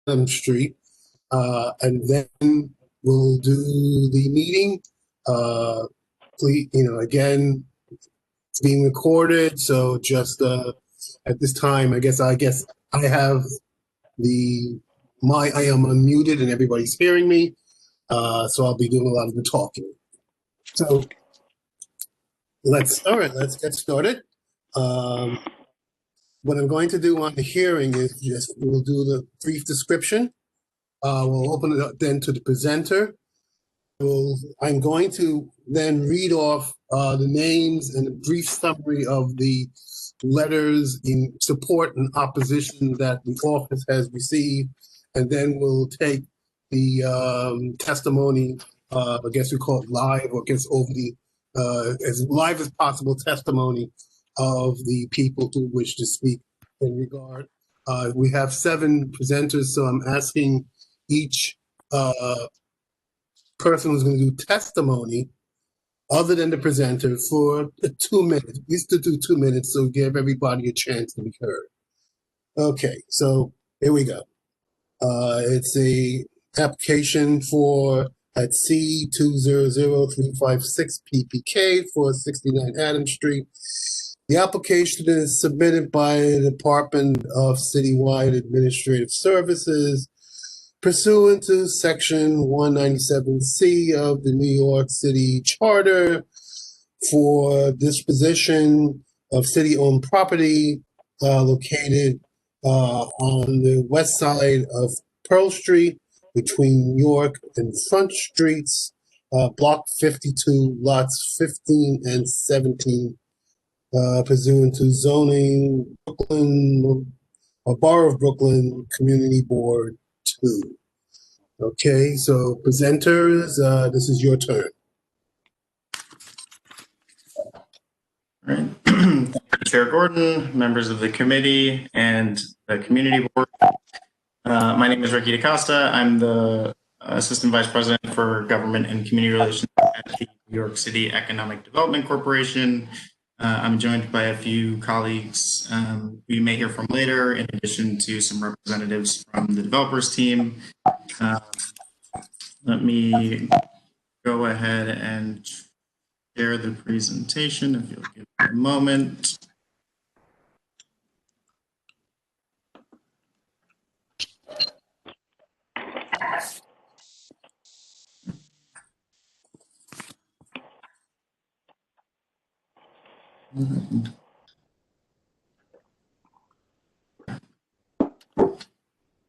Adams Street, and then we'll do the meeting. Please, again, it's being recorded, so just at this time, I guess I have I am unmuted and everybody's hearing me, so I'll be doing a lot of the talking. So let's get started. What I'm going to do on the hearing is we'll do the brief description. We'll open it up then to the presenter. I'm going to then read off the names and a brief summary of the letters in support and opposition that the office has received, and then we'll take the testimony, I guess we call it live, or over the as live as possible testimony of the people who wish to speak in regard. We have 7 presenters, so I'm asking each person who's going to do testimony other than the presenter for 2 minutes. We used to do 2 minutes, so give everybody a chance to be heard. Okay, so here we go. It's a application at C200356 PPK for 69 Adams Street. The application is submitted by the Department of Citywide Administrative Services pursuant to Section 197C of the New York City Charter for disposition of city-owned property located on the west side of Pearl Street between York and Front Streets, Block 52, lots 15 and 17, pursuant to zoning Brooklyn, or Borough of Brooklyn Community Board 2. Okay, so presenters, this is your turn. All right. Chair Gordon, members of the committee and the community board. My name is Ricky DaCosta. I'm the Assistant Vice President for Government and Community Relations at the New York City Economic Development Corporation. I'm joined by a few colleagues who you may hear from later, in addition to some representatives from the developers team. Let me go ahead and share the presentation if you'll give me a moment.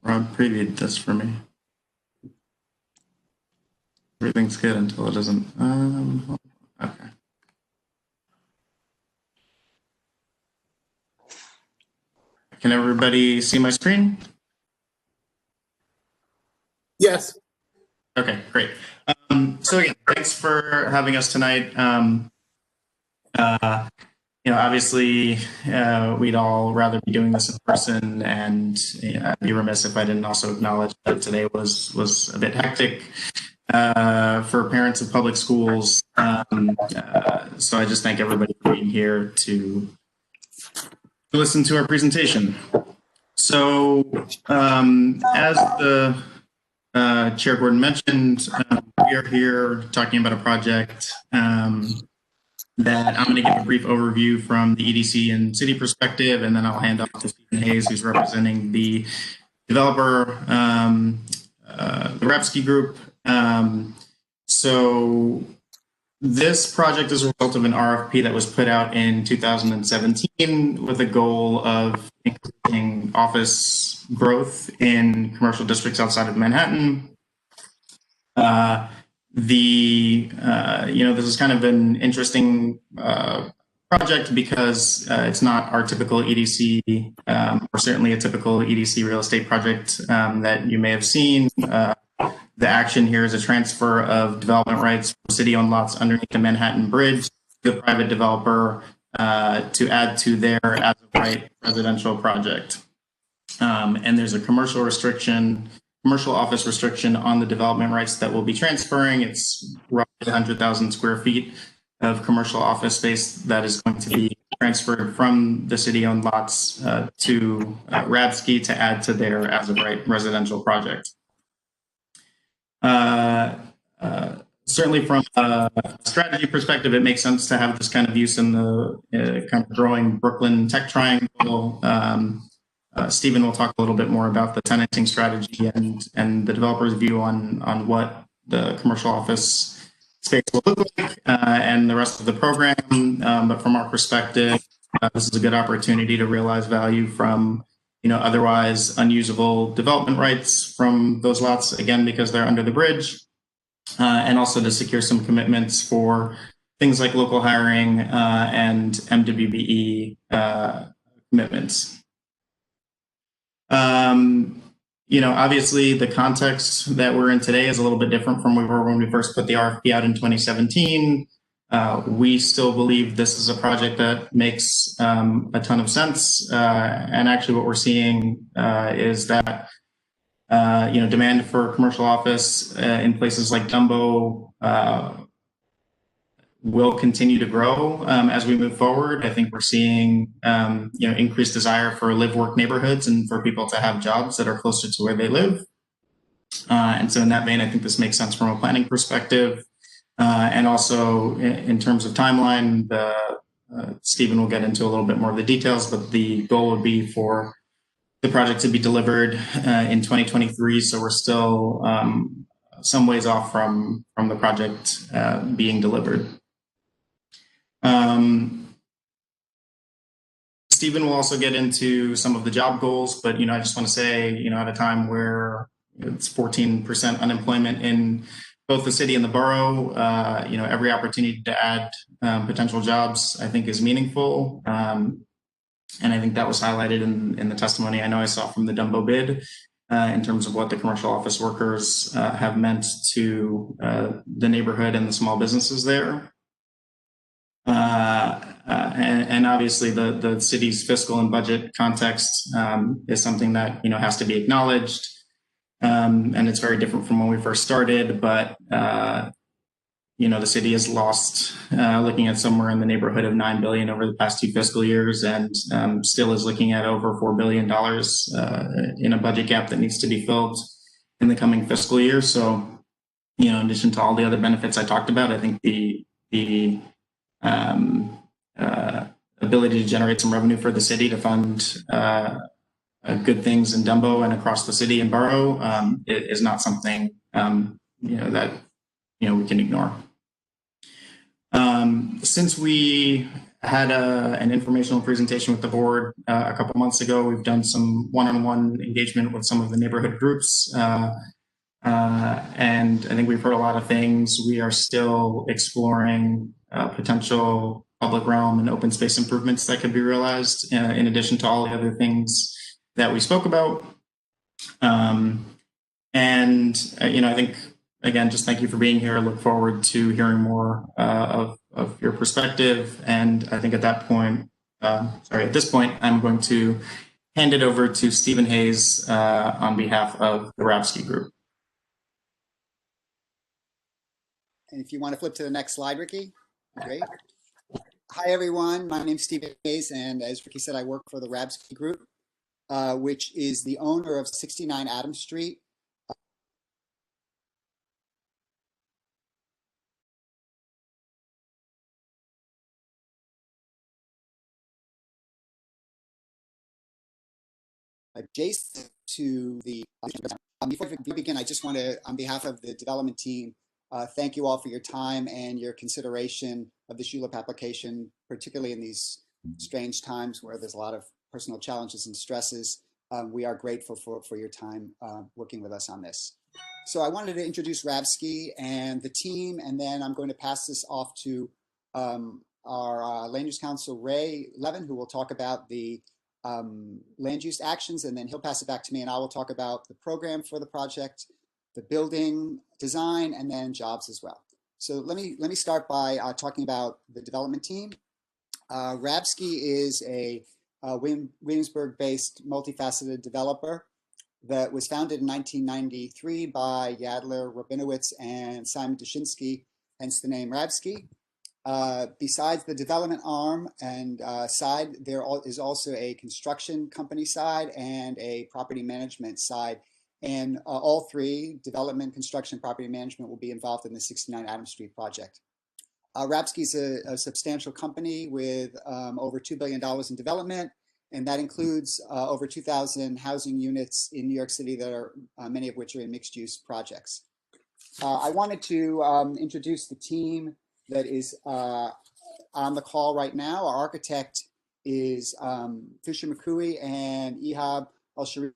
Rob previewed this for me. Everything's good until it isn't. Okay. Can everybody see my screen? Yes. Okay, great. So again, thanks for having us tonight. Obviously, we'd all rather be doing this in person, and I'd be remiss if I didn't also acknowledge that today was a bit hectic for parents of public schools. So I just thank everybody for being here to listen to our presentation. So as the Chair Gordon mentioned, we are here talking about a project that I'm going to give a brief overview from the EDC and city perspective, and then I'll hand off to Stephen Hayes, who's representing the developer, the Repsky Group. So this project is a result of an RFP that was put out in 2017 with a goal of increasing office growth in commercial districts outside of Manhattan. This is kind of an interesting project because it's not our typical EDC, or certainly a typical EDC real estate project that you may have seen. The action here is a transfer of development rights from city-owned lots underneath the Manhattan Bridge to a private developer to add to their as-of-right residential project. And there's a commercial office restriction on the development rights that will be transferring. It's roughly 100,000 square feet of commercial office space that is going to be transferred from the city-owned lots to Rabsky to add to their as-of-right residential project. Certainly from a strategy perspective, it makes sense to have this kind of use in the kind of growing Brooklyn tech triangle. Stephen will talk a little bit more about the tenanting strategy and the developer's view on what the commercial office space will look like and the rest of the program. But from our perspective, this is a good opportunity to realize value from otherwise unusable development rights from those lots, again, because they're under the bridge. And also to secure some commitments for things like local hiring and MWBE commitments. Obviously the context that we're in today is a little bit different from where we were when we first put the RFP out in 2017. We still believe this is a project that makes a ton of sense. And actually what we're seeing is that demand for commercial office in places like Dumbo will continue to grow as we move forward. I think we're seeing increased desire for live-work neighborhoods and for people to have jobs that are closer to where they live. And so in that vein, I think this makes sense from a planning perspective. And also in terms of timeline, Stephen will get into a little bit more of the details, but the goal would be for the project to be delivered in 2023. So we're still some ways off from the project being delivered. Stephen will also get into some of the job goals, but I just want to say, at a time where it's 14% unemployment in both the city and the borough, every opportunity to add potential jobs, I think, is meaningful. And I think that was highlighted in the testimony I know I saw from the Dumbo bid in terms of what the commercial office workers have meant to the neighborhood and the small businesses there. And obviously the city's fiscal and budget context is something that has to be acknowledged. And it's very different from when we first started, but the city has lost, looking at somewhere in the neighborhood of $9 billion over the past 2 fiscal years, and still is looking at over $4 billion in a budget gap that needs to be filled in the coming fiscal year. So, in addition to all the other benefits I talked about, I think the ability to generate some revenue for the city to fund good things in Dumbo and across the city and borough is not something that we can ignore. Since we had an informational presentation with the board a couple months ago, we've done some one-on-one engagement with some of the neighborhood groups. And I think we've heard a lot of things. We are still exploring potential public realm and open space improvements that could be realized in addition to all the other things that we spoke about. I think, again, just thank you for being here. I look forward to hearing more of your perspective. And I think at this point, I'm going to hand it over to Stephen Hayes on behalf of the Rabsky Group. And if you want to flip to the next slide, Ricky, great. Hi, everyone. My name is Stephen Hayes, and as Ricky said, I work for the Rabsky Group, which is the owner of 69 Adams Street. Adjacent to the before we begin, I just want to, on behalf of the development team, thank you all for your time and your consideration of the ULIP application, particularly in these strange times where there's a lot of personal challenges and stresses. We are grateful for your time working with us on this. So I wanted to introduce Rabsky and the team, and then I'm going to pass this off to our Land Use Council, Ray Levin, who will talk about the land use actions, and then he'll pass it back to me, and I will talk about the program for the project, the building design, and then jobs as well. So let me start by talking about the development team. Rabsky is a Williamsburg-based multifaceted developer that was founded in 1993 by Yadler Rabinowitz and Simon Dushinsky, hence the name Rabsky. Besides the development arm and side, is also a construction company side and a property management side. And all three, development, construction, property management, will be involved in the 69 Adams Street project. Rapsky is a substantial company with over $2 billion in development, and that includes over 2,000 housing units in New York City that are, many of which are in mixed-use projects. I wanted to introduce the team that is on the call right now. Our architect is Fisher McCooey and Ihab Al-Sharif.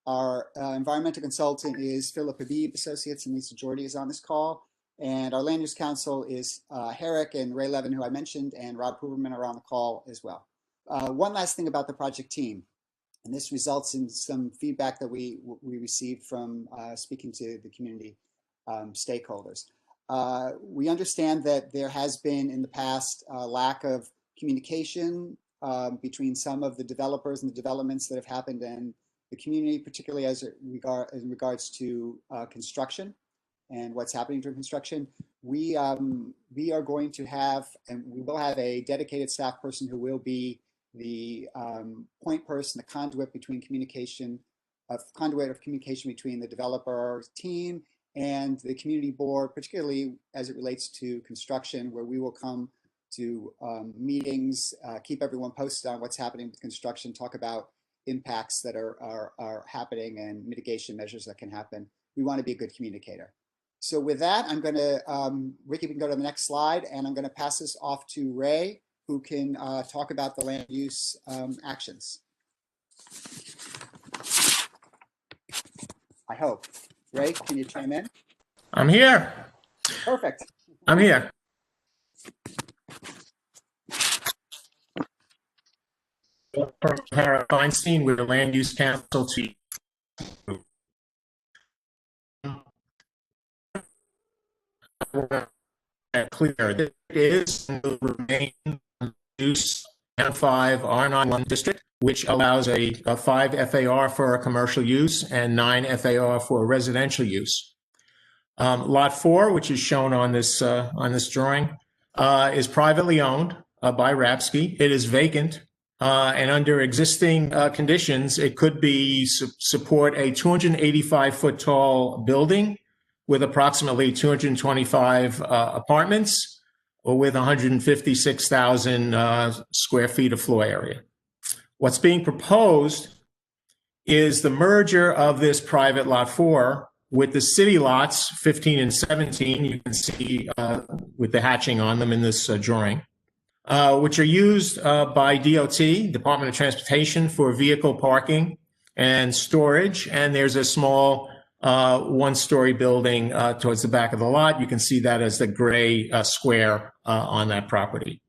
Our environmental consultant is Philip Habib Associates, and Lisa Jordy is on this call. And our land use counsel is Herrick and Ray Levin, who I mentioned, and Rob Huberman are on the call as well. One last thing about the project team, and this results in some feedback that we received from speaking to the community stakeholders. We understand that there has been in the past lack of communication between some of the developers and the developments that have happened and the community, particularly as in regards to construction and what's happening during construction. We are going to have, and we will have, a dedicated staff person who will be the point person, the conduit between communication, conduit of communication between the developer team and the community board, particularly as it relates to construction, where we will come to meetings, keep everyone posted on what's happening with construction, talk about impacts that are happening and mitigation measures that can happen. We want to be a good communicator. So with that, I'm going to, Ricky, we can go to the next slide, and I'm going to pass this off to Ray, who can talk about the land use actions. I hope. Ray, can you chime in? I'm here. Perfect. I'm here. Hara Feinstein with the Land Use Council Chief. Clear that it is and will remain use N5 R91 district, which allows a 5 FAR for a commercial use and 9 FAR for residential use. Lot 4, which is shown on this drawing, is privately owned by Rapsky. It is vacant, and under existing conditions, it could be support a 285-foot tall building with approximately 225 apartments, or with 156,000 square feet of floor area. What's being proposed is the merger of this private lot 4 with the city lots 15 and 17, you can see with the hatching on them in this drawing, which are used by DOT, Department of Transportation, for vehicle parking and storage. And there's a small one-story building towards the back of the lot. You can see that as the gray square on that property.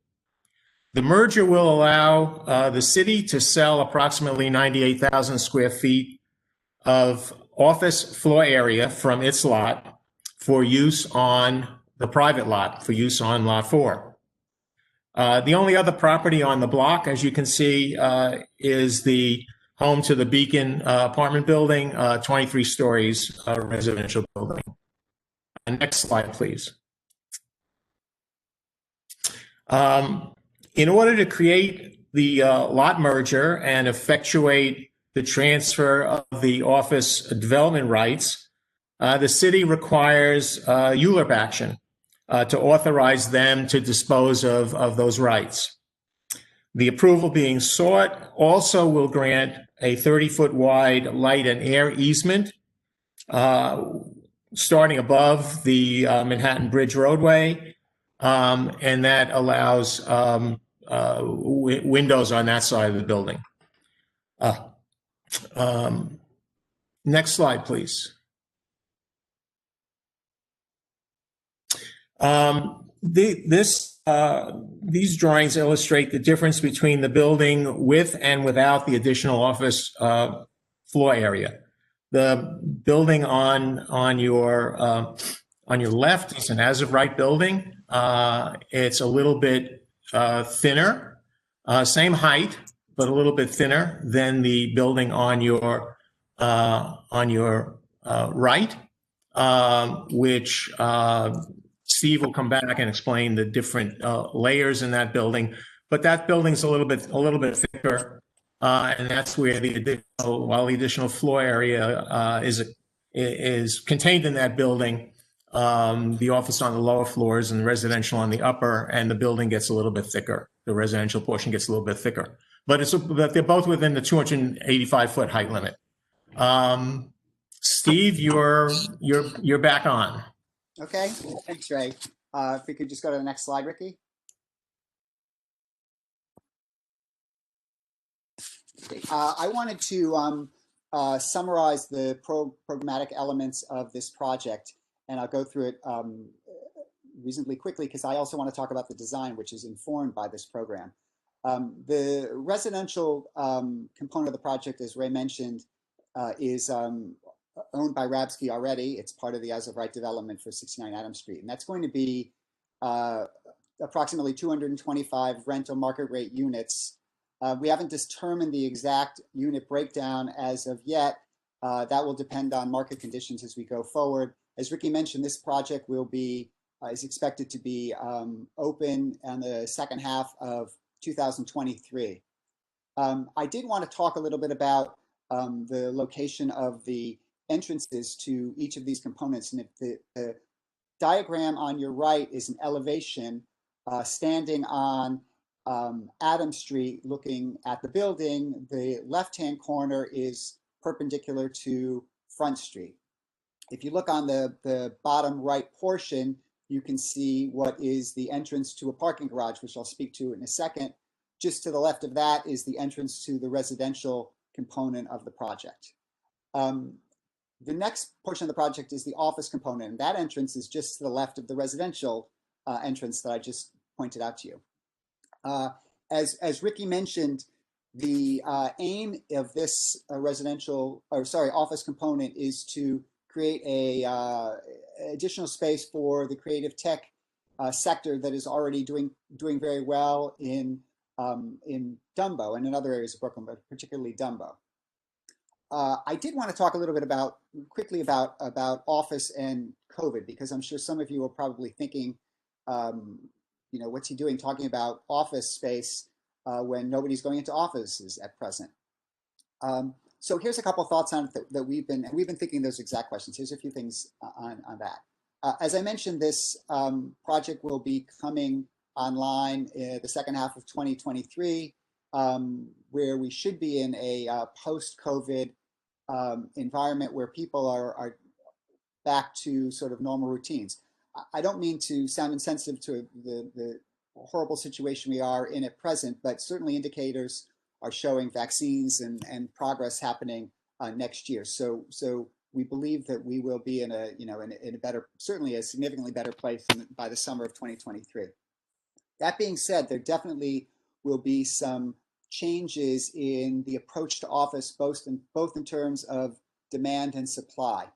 The merger will allow the city to sell approximately 98,000 square feet of office floor area from its lot for use on the private lot, for use on lot 4. The only other property on the block, as you can see, is the home to the Beacon apartment building, 23 stories residential building. Next slide, please. In order to create the lot merger and effectuate the transfer of the office development rights, the city requires ULURP action to authorize them to dispose of those rights. The approval being sought also will grant a 30-foot wide light and air easement starting above the Manhattan Bridge roadway, and that allows windows on that side of the building. Next slide, please. These drawings illustrate the difference between the building with and without the additional office floor area. The building on your left is an as-of-right building. It's a little bit thinner, same height, but a little bit thinner than the building on your right, which Steve will come back and explain the different layers in that building. But that building's a little bit thicker, and that's where while the additional floor area is contained in that building, the office on the lower floors and residential on the upper, and the building gets a little bit thicker. The residential portion gets a little bit thicker, but they're both within the 285-foot height limit. Steve, you're back on. Okay, thanks, Ray. If we could just go to the next slide, Ricky. I wanted to summarize the programmatic elements of this project, and I'll go through it reasonably quickly because I also want to talk about the design, which is informed by this program. The residential component of the project, as Ray mentioned, is owned by Rabsky already. It's part of the as of right development for 69 Adams Street, and that's going to be approximately 225 rental market rate units. We haven't determined the exact unit breakdown as of yet. That will depend on market conditions as we go forward. As Ricky mentioned, this project will be is expected to be open in the second half of 2023. I did want to talk a little bit about the location of the entrances to each of these components. And if the diagram on your right is an elevation standing on Adams Street looking at the building, the left-hand corner is perpendicular to Front Street. If you look on the bottom right portion, you can see what is the entrance to a parking garage, which I'll speak to in a second. Just to the left of that is the entrance to the residential component of the project. The next portion of the project is the office component, and that entrance is just to the left of the residential entrance that I just pointed out to you. As Ricky mentioned, the aim of this office component is to create a additional space for the creative tech sector that is already doing very well in Dumbo and in other areas of Brooklyn, but particularly Dumbo. I did want to talk a little bit quickly about office and COVID, because I'm sure some of you are probably thinking, what's he doing talking about office space when nobody's going into offices at present? So here's a couple of thoughts on it that we've been thinking those exact questions. Here's a few things on that. As I mentioned, this project will be coming online the second half of 2023, where we should be in a post-COVID environment where people are back to sort of normal routines. I don't mean to sound insensitive to the horrible situation we are in at present, but certainly indicators are showing vaccines and progress happening next year. So we believe that we will be in a better, certainly a significantly better place by the summer of 2023. That being said, there definitely will be some changes in the approach to office, both in terms of demand and supply.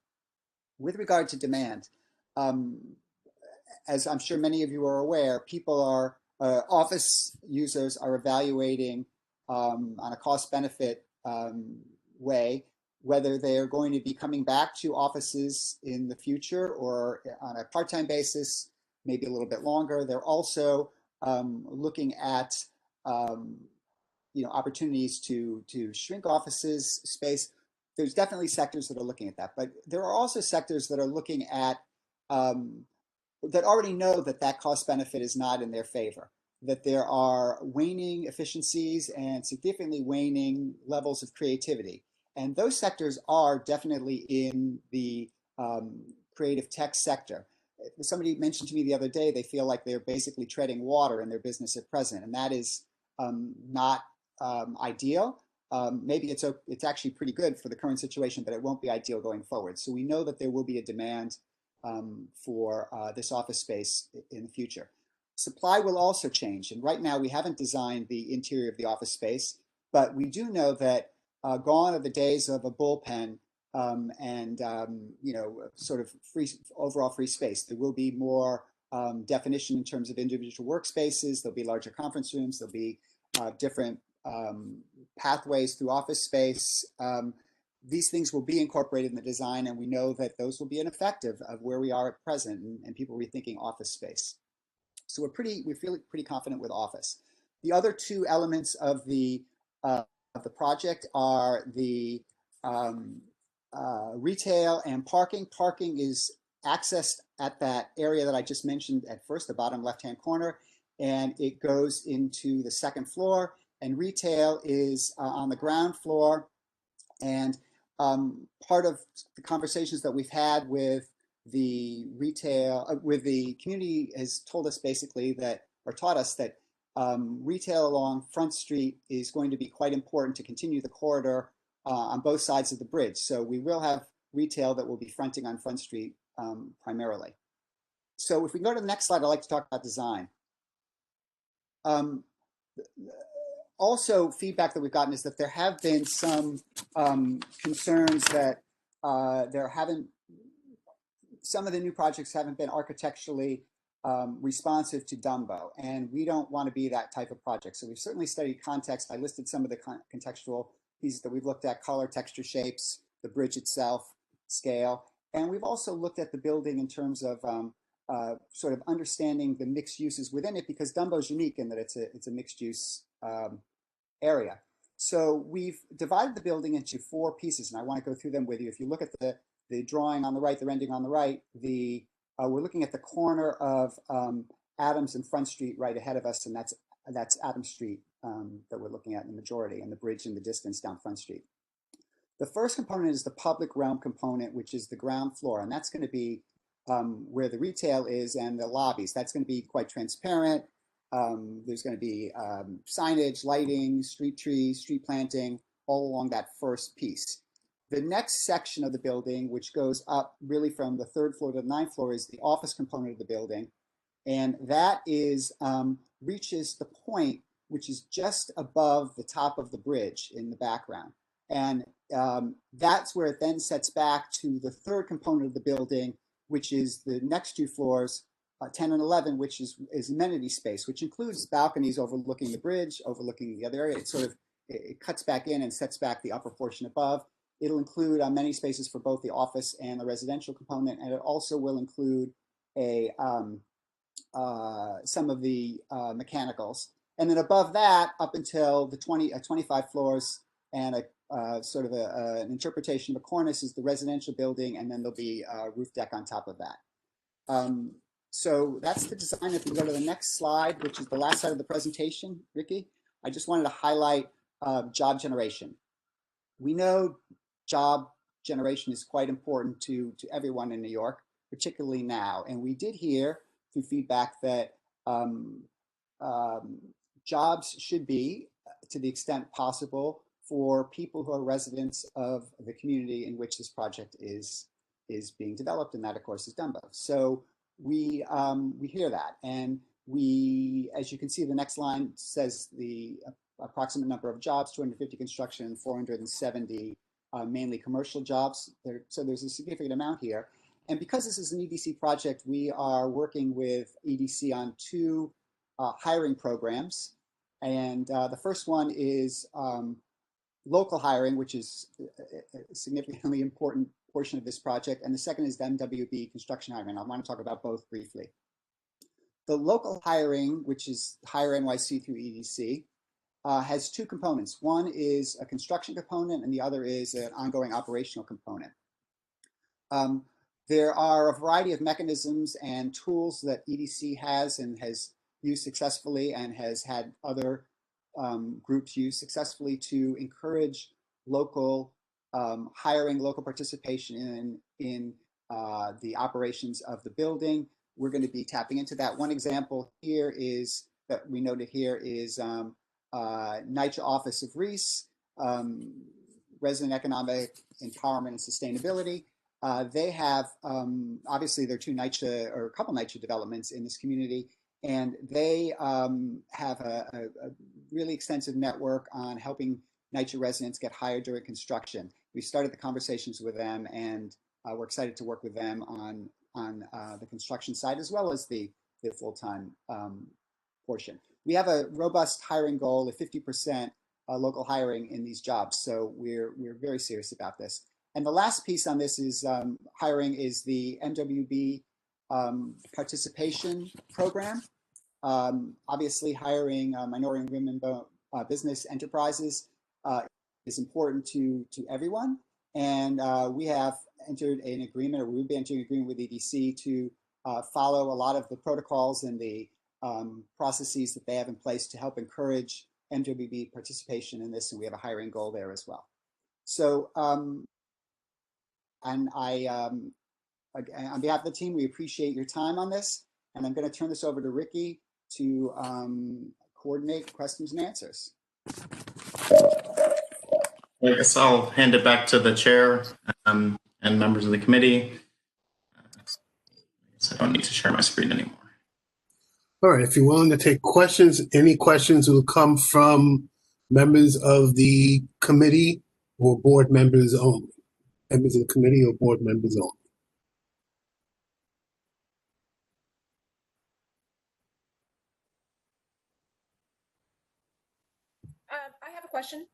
With regard to demand, as I'm sure many of you are aware, office users are evaluating on a cost-benefit way whether they're going to be coming back to offices in the future or on a part-time basis, maybe a little bit longer. They're also looking at opportunities to shrink offices space. There's definitely sectors that are looking at that, but there are also sectors that are looking at that already know that cost benefit is not in their favor, that there are waning efficiencies and significantly waning levels of creativity. And those sectors are definitely in the creative tech sector. Somebody mentioned to me the other day, they feel like they're basically treading water in their business at present, and that is not ideal. Maybe it's actually pretty good for the current situation, but it won't be ideal going forward. So we know that there will be a demand for this office space in the future. Supply will also change, and right now we haven't designed the interior of the office space, but we do know that gone are the days of a bullpen and sort of overall free space. There will be more definition in terms of individual workspaces. There'll be larger conference rooms. There'll be different pathways through office space. these things will be incorporated in the design, and we know that those will be an effective of where we are at present and people rethinking office space. So we feel pretty confident with office. The other two elements of the project are the retail and parking. Parking is accessed at that area that I just mentioned at first, the bottom left-hand corner, and it goes into the second floor. And retail is on the ground floor. And part of the conversations that we've had with the retail, with the community has told us basically that, or taught us that retail along Front Street is going to be quite important to continue the corridor on both sides of the bridge. So we will have retail that will be fronting on Front Street primarily. So if we go to the next slide, I'd like to talk about design. Also, feedback that we've gotten is that there have been some concerns that some of the new projects haven't been architecturally responsive to Dumbo, and we don't want to be that type of project. So we've certainly studied context. I listed some of the contextual pieces that we've looked at: color, texture, shapes, the bridge itself, scale, and we've also looked at the building in terms of sort of understanding the mixed uses within it, because Dumbo is unique in that it's a mixed use area. So we've divided the building into 4 pieces, and I want to go through them with you. If you look at the drawing on the right, the rendering on the right, we're looking at the corner of Adams and Front Street right ahead of us, and that's Adams Street that we're looking at in the majority, and the bridge in the distance down Front Street. The first component is the public realm component, which is the ground floor, and that's going to be where the retail is and the lobbies. That's going to be quite transparent. There's going to be signage, lighting, street trees, street planting, all along that first piece. The next section of the building, which goes up really from the 3rd floor to the 9th floor, is the office component of the building. And that is reaches the point which is just above the top of the bridge in the background. And that's where it then sets back to the 3rd component of the building, which is the next 2 floors, 10 and 11, which is amenity space, which includes balconies overlooking the bridge, overlooking the other area. It cuts back in and sets back the upper portion above. It'll include many spaces for both the office and the residential component, and it also will include some of the mechanicals. And then above that, up until the 25 floors and sort of an interpretation of a cornice, is the residential building, and then there'll be a roof deck on top of that. So that's the design. If we go to the next slide, which is the last slide of the presentation, Ricky, I just wanted to highlight job generation. We know job generation is quite important to everyone in New York, particularly now. And we did hear through feedback that jobs should be, to the extent possible, for people who are residents of the community in which this project is being developed, and that, of course, is Dumbo. So we hear that, and as you can see, the next line says the approximate number of jobs: 250 construction and 470 mainly commercial jobs. So there's a significant amount here. And because this is an EDC project, we are working with EDC on 2 hiring programs. And the first one is local hiring, which is a significantly important portion of this project. And the second is the MWB construction hiring. I want to talk about both briefly. The local hiring, which is Hire NYC through EDC, has 2 components. One is a construction component, and the other is an ongoing operational component. There are a variety of mechanisms and tools that EDC has and has used successfully, and has had other groups use successfully, to encourage local hiring, local participation in the operations of the building. We're going to be tapping into that. One example here is that we noted here is NYCHA Office of Reese, Resident Economic Empowerment and Sustainability. They have, obviously, there are 2 NYCHA, or a couple NYCHA developments in this community, and they have a really extensive network on helping NYCHA residents get hired during construction. We started the conversations with them, and we're excited to work with them on the construction side, as well as the full-time portion. We have a robust hiring goal of 50% local hiring in these jobs. So we're very serious about this. And the last piece on this is hiring is the MWB participation program. Obviously, hiring minority and women business enterprises is important to everyone. And we have entered an agreement, or we'll be entering an agreement with EDC to follow a lot of the protocols and the processes that they have in place to help encourage MWB participation in this. And we have a hiring goal there as well. So, and on behalf of the team, we appreciate your time on this. And I'm going to turn this over to Ricky to coordinate questions and answers. I guess I'll hand it back to the chair and members of the committee. So I don't need to share my screen anymore. All right, if you're willing to take questions, any questions will come from members of the committee or board members only. Members of the committee or board members only. I have a question.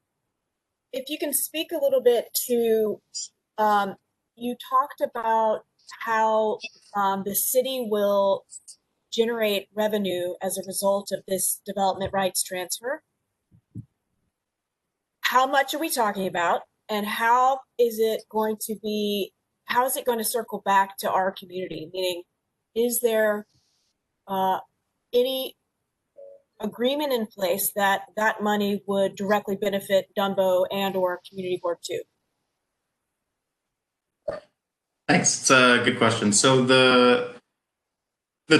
If you can speak a little bit to, you talked about how the city will generate revenue as a result of this development rights transfer. How much are we talking about, and how is it going to circle back to our community? Meaning, is there any agreement in place that that money would directly benefit Dumbo and or Community Board 2? Thanks. It's a good question. So the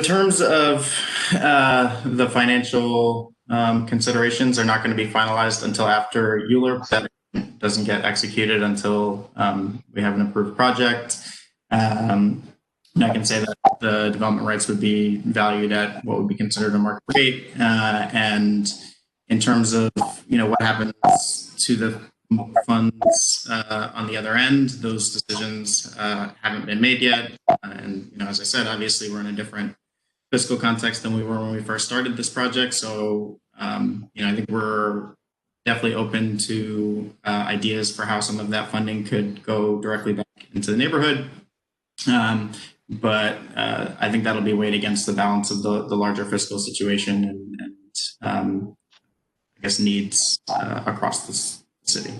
terms of the financial considerations are not going to be finalized until after ULURP. That doesn't get executed until we have an approved project. And I can say that the development rights would be valued at what would be considered a market rate. And in terms of what happens to the funds on the other end, those decisions haven't been made yet. And as I said, obviously we're in a different fiscal context than we were when we first started this project. So I think we're definitely open to ideas for how some of that funding could go directly back into the neighborhood. But I think that'll be weighed against the balance of the larger fiscal situation and I guess needs across the city.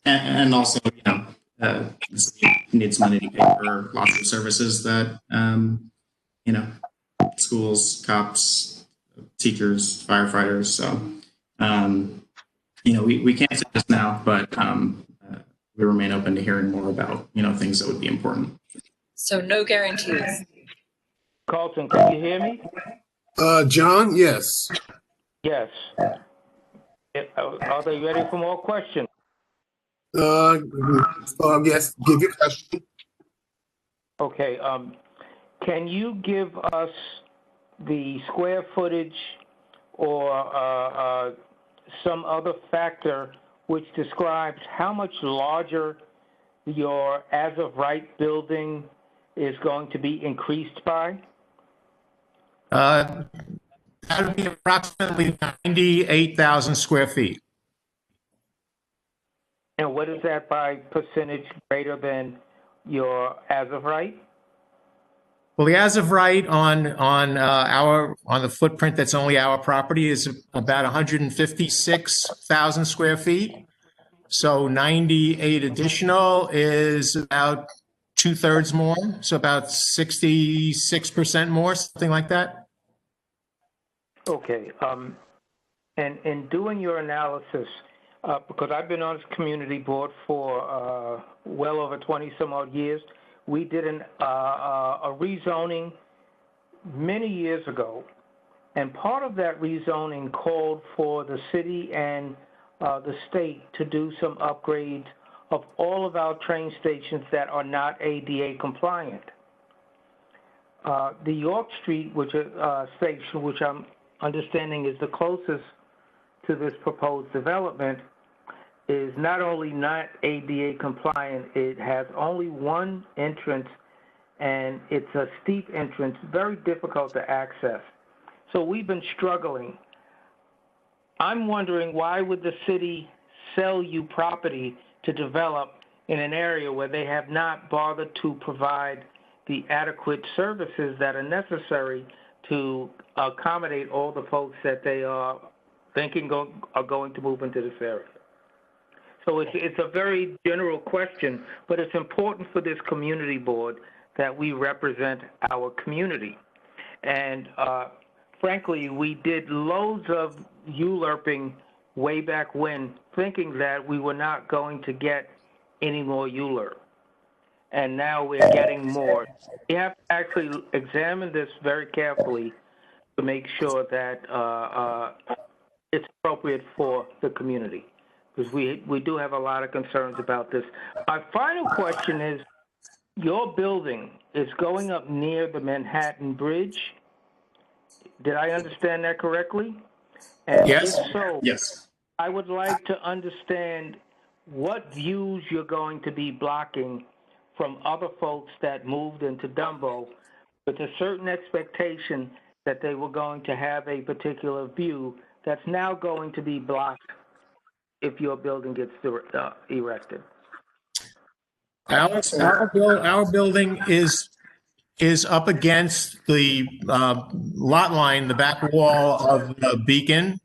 And also, the city needs money to pay for lots of services that, schools, cops, teachers, firefighters. So, we can't say this now, but we remain open to hearing more about, things that would be important. So no guarantees. Carlton, can you hear me? John, yes. Yes. Are they ready for more questions? Yes, give your question. Okay. Can you give us the square footage or some other factor which describes how much larger your as-of-right building is going to be increased by? That would be approximately 98,000 square feet. And what is that by percentage greater than your as-of-right? Well, the as of right on the footprint that's only our property is about 156,000 square feet. So 98 additional is about 2/3 more, so about 66% more, something like that. Okay. And in doing your analysis, because I've been on this community board for well over 20 some odd years, we did a rezoning many years ago, and part of that rezoning called for the city and the state to do some upgrades of all of our train stations that are not ADA compliant. The York Street station, which I'm understanding is the closest to this proposed development, is not only not ADA compliant, it has only one entrance, and it's a steep entrance, very difficult to access. So we've been struggling. I'm wondering, why would the city sell you property to develop in an area where they have not bothered to provide the adequate services that are necessary to accommodate all the folks that they are thinking are going to move into this area? So it's a very general question, but it's important for this community board that we represent our community. And frankly, we did loads of ULURPing way back when, thinking that we were not going to get any more ULURP. And now we're getting more. We have to actually examine this very carefully to make sure that it's appropriate for the community, because we do have a lot of concerns about this. My final question is, your building is going up near the Manhattan Bridge. Did I understand that correctly? And Yes. if so, Yes. I would like to understand what views you're going to be blocking from other folks that moved into Dumbo with a certain expectation that they were going to have a particular view that's now going to be blocked if your building gets erected. Our building is up against the lot line, the back wall of Beacon,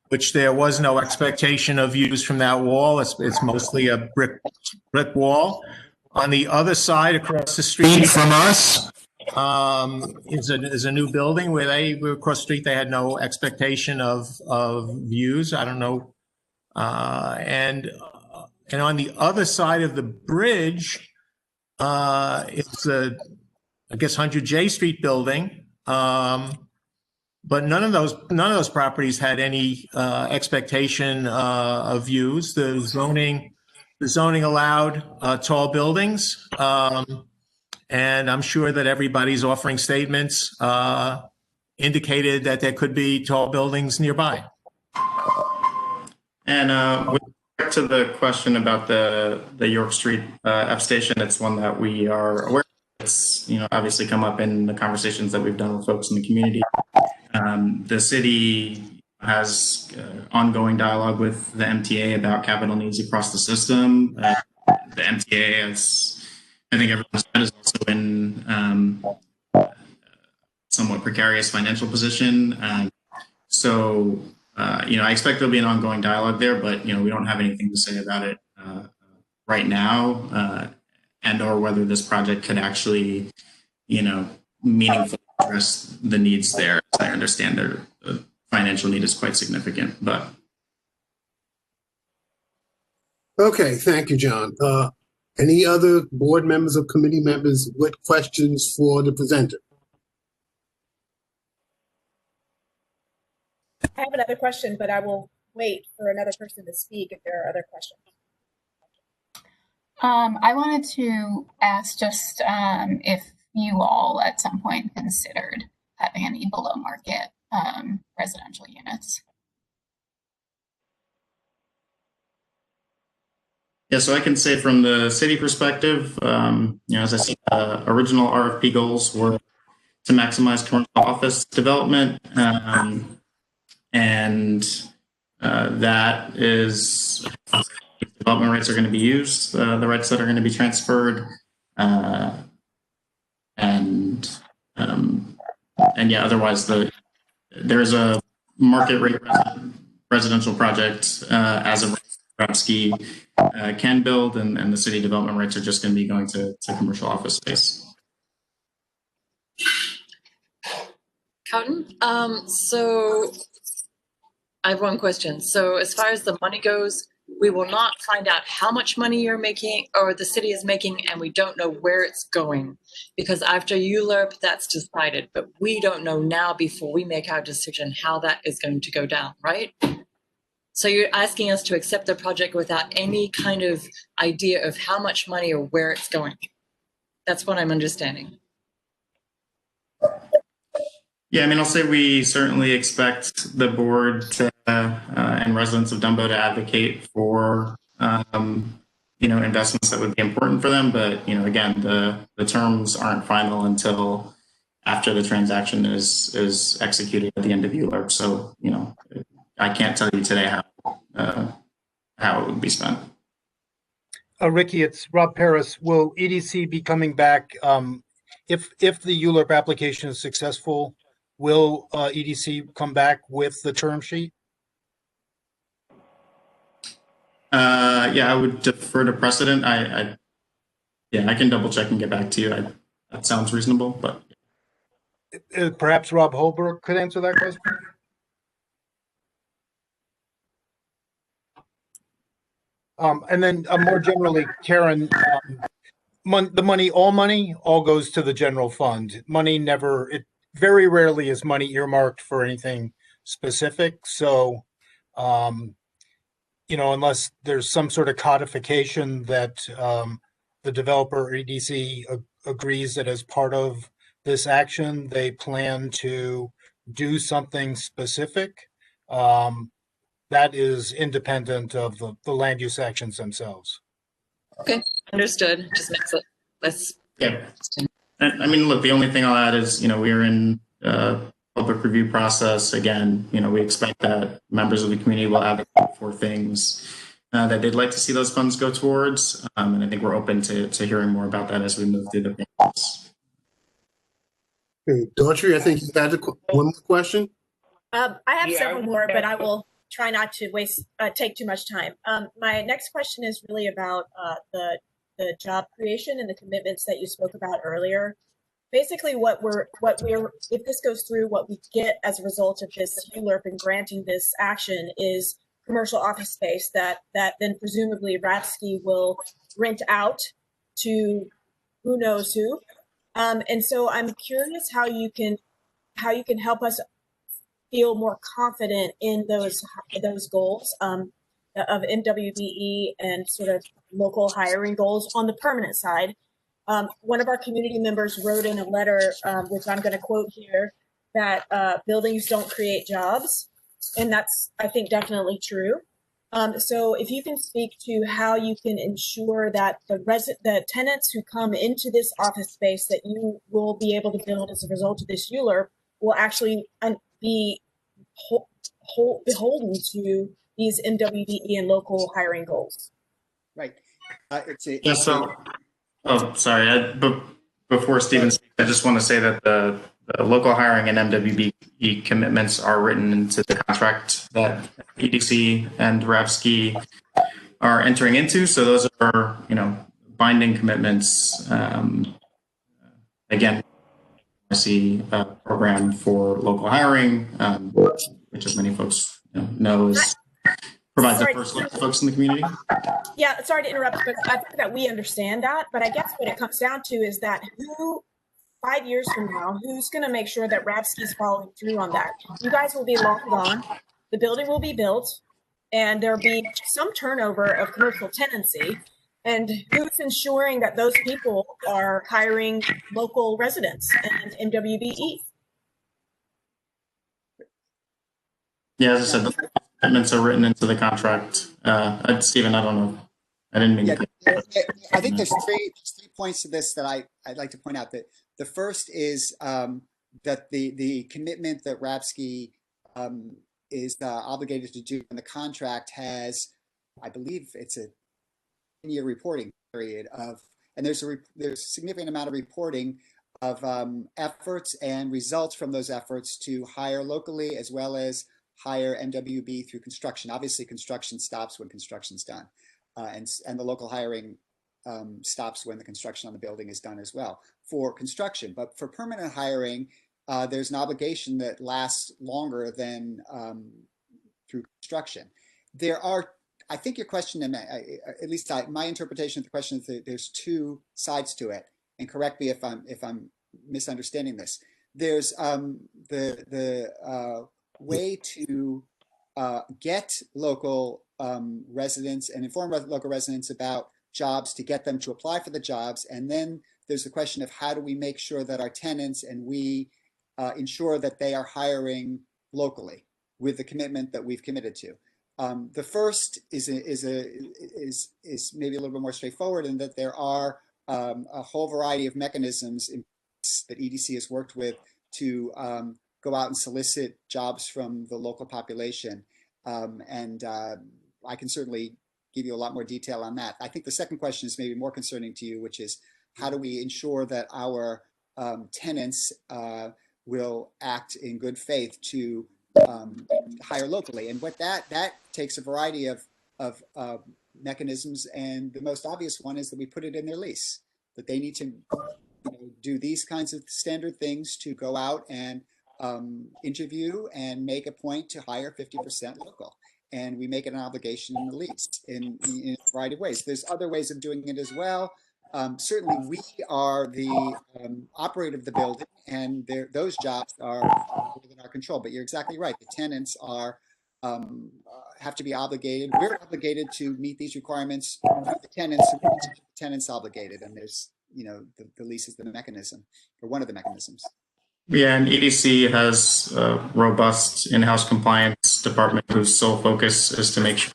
which there was no expectation of views from that wall. It's mostly a brick wall. On the other side, across the street from us, is a new building where they were across the street. They had no expectation of views. I don't know, and on the other side of the bridge, it's a, I guess, 100 J Street building. But none of those properties had any expectation of views. The zoning allowed tall buildings, and I'm sure that everybody's offering statements indicated that there could be tall buildings nearby. And with respect to the question about the York Street F station, it's one that we are aware of. It's obviously come up in the conversations that we've done with folks in the community. The city has ongoing dialogue with the MTA about capital needs across the system. The MTA, as I think everyone said, is also in somewhat precarious financial position. So I expect there'll be an ongoing dialogue there, but we don't have anything to say about it right now, and or whether this project could actually, meaningfully address the needs there. As I understand, the financial need is quite significant. But Okay, thank you, John. Any other board members or committee members with questions for the presenter? I have another question, but I will wait for another person to speak if there are other questions. I wanted to ask just if you all at some point considered having any below market residential units. yeah, so I can say from the city perspective, as I see, original RFP goals were to maximize commercial office development, and that is development rights are going to be used, the rights that are going to be transferred, and yeah, otherwise there's a market rate residential project as of Ski can build, and the city development rights are just going to be going to commercial office space. Cowden, so I have one question. So as far as the money goes, we will not find out how much money you're making or the city is making, and we don't know where it's going, because after ULURP, that's decided, but we don't know now before we make our decision how that is going to go down, right? So you're asking us to accept the project without any kind of idea of how much money or where it's going. That's what I'm understanding. Yeah, I mean, I'll say we certainly expect the board to, and residents of Dumbo to advocate for, investments that would be important for them. But, again, the terms aren't final until after the transaction is executed at the end of ULURP. So, I can't tell you today how it would be spent. Ricky, it's Rob Paris. Will EDC be coming back if the ULURP application is successful? Will EDC come back with the term sheet? Yeah, I would defer to precedent. I can double check and get back to you. That sounds reasonable, but Perhaps Rob Holbrook could answer that question. And then more generally, Karen, the money, all goes to the general fund. Money never, it very rarely is money earmarked for anything specific. So, unless there's some sort of codification that the developer or EDC agrees that as part of this action, they plan to do something specific. That is independent of the land use actions themselves. Okay, understood. Just makes it less. yeah. I mean, look, the only thing I'll add is, we're in public review process. Again, we expect that members of the community will advocate for things that they'd like to see those funds go towards. And I think we're open to hearing more about that as we move through the process. Okay, Daughtry, I think you had one more question. I have several more, but I will try not to take too much time. My next question is really about the job creation and the commitments that you spoke about earlier. Basically, if this goes through, what we get as a result of this ULURP and granting this action is commercial office space that then presumably Rapsky will rent out to who knows who. And so I'm curious how you can help us feel more confident in those goals of MWBE and sort of local hiring goals on the permanent side. One of our community members wrote in a letter, which I'm going to quote here, that buildings don't create jobs, and that's, I think, definitely true. So if you can speak to how you can ensure that the tenants who come into this office space that you will be able to build as a result of this ULURP will actually be beholden to these MWBE and local hiring goals. Right. Sorry. Before Stephen speaks, I just want to say that the local hiring and MWBE commitments are written into the contract that EDC and Rapsky are entering into. So those are, binding commitments. Again, I see a program for local hiring, which, as many folks know, provides the first look to folks in the community. Yeah, sorry to interrupt, but I think that we understand that. But I guess what it comes down to is that 5 years from now, who's going to make sure that Rapsky's following through on that? You guys will be long gone. The building will be built, and there'll be some turnover of commercial tenancy. And who's ensuring that those people are hiring local residents and MWBE? Yeah, as I said, the commitments are written into the contract. Stephen, I don't know. I didn't mean to. I think there's three points to this that I'd like to point out. That the first is that the commitment that Rapsky is obligated to do in the contract has, I believe it's a 10-year reporting period and there's a significant amount of reporting of efforts and results from those efforts to hire locally as well as hire MWB through construction. Obviously, construction stops when construction's done, and the local hiring stops when the construction on the building is done as well for construction. But for permanent hiring, there's an obligation that lasts longer than through construction. I think your question, and at least my interpretation of the question is that there's two sides to it. And correct me if I'm misunderstanding this. There's the way to get local residents and inform local residents about jobs to get them to apply for the jobs. And then there's the question of how do we make sure that our tenants and we ensure that they are hiring locally with the commitment that we've committed to. The first is maybe a little bit more straightforward in that there are a whole variety of mechanisms that EDC has worked with to go out and solicit jobs from the local population. And I can certainly give you a lot more detail on that. I think the second question is maybe more concerning to you, which is how do we ensure that our tenants will act in good faith to hire locally? And what that takes a variety of mechanisms, and the most obvious one is that we put it in their lease, that they need to do these kinds of standard things to go out and interview and make a point to hire 50% local. And we make it an obligation in the lease in a variety of ways. There's other ways of doing it as well. Certainly, we are the operator of the building, and those jobs are within our control. But you're exactly right. The tenants are have to be obligated. We're obligated to meet these requirements. The tenants obligated, and there's the lease is the mechanism, or one of the mechanisms. Yeah, and EDC has a robust in-house compliance department whose sole focus is to make sure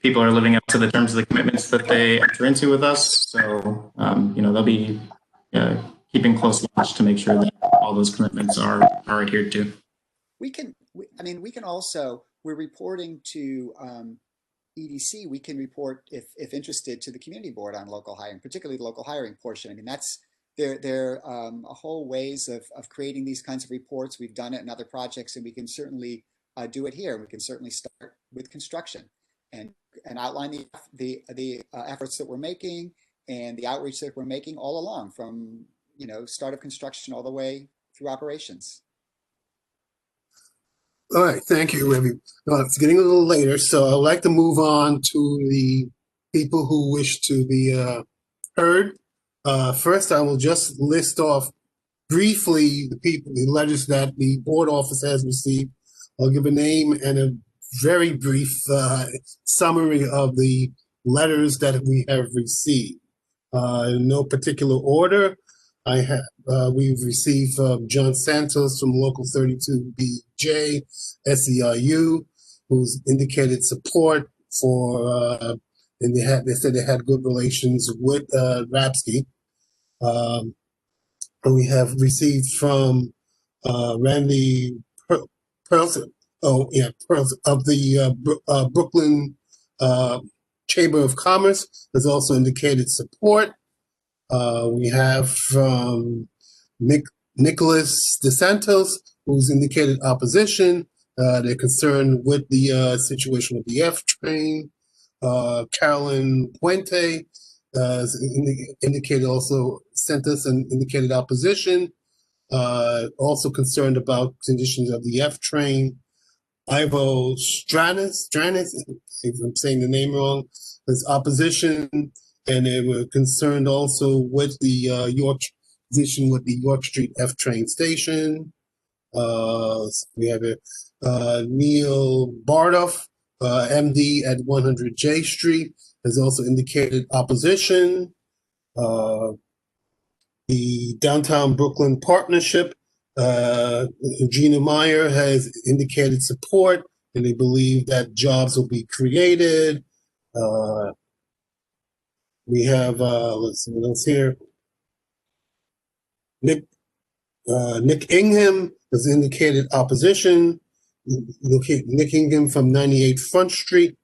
people are living up to the terms of the commitments that they enter into with us. So, they'll be keeping close watch to make sure that all those commitments are adhered to. We can also, we're reporting to EDC. We can report, if interested, to the community board on local hiring, particularly the local hiring portion. I mean, that's there are a whole ways of creating these kinds of reports. We've done it in other projects, and we can certainly do it here. We can certainly start with construction and outline the efforts that we're making and the outreach that we're making all along, from start of construction all the way through operations. All right, thank you, Remy. It's getting a little later, so I'd like to move on to the people who wish to be heard. First, I will just list off briefly the letters that the board office has received. I'll give a name and a very brief summary of the letters that we have received. In no particular order, we've received John Santos from Local 32BJ SEIU, who's indicated support for, and they said they had good relations with Rapsky. And we have received from Randy Perlson, of the Brooklyn Chamber of Commerce, has also indicated support. We have from Nicholas DeSantos, who's indicated opposition. They're concerned with the situation with the F train. Carolyn Puente indicated, also sent us and indicated opposition. Also concerned about conditions of the F train. Ivo Stranis, if I'm saying the name wrong, is opposition, and they were concerned also with the position with the York Street F train station. We have Neil Bardoff, MD at 100 J Street, has also indicated opposition. The Downtown Brooklyn Partnership, Gina Meyer, has indicated support, and they believe that jobs will be created. We have, let's see what else here. Nick Ingham has indicated opposition. Nick Ingham from 98 Front Street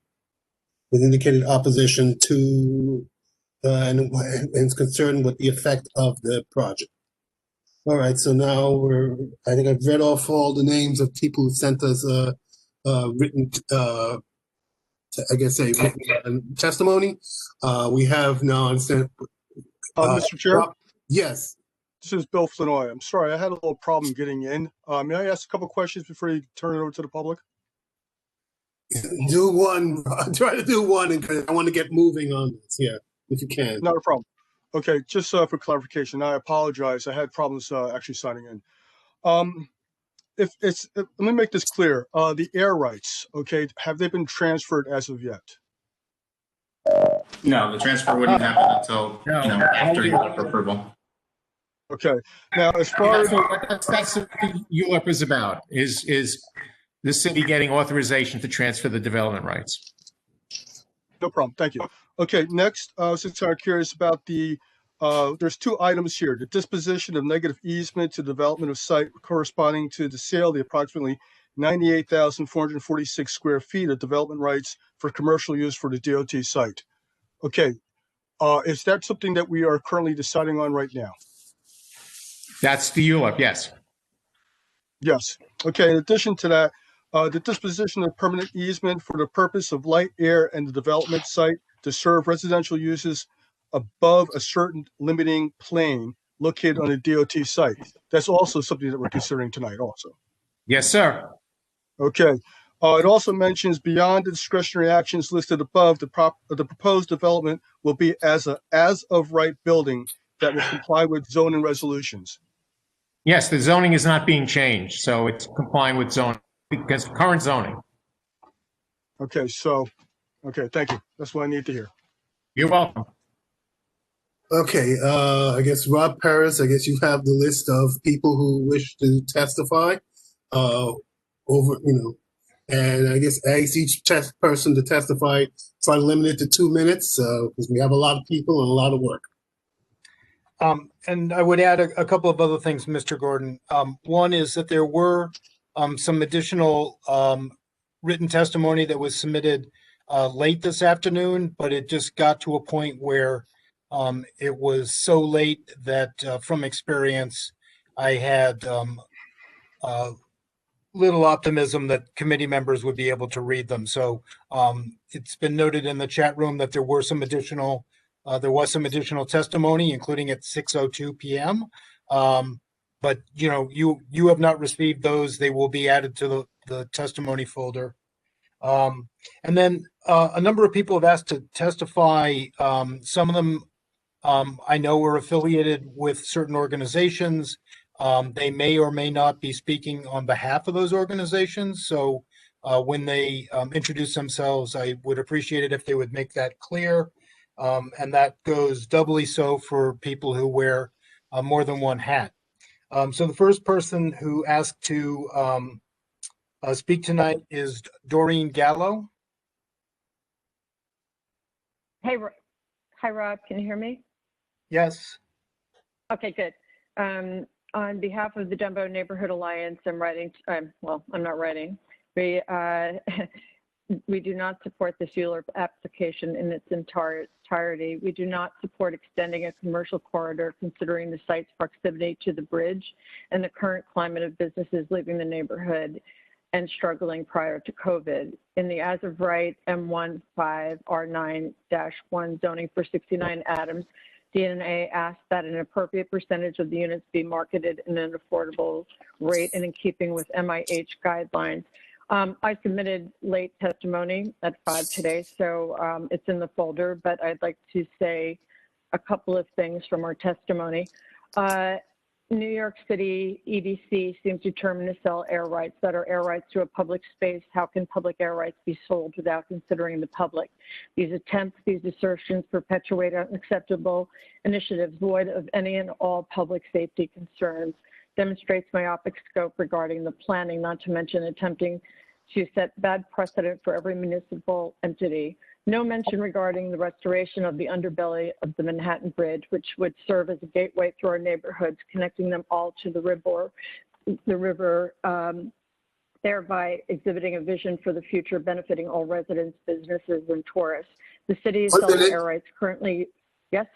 has indicated opposition to and is concerned with the effect of the project. All right, so now I think I've read off all the names of people who sent us written, written testimony. We have now sent. Mr. Chair? Yes. This is Bill Flanoy. I'm sorry, I had a little problem getting in. May I ask a couple questions before you turn it over to the public? Do one. Try to do one, and I want to get moving on this. Yeah, if you can. Not a problem. Okay, just for clarification, I apologize. I had problems actually signing in. Let me make this clear. The air rights, okay, have they been transferred as of yet? No, the transfer wouldn't happen until after you have approval. Okay. Now, as far as that's what ULEP is about, is the city getting authorization to transfer the development rights. No problem. Thank you. Okay. Next, since I'm curious about there's two items here: the disposition of negative easement to development of site corresponding to the sale of the approximately 98,446 square feet of development rights for commercial use for the DOT site. Okay, is that something that we are currently deciding on right now? That's the ULIP, yes. Yes. Okay, in addition to that, the disposition of permanent easement for the purpose of light, air, and the development site to serve residential uses above a certain limiting plane located on a DOT site. That's also something that we're considering tonight also. Yes, sir. Okay. It also mentions beyond the discretionary actions listed above, the proposed development will be as of right building that will comply with zoning resolutions. Yes, the zoning is not being changed, so it's complying with zoning, because current zoning. Okay, so, okay, thank you. That's what I need to hear. You're welcome. Okay, I guess Rob Paris, I guess you have the list of people who wish to testify and I guess ask each person to testify, try to limit it to 2 minutes because we have a lot of people and a lot of work. And I would add a couple of other things, Mr. Gordon. One is that there were some additional written testimony that was submitted late this afternoon, but it just got to a point where it was so late that from experience, I had little optimism that committee members would be able to read them. So it's been noted in the chat room that there was some additional testimony, including at 6:02 p.m. But you have not received those. They will be added to the testimony folder. And then a number of people have asked to testify. Some of them I know are affiliated with certain organizations. They may or may not be speaking on behalf of those organizations. So when they introduce themselves, I would appreciate it if they would make that clear. And that goes doubly so for people who wear more than one hat. So the first person who asked to speak tonight is Doreen Gallo. Hey, hi, Rob. Can you hear me? Yes. Okay, good. On behalf of the Dumbo Neighborhood Alliance, I'm writing. Well, I'm not writing. We do not support this ULIP application in its entirety. We do not support extending a commercial corridor considering the site's proximity to the bridge and the current climate of businesses leaving the neighborhood and struggling prior to COVID. In the as of right M15R9-1 zoning for 69 Adams, DNA asked that an appropriate percentage of the units be marketed in an affordable rate and in keeping with MIH guidelines. I submitted late testimony at 5 today, so it's in the folder, but I'd like to say a couple of things from our testimony. New York City EDC seems determined to sell air rights that are air rights to a public space. How can public air rights be sold without considering the public? These attempts, these assertions perpetuate unacceptable initiatives void of any and all public safety concerns, demonstrates myopic scope regarding the planning, not to mention attempting to set bad precedent for every municipal entity. No mention regarding the restoration of the underbelly of the Manhattan Bridge, which would serve as a gateway through our neighborhoods, connecting them all to the river, thereby exhibiting a vision for the future benefiting all residents, businesses, and tourists. The city is selling air rights currently. Yes?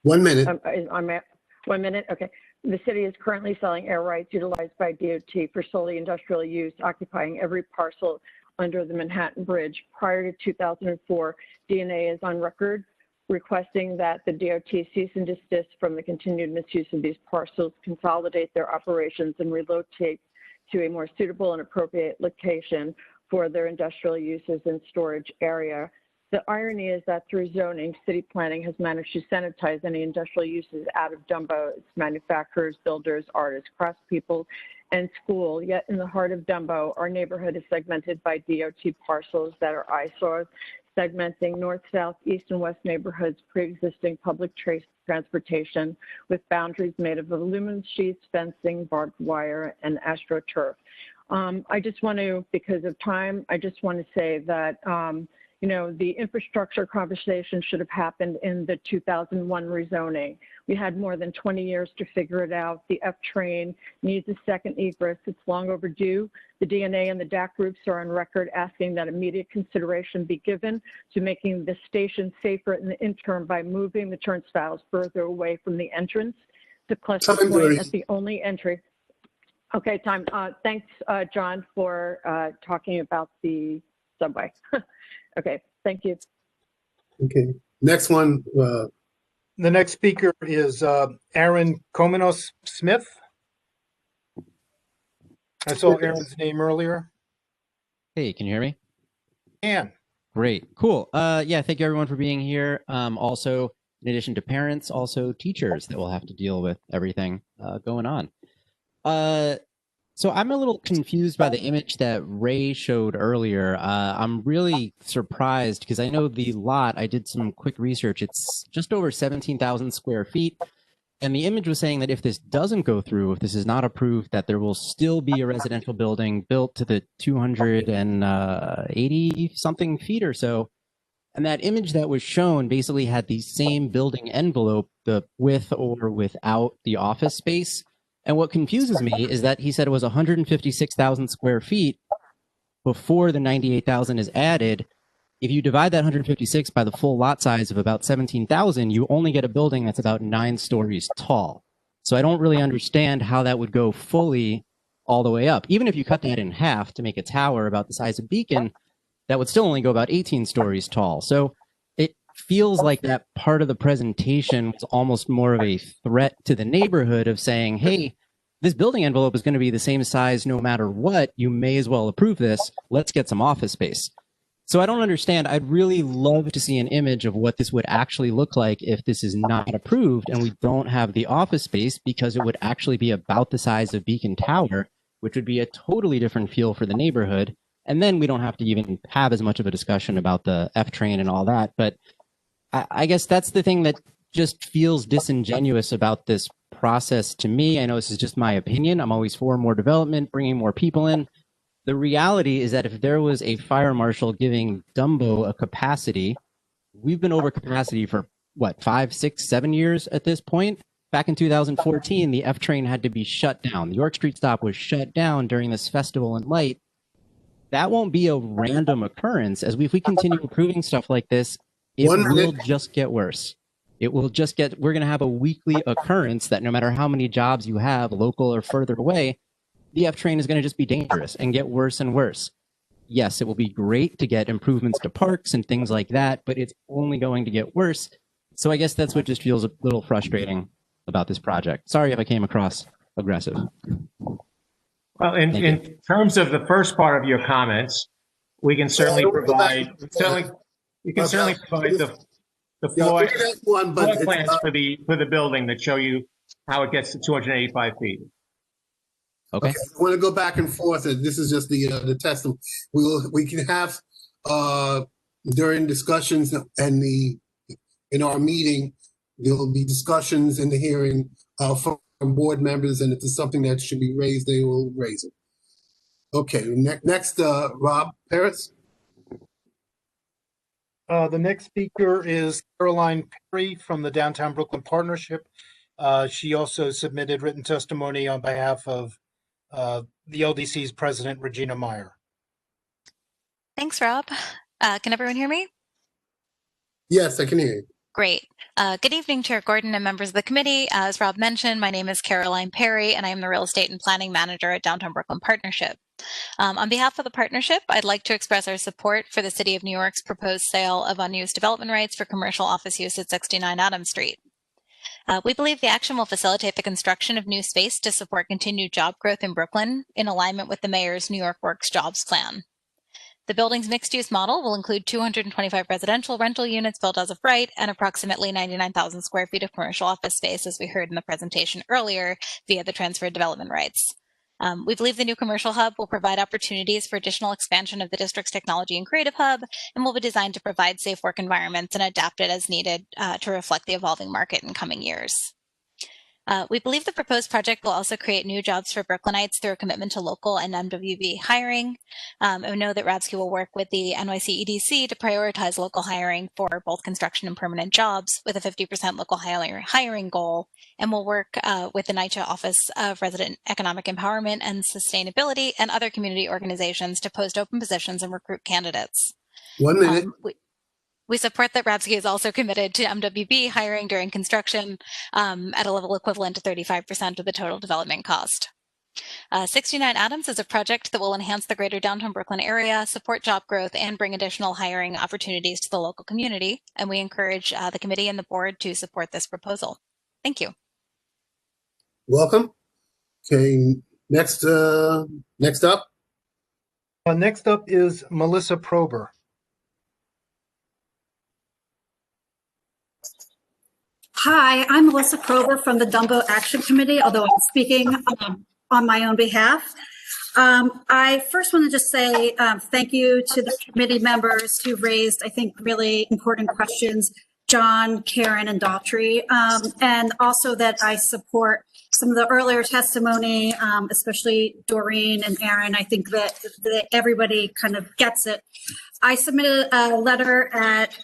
1 minute. I'm at 1 minute, okay. The city is currently selling air rights utilized by DOT for solely industrial use, occupying every parcel under the Manhattan Bridge. Prior to 2004, DNA is on record requesting that the DOT cease and desist from the continued misuse of these parcels, consolidate their operations, and relocate to a more suitable and appropriate location for their industrial uses and storage area. The irony is that through zoning, city planning has managed to sanitize any industrial uses out of Dumbo, its manufacturers, builders, artists, craftspeople, and school. Yet in the heart of Dumbo, our neighborhood is segmented by DOT parcels that are eyesores, segmenting north, south, east, and west neighborhoods, pre-existing public transportation with boundaries made of aluminum sheets, fencing, barbed wire, and astroturf. I just want to, because of time, I just want to say that You know, the infrastructure conversation should have happened in the 2001 rezoning. We had more than 20 years to figure it out. The F train needs a second egress. It's long overdue. The DNA and the DAC groups are on record asking that immediate consideration be given to making the station safer in the interim by moving the turnstiles further away from the entrance to cluster point at the only entry. Okay, time. Thanks, John, for talking about the subway. Okay, thank you. Okay, next one. The next speaker is Aaron Komenos Smith. I saw Aaron's name earlier. Hey, can you hear me? Ann. Great, cool. Yeah, thank you everyone for being here. Also, in addition to parents, also teachers that will have to deal with everything going on. So I'm a little confused by the image that Ray showed earlier. I'm really surprised because I know the lot, I did some quick research, it's just over 17,000 square feet. And the image was saying that if this doesn't go through, if this is not approved, that there will still be a residential building built to the 280 something feet or so. And that image that was shown basically had the same building envelope, the with or without the office space. And what confuses me is that he said it was 156,000 square feet before the 98,000 is added. If you divide that 156 by the full lot size of about 17,000, you only get a building that's about 9 stories tall. So I don't really understand how that would go fully all the way up. Even if you cut that in half to make a tower about the size of Beacon, that would still only go about 18 stories tall. So it feels like that part of the presentation was almost more of a threat to the neighborhood of saying, hey, this building envelope is going to be the same size no matter what. You may as well approve this. Let's get some office space. So I don't understand. I'd really love to see an image of what this would actually look like if this is not approved and we don't have the office space, because it would actually be about the size of Beacon Tower, which would be a totally different feel for the neighborhood. And then we don't have to even have as much of a discussion about the F train and all that. But I guess that's the thing that just feels disingenuous about this process to me. I know this is just my opinion. I'm always for more development, bringing more people in. The reality is that if there was a fire marshal giving Dumbo a capacity, we've been over capacity for what, 5, 6, 7 years at this point? Back in 2014, the F train had to be shut down. The York Street stop was shut down during this festival and light. That won't be a random occurrence. If we continue approving stuff like this, it will just get worse. It will just get, we're going to have a weekly occurrence that no matter how many jobs you have, local or further away, the F train is going to just be dangerous and get worse and worse. Yes, it will be great to get improvements to parks and things like that, but it's only going to get worse. So I guess that's what just feels a little frustrating about this project. Sorry if I came across aggressive. Well, in terms of the first part of your comments, we can certainly provide, you can certainly provide the floor plans for the building that show you how it gets to 285 feet. Okay. I want to go back and forth. This is just the testimony. We can have during discussions and in our meeting, there will be discussions in the hearing from board members, and if there's something that should be raised, they will raise it. Okay. Next, Rob Paris. The next speaker is Caroline Perry from the Downtown Brooklyn Partnership. She also submitted written testimony on behalf of the LDC's president, Regina Meyer. Thanks, Rob. Can everyone hear me? Yes, I can hear you. Great. Good evening, Chair Gordon and members of the committee. As Rob mentioned, my name is Caroline Perry, and I am the Real Estate and Planning Manager at Downtown Brooklyn Partnership. On behalf of the partnership, I'd like to express our support for the City of New York's proposed sale of unused development rights for commercial office use at 69 Adams Street. We believe the action will facilitate the construction of new space to support continued job growth in Brooklyn in alignment with the mayor's New York Works jobs plan. The building's mixed-use model will include 225 residential rental units built as of right and approximately 99,000 square feet of commercial office space, as we heard in the presentation earlier, via the transferred development rights. We believe the new commercial hub will provide opportunities for additional expansion of the district's technology and creative hub, and will be designed to provide safe work environments and adapted as needed to reflect the evolving market in coming years. We believe the proposed project will also create new jobs for Brooklynites through a commitment to local and MWB hiring. And we know that Rabsky will work with the NYC EDC to prioritize local hiring for both construction and permanent jobs with a 50% local hiring goal, and will work with the NYCHA Office of Resident Economic Empowerment and Sustainability and other community organizations to post open positions and recruit candidates. 1 minute. We support that Rabsky is also committed to MWB hiring during construction at a level equivalent to 35% of the total development cost. 69 Adams is a project that will enhance the greater downtown Brooklyn area, support job growth, and bring additional hiring opportunities to the local community. And we encourage the committee and the board to support this proposal. Thank you. Welcome. Okay, next up. Next up is Melissa Prober. Hi, I'm Melissa Prober from the Dumbo Action Committee, although I'm speaking on my own behalf. I first want to just say thank you to the committee members who raised, I think, really important questions, John, Karen, and Daughtry, and also that I support some of the earlier testimony, especially Doreen and Aaron. I think that everybody kind of gets it. I submitted a letter at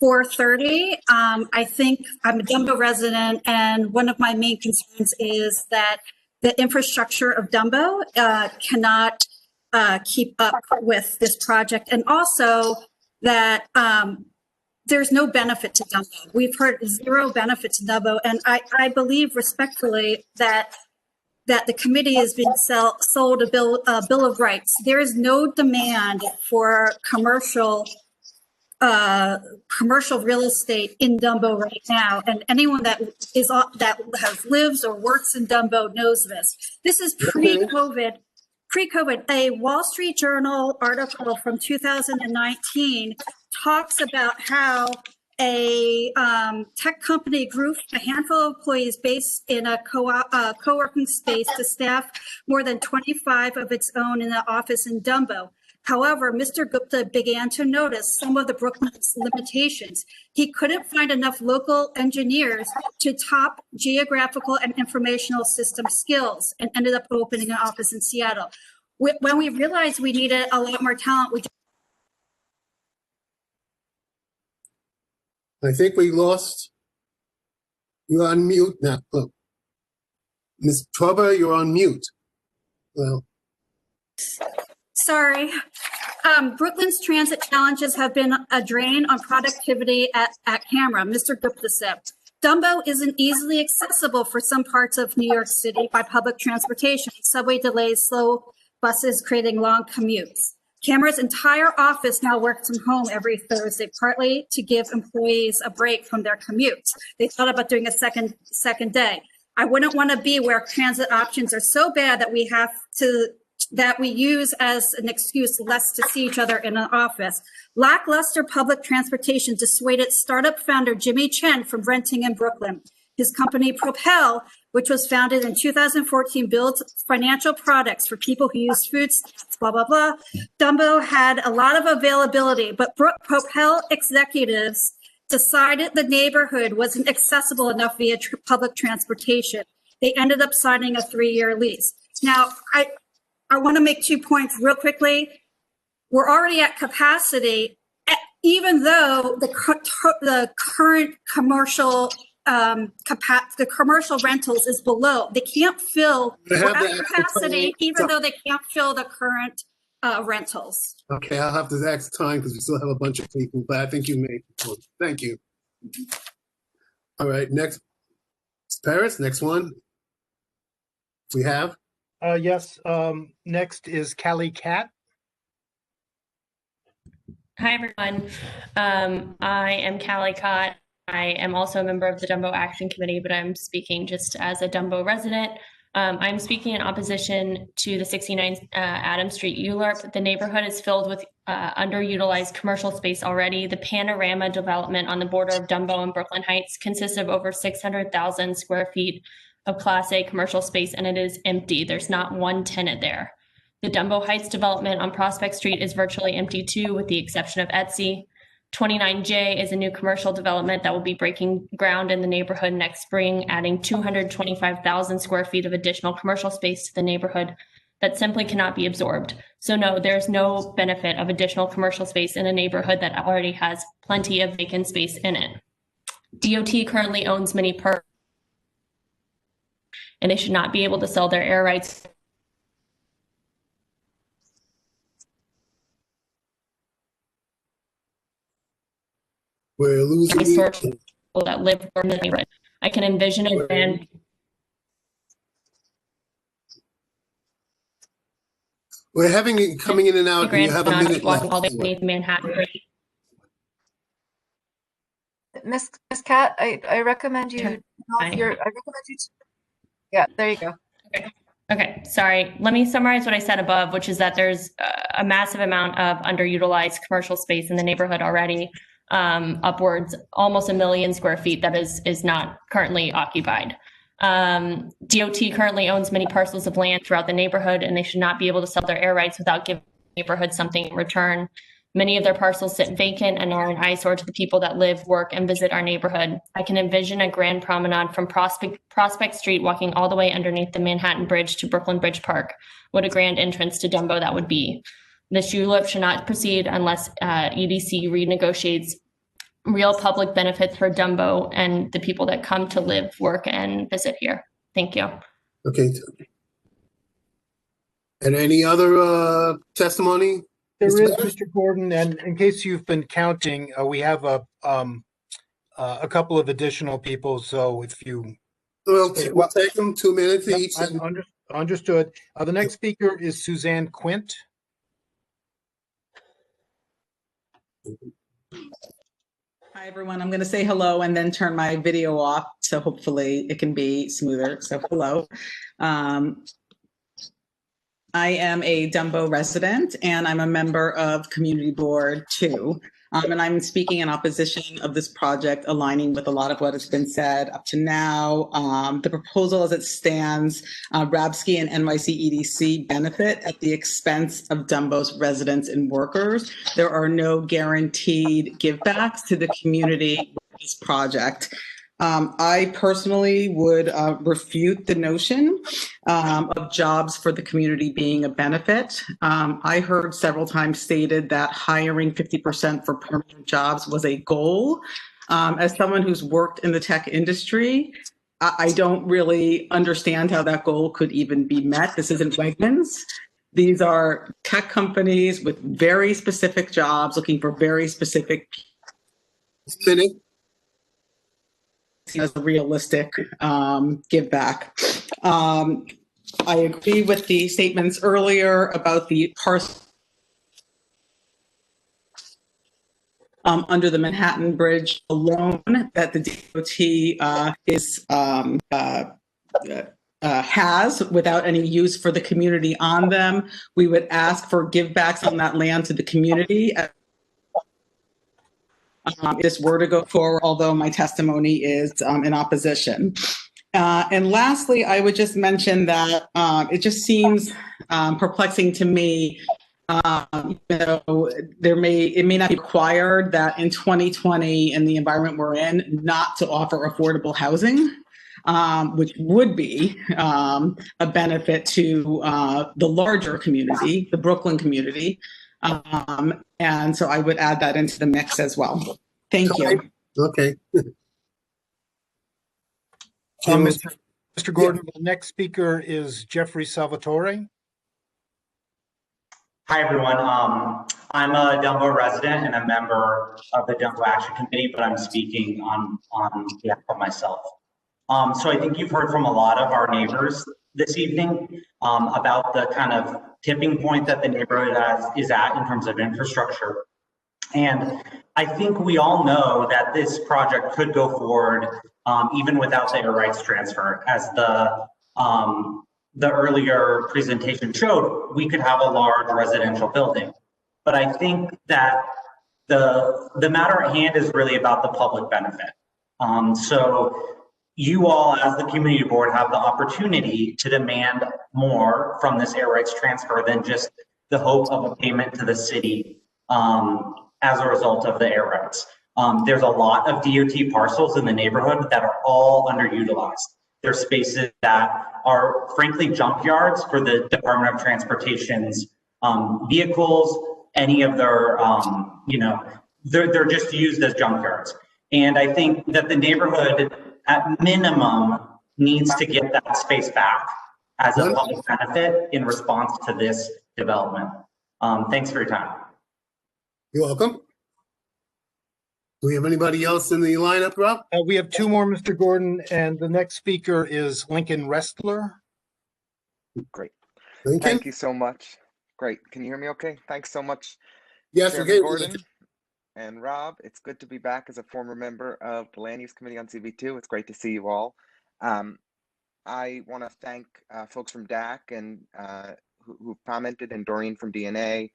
4:30. I think I'm a Dumbo resident, and one of my main concerns is that the infrastructure of Dumbo cannot keep up with this project, and also that there's no benefit to Dumbo. We've heard zero benefit to Dumbo, and I believe respectfully that the committee is being sold a bill of rights. There is no demand for commercial real estate in Dumbo right now, and anyone that lives or works in Dumbo knows this. This is pre-COVID. A Wall Street Journal article from 2019 talks about how a tech company grew a handful of employees based in a co-working space to staff more than 25 of its own in an office in Dumbo. However, Mr. Gupta began to notice some of the Brooklyn's limitations. He couldn't find enough local engineers to top geographical and informational system skills and ended up opening an office in Seattle. When we realized we needed a lot more talent, I think we lost. You're on mute now. Oh. Ms. Prober, you're on mute. Well. Sorry. Brooklyn's transit challenges have been a drain on productivity at camera, Mr. Gupta said. Dumbo isn't easily accessible for some parts of New York City by public transportation. Subway delays, slow buses creating long commutes. Camera's entire office now works from home every Thursday, partly to give employees a break from their commutes. They thought about doing a second day. I wouldn't want to be where transit options are so bad that we use as an excuse less to see each other in an office. Lackluster public transportation dissuaded startup founder Jimmy Chen from renting in Brooklyn. His company Propel, which was founded in 2014, builds financial products for people who use food stamps, blah, blah, blah. Dumbo had a lot of availability, but Propel executives decided the neighborhood wasn't accessible enough via public transportation. They ended up signing a 3-year lease. Now, I want to make 2 points real quickly. We're already at capacity, even though the current commercial the commercial rentals is below. They can't fill capacity, even though they can't fill the current rentals. Okay, I'll have to ask time because we still have a bunch of people, but I think you made the point. Thank you. All right, next, Paris, next one. We have? Yes, next is Callie Cat. Hi, everyone. I am Callie Cott. I am also a member of the Dumbo Action Committee, but I'm speaking just as a Dumbo resident. I'm speaking in opposition to the 69 Adams Street ULURP. The neighborhood is filled with underutilized commercial space already. The Panorama development on the border of Dumbo and Brooklyn Heights consists of over 600,000 square feet of Class A commercial space, and it is empty. There's not one tenant there. The Dumbo Heights development on Prospect Street is virtually empty too, with the exception of Etsy. 29J is a new commercial development that will be breaking ground in the neighborhood next spring, adding 225,000 square feet of additional commercial space to the neighborhood that simply cannot be absorbed. So no, there's no benefit of additional commercial space in a neighborhood that already has plenty of vacant space in it. DOT currently owns many parks, and they should not be able to sell their air rights. We're losing people that live in the neighborhood. I can envision a grand. We're having it coming in and out. And you have a minute walking left. all the way beneath Manhattan Bridge. Miss Cat, I recommend you. I recommend you. Yeah, there you go. Okay, sorry. Let me summarize what I said above, which is that there's a massive amount of underutilized commercial space in the neighborhood already, upwards almost 1 million square feet that is not currently occupied. DOT currently owns many parcels of land throughout the neighborhood, and they should not be able to sell their air rights without giving the neighborhood something in return. Many of their parcels sit vacant and are an eyesore to the people that live, work, and visit our neighborhood. I can envision a grand promenade from Prospect Street walking all the way underneath the Manhattan Bridge to Brooklyn Bridge Park. What a grand entrance to Dumbo that would be. This ULIP should not proceed unless EDC renegotiates real public benefits for Dumbo and the people that come to live, work, and visit here. Thank you. Okay. And any other testimony? There is, Mr. Gordon, and in case you've been counting, we have a couple of additional people. So if you, we'll take them 2 minutes each. Understood. The next speaker is Suzanne Quint. Hi, everyone. I'm going to say hello and then turn my video off, so hopefully it can be smoother. So hello. I am a Dumbo resident, and I'm a member of Community Board 2. And I'm speaking in opposition of this project, aligning with a lot of what has been said up to now. The proposal as it stands, Rabsky and NYC EDC benefit at the expense of Dumbo's residents and workers. There are no guaranteed givebacks to the community with this project. I personally would refute the notion of jobs for the community being a benefit. I heard several times stated that hiring 50% for permanent jobs was a goal. As someone who's worked in the tech industry, I don't really understand how that goal could even be met. This isn't Wegmans. These are tech companies with very specific jobs looking for very specific as a realistic give back. I agree with the statements earlier about the parcel under the Manhattan Bridge alone that the DOT has without any use for the community on them. We would ask for givebacks on that land to the community. If this were to go forward, although my testimony is in opposition. And lastly, I would just mention that it just seems perplexing to me. It may not be required that in 2020, in the environment we're in, not to offer affordable housing, which would be a benefit to the larger community, the Brooklyn community. And so I would add that into the mix as well. Thank you. Okay. Mr. Gordon, the next speaker is Jeffrey Salvatore. Hi, everyone. I'm a Dumbo resident and a member of the Dumbo Action Committee, but I'm speaking on behalf of myself. So I think you've heard from a lot of our neighbors this evening about the kind of tipping point that the neighborhood is at in terms of infrastructure. And I think we all know that this project could go forward even without the air rights transfer. As the earlier presentation showed, we could have a large residential building. But I think that the matter at hand is really about the public benefit. So you all, as the community board, have the opportunity to demand more from this air rights transfer than just the hope of a payment to the city as a result of the air rights. There's a lot of DOT parcels in the neighborhood that are all underutilized. There's spaces that are frankly junkyards for the Department of Transportation's vehicles, any of their, they're just used as junkyards. And I think that the neighborhood at minimum needs to get that space back as a public benefit in response to this development. Thanks for your time. You're welcome. Do we have anybody else in the lineup, Rob? We have two more, Mr. Gordon, and the next speaker is Lincoln Restler. Great. Lincoln? Thank you so much. Great. Can you hear me okay? Thanks so much, Yes, Chairman Gordon and Rob. It's good to be back as a former member of the Land Use Committee on CB2. It's great to see you all. I want to thank folks from DAC and who commented, and Doreen from DNA,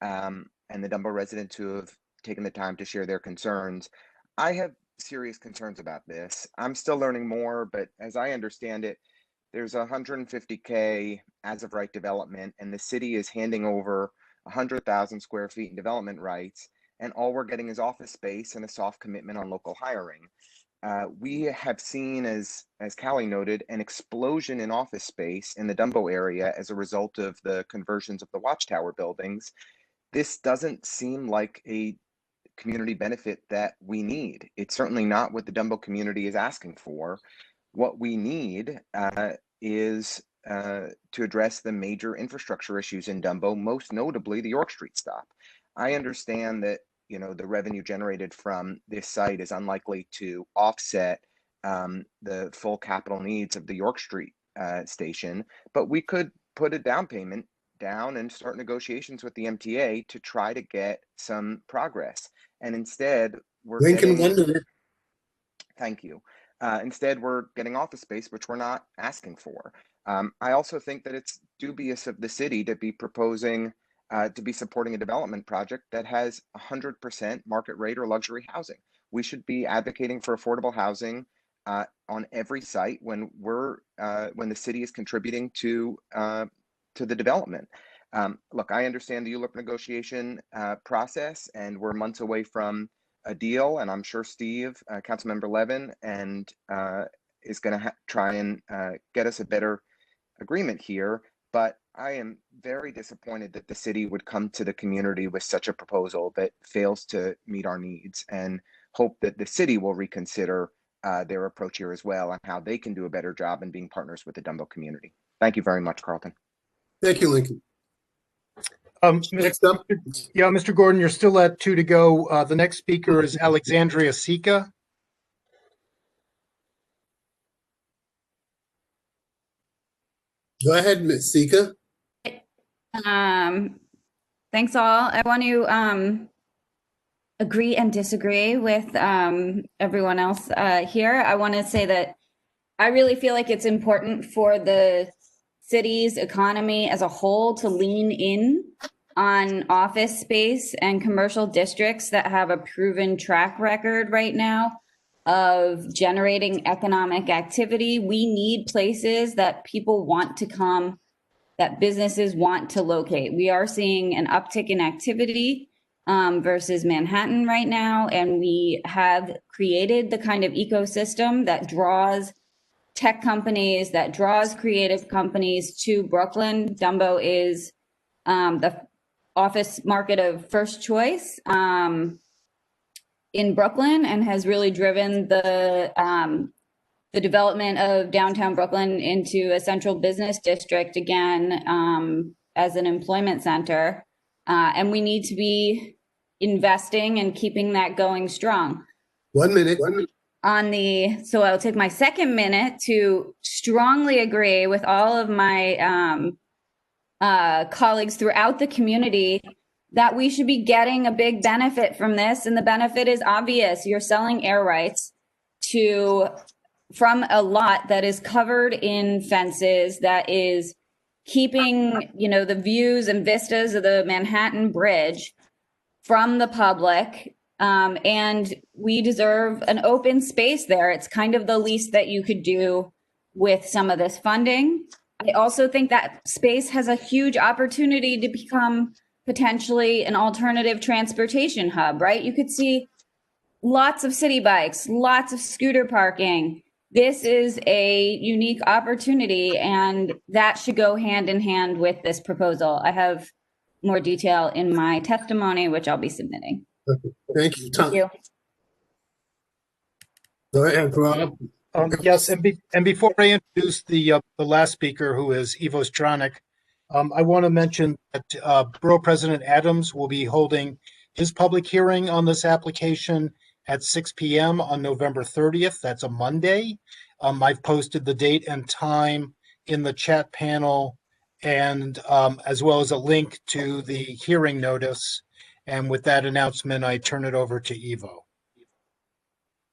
and the Dumbo residents who have taken the time to share their concerns. I have serious concerns about this. I'm still learning more, but as I understand it, there's 150K as of right development, and the city is handing over 100,000 square feet in development rights, and all we're getting is office space and a soft commitment on local hiring. We have seen, as Callie noted, an explosion in office space in the Dumbo area as a result of the conversions of the Watchtower buildings. This doesn't seem like a community benefit that we need. It's certainly not what the Dumbo community is asking for. What we need is to address the major infrastructure issues in Dumbo, most notably the York Street stop. I understand that the revenue generated from this site is unlikely to offset the full capital needs of the York Street station, but we could put a down payment down and start negotiations with the MTA to try to get some progress. And instead, we're Thank you. Instead, we're getting office space, which we're not asking for. I also think that it's dubious of the city to be proposing to be supporting a development project that has 100% market rate or luxury housing. We should be advocating for affordable housing on every site when the city is contributing to the development. Look, I understand the ULURP negotiation process, and we're months away from a deal, and I'm sure Steve, Councilmember Levin, is going to try and get us a better agreement here. But I am very disappointed that the city would come to the community with such a proposal that fails to meet our needs, and hope that the city will reconsider their approach here as well, and how they can do a better job in being partners with the Dumbo community. Thank you very much, Carlton. Thank you, Lincoln. Next up. Yeah, Mr. Gordon, you're still at 2 to go. The next speaker is Alexandria Sika. Go ahead, Ms. Sika. Thanks all. I want to agree and disagree with everyone else here. I want to say that I really feel like it's important for the city's economy as a whole to lean in on office space and commercial districts that have a proven track record right now of generating economic activity. We need places that people want to come, that businesses want to locate. We are seeing an uptick in activity versus Manhattan right now, and we have created the kind of ecosystem that draws tech companies, that draws creative companies to Brooklyn. Dumbo is the office market of first choice in Brooklyn, and has really driven the development of downtown Brooklyn into a central business district again as an employment center. And we need to be investing and keeping that going strong. 1 minute. So I'll take my second minute to strongly agree with all of my colleagues throughout the community that we should be getting a big benefit from this. And the benefit is obvious. You're selling air rights from a lot that is covered in fences, that is keeping, the views and vistas of the Manhattan Bridge from the public. And we deserve an open space there. It's kind of the least that you could do with some of this funding. I also think that space has a huge opportunity to become potentially an alternative transportation hub, right? You could see lots of city bikes, lots of scooter parking. This is a unique opportunity, and that should go hand in hand with this proposal. I have more detail in my testimony, which I'll be submitting. Okay. Thank you, Tom. Thank you. Go ahead, Rob. Yes, and before I introduce the last speaker, who is Ivo Stranic, I want to mention that Borough President Adams will be holding his public hearing on this application at 6 p.m. on November 30th. That's a Monday. I've posted the date and time in the chat panel, and as well as a link to the hearing notice. And with that announcement, I turn it over to Ivo.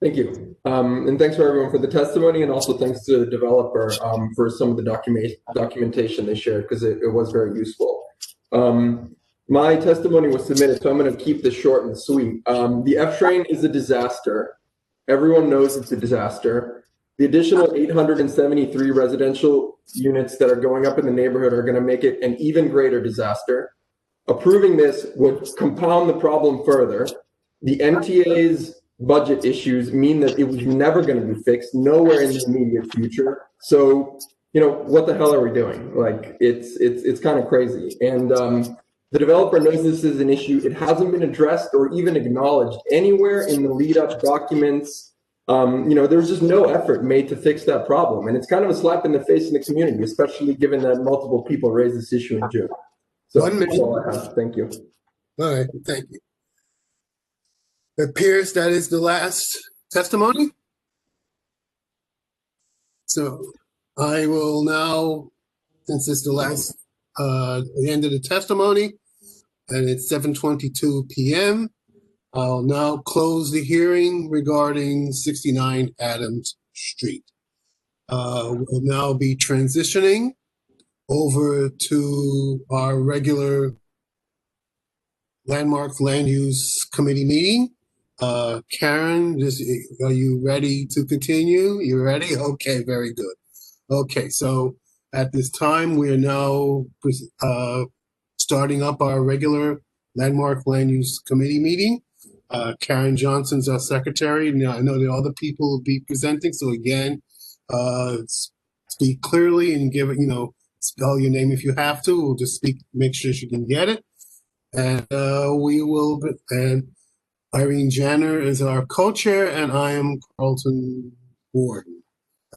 Thank you. And thanks for everyone for the testimony, and also thanks to the developer for some of the documentation they shared, because it was very useful. My testimony was submitted, so I'm going to keep this short and sweet. The F train is a disaster. Everyone knows it's a disaster. The additional 873 residential units that are going up in the neighborhood are going to make it an even greater disaster. Approving this would compound the problem further. The MTA's budget issues mean that it was never going to be fixed, nowhere in the immediate future. So, you know, what the hell are we doing? Like, it's kind of crazy. And the developer knows this is an issue. It hasn't been addressed or even acknowledged anywhere in the lead-up documents. You know, there's just no effort made to fix that problem. And it's kind of a slap in the face in the community, especially given that multiple people raised this issue in June. So that's all I have. Thank you. All right, thank you. It appears that is the last testimony. So I will now, since it's the last, the end of the testimony, and it's 7:22 p.m., I'll now close the hearing regarding 69 Adams Street. We'll now be transitioning over to our regular Landmark Land Use Committee meeting. Karen, are you ready to continue? You ready? Okay, very good. Okay, so at this time, we are now starting up our regular Landmark Land Use Committee meeting. Karen Johnson's our secretary. Now, I know that other people will be presenting, so again, speak clearly and give it, you know, spell your name if you have to. We'll just speak, make sure she can get it. And we will, and Irene Janner is our co-chair, and I am Carlton Gordon.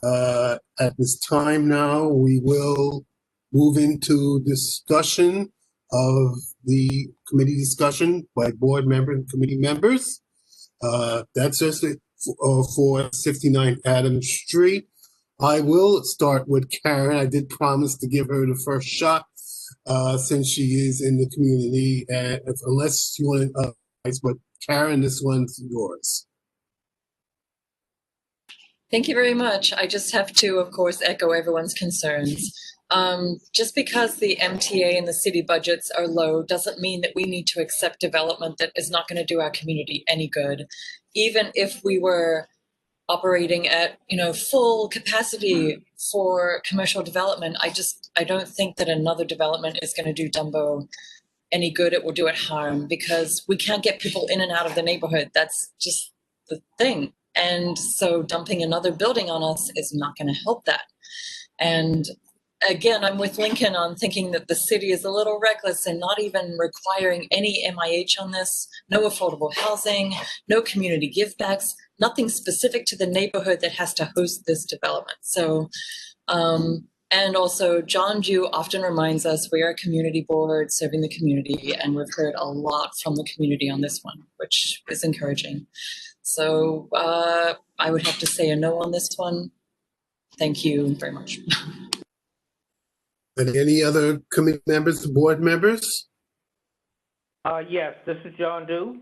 At this time now, we will move into discussion of the committee discussion by board members and committee members. That's just for 69 Adams Street. I will start with Karen. I did promise to give her the first shot since she is in the community, unless you want to, but Karen, this one's yours. Thank you very much. I just have to, of course, echo everyone's concerns. Just because the MTA and the city budgets are low doesn't mean that we need to accept development that is not going to do our community any good. Even if we were operating at, you know, full capacity for commercial development, I don't think that another development is going to do Dumbo any good. It will do it harm, because we can't get people in and out of the neighborhood. That's just the thing. And so dumping another building on us is not going to help that. And again, I'm with Lincoln on thinking that the city is a little reckless and not even requiring any MIH on this, no affordable housing, no community givebacks, nothing specific to the neighborhood that has to host this development. So, and also John Jew often reminds us we are a community board serving the community, and we've heard a lot from the community on this one, which is encouraging. So I would have to say a no on this one. Thank you very much. And any other committee members, board members? Yes, this is John Dew,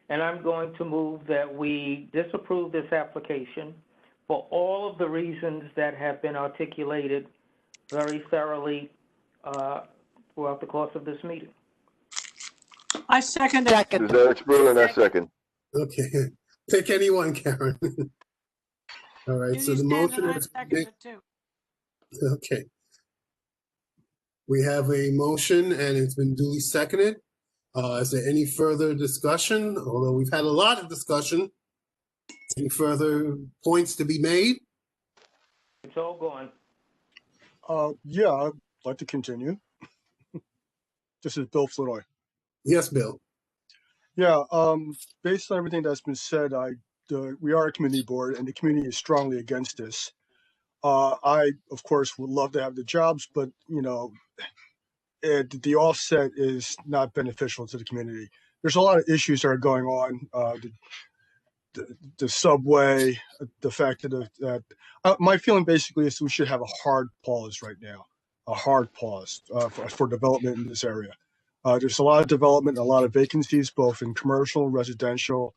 and I'm going to move that we disapprove this application for all of the reasons that have been articulated very thoroughly throughout the course of this meeting. I second it. This is Eric Spruill, I second. Okay, pick anyone, Karen. All right, so the motion is. Okay. We have a motion and it's been duly seconded. Is there any further discussion? Although we've had a lot of discussion. Any further points to be made? It's all gone. Yeah, I'd like to continue. This is Bill Flournoy. Yes, Bill. Yeah, based on everything that's been said, we are a community board and the community is strongly against this. I, of course, would love to have the jobs, but, you know, the offset is not beneficial to the community. There's a lot of issues that are going on. The subway, the fact that my feeling basically is we should have a hard pause right now, a hard pause for development in this area. There's a lot of development, a lot of vacancies, both in commercial, residential,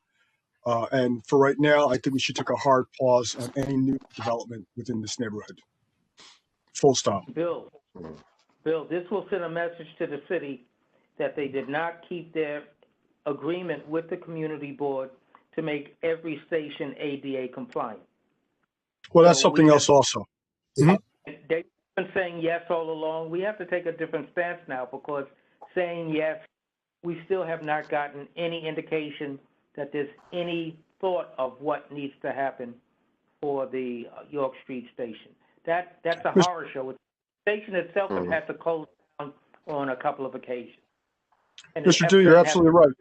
and for right now, I think we should take a hard pause on any new development within this neighborhood. Full stop. Bill, this will send a message to the city that they did not keep their agreement with the community board to make every station ADA compliant. Well, that's something else also. They've been saying yes all along. We have to take a different stance now because saying yes, we still have not gotten any indication that there's any thought of what needs to happen for the York Street station. That's a horror show. The station itself has had to close down on a couple of occasions. Mr. Du, you're absolutely right.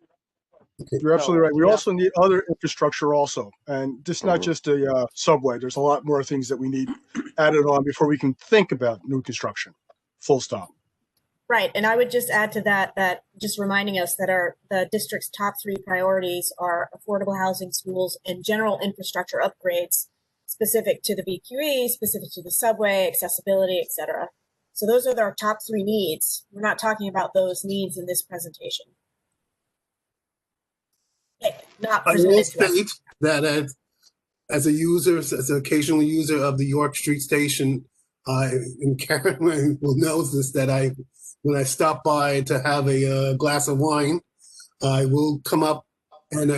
You're absolutely right. We also need other infrastructure also. And this is not just a subway. There's a lot more things that we need added on before we can think about new construction. Full stop. Right. And I would just add to that just reminding us that the district's top 3 priorities are affordable housing, schools, and general infrastructure upgrades specific to the VQE, specific to the subway, accessibility, et cetera. So those are our top 3 needs. We're not talking about those needs in this presentation. Not I will presented to us. state that as a user, as an occasional user of the York Street station, and Karen knows this, that when I stop by to have a glass of wine, I will come up and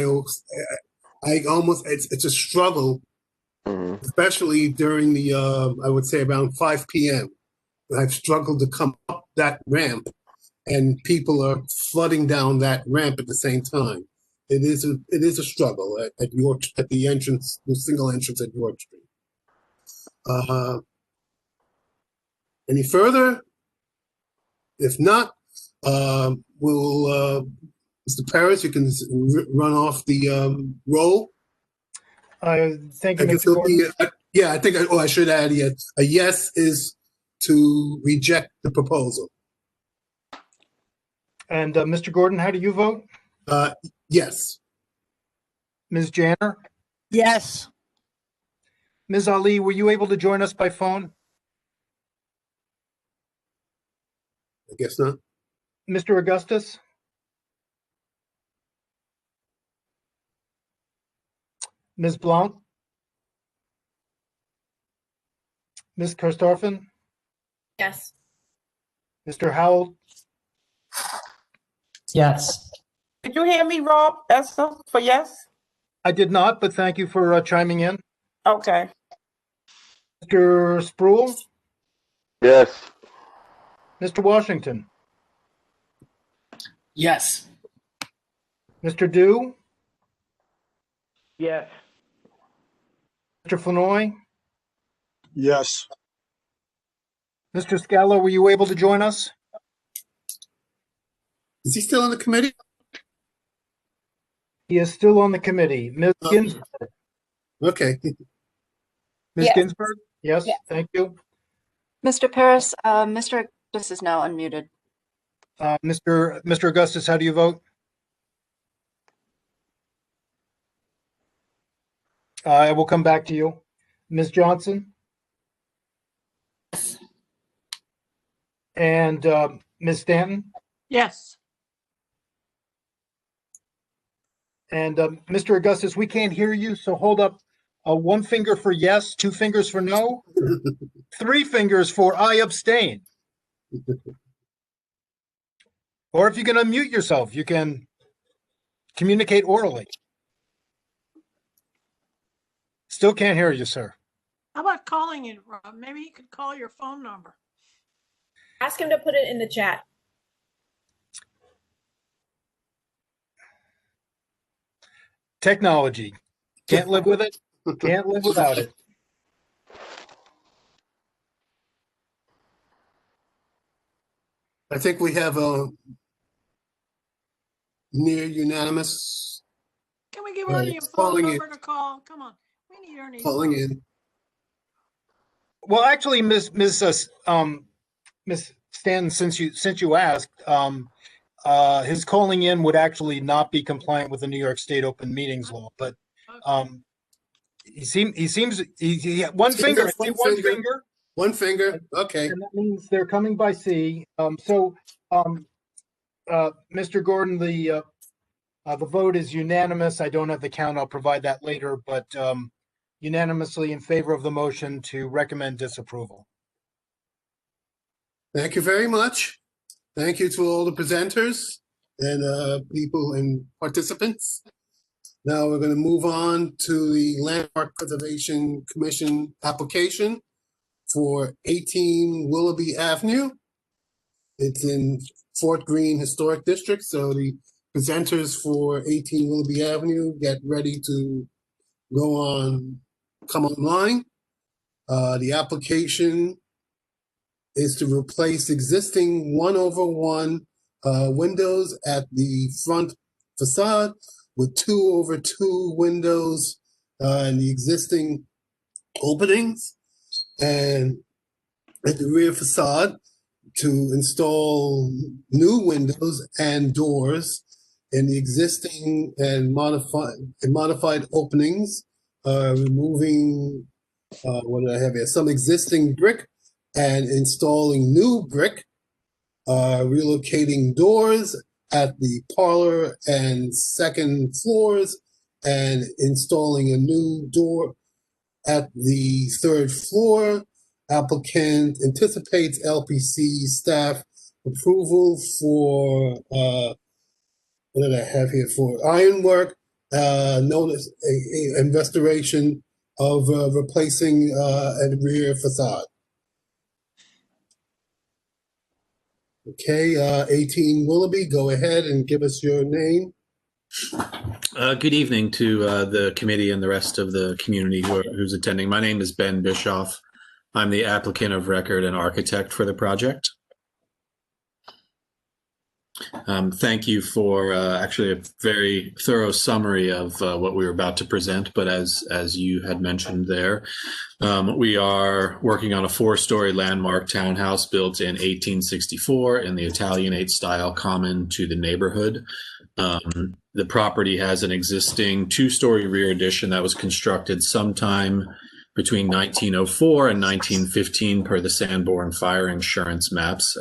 it's a struggle, especially during the, I would say around 5 p.m. I've struggled to come up that ramp and people are flooding down that ramp at the same time. It is a struggle at the entrance, the single entrance at York Street. Any further? If not, Mr. Paris, you can run off the roll. Thank you, Mr. Gordon. I think I should add yet. A yes is to reject the proposal. And Mr. Gordon, how do you vote? Yes. Ms. Janner? Yes. Ms. Ali, were you able to join us by phone? I guess not. Mr. Augustus? Ms. Blanc? Ms. Karstoffen? Yes. Mr. Howell? Yes. Did you hear me, Rob? Esther, for yes? I did not, but thank you for chiming in. Okay. Mr. Sproul? Yes. Mr. Washington? Yes. Mr. Du? Yes. Mr. Flournoy? Yes. Mr. Scala, were you able to join us? Is he still on the committee? He is still on the committee. Ms. Ginsburg? Okay. Ms. Yes. Ginsburg? Yes, Yeah. thank you. Mr. Paris, Mr. Augustus is now unmuted. Mr. Augustus, how do you vote? I will come back to you. Ms. Johnson? Yes. And Ms. Stanton? Yes. And Mr. Augustus, we can't hear you, so hold up 1 finger for yes, 2 fingers for no, 3 fingers for I abstain. Or if you can unmute yourself, you can communicate orally. Still can't hear you, sir. How about calling you, Rob? Maybe you could call your phone number. Ask him to put it in the chat. Technology. Can't live with it. Can't live without it. I think we have a near unanimous. Can we give Right, Ernie a it's phone calling number to call? Come on, we need Ernie's calling phone. in. Well, actually, Miss Stanton, since you asked, his calling in would actually not be compliant with the New York State Open Meetings Law, but he seems one finger. Just one finger. One finger. Okay. And that means they're coming by sea. Mr. Gordon, the vote is unanimous. I don't have the count. I'll provide that later, but unanimously in favor of the motion to recommend disapproval. Thank you very much. Thank you to all the presenters and people and participants. Now we're going to move on to the Landmark Preservation Commission application for 18 Willoughby Avenue. It's in Fort Greene Historic District. So the presenters for 18 Willoughby Avenue, get ready to come online. The application is to replace existing 1/1 windows at the front facade with 2/2 windows in the existing openings, and at the rear facade to install new windows and doors in the existing and modified openings, removing what do I have here? Some existing brick and installing new brick, relocating doors at the parlor and second floors, and installing a new door at the third floor. Applicant anticipates LPC staff approval for what did I have here for ironwork, notice and restoration of replacing a rear facade. Okay, 18 Willoughby, go ahead and give us your name. Good evening to the committee and the rest of the community who's attending. My name is Ben Bischoff. I'm the applicant of record and architect for the project. Thank you for actually a very thorough summary of what we were about to present, but as you had mentioned there, we are working on a 4-story landmark townhouse built in 1864 in the Italianate style common to the neighborhood. The property has an existing 2-story rear addition that was constructed sometime between 1904 and 1915 per the Sanborn fire insurance maps.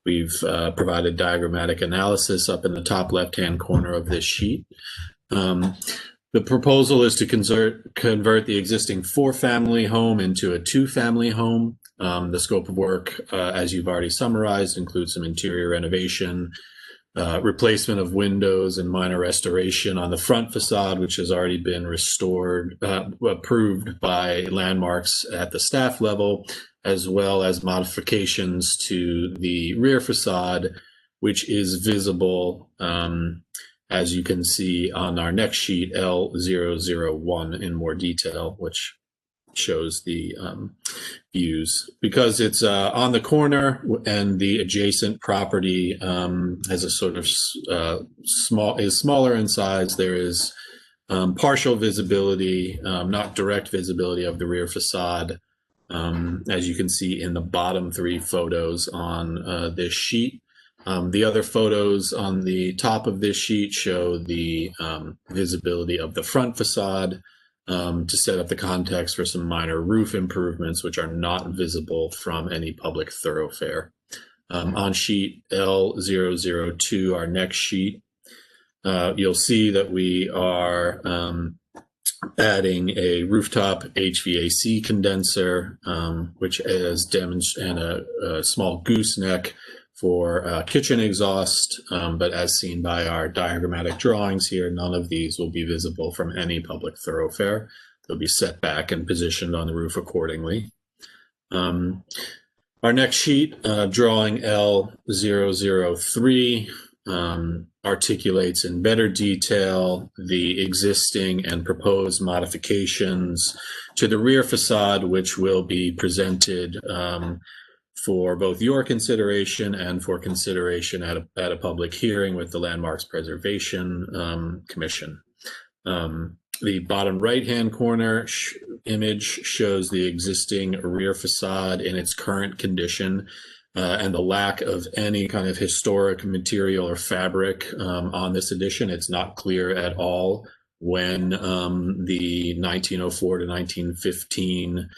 We've provided diagrammatic analysis up in the top left-hand corner of this sheet. The proposal is to convert the existing 4-family home into a 2-family home. The scope of work, as you've already summarized, includes some interior renovation, replacement of windows and minor restoration on the front facade, which has already been approved by landmarks at the staff level, as well as modifications to the rear facade, which is visible, as you can see on our next sheet, L001 in more detail, which shows the views. Because it's on the corner and the adjacent property has a sort of smaller in size, there is partial visibility, not direct visibility of the rear facade, as you can see in the bottom 3 photos on this sheet. The other photos on the top of this sheet show the visibility of the front facade, to set up the context for some minor roof improvements, which are not visible from any public thoroughfare. On sheet L002, our next sheet, you'll see that we are adding a rooftop HVAC condenser, which is and a small gooseneck for kitchen exhaust, but as seen by our diagrammatic drawings here, none of these will be visible from any public thoroughfare. They'll be set back and positioned on the roof accordingly. Our next sheet, drawing L003, articulates in better detail the existing and proposed modifications to the rear facade, which will be presented for both your consideration and for consideration at a public hearing with the Landmarks Preservation Commission. The bottom right-hand corner image shows the existing rear facade in its current condition and the lack of any kind of historic material or fabric on this edition. It's not clear at all when the 1904 to 1915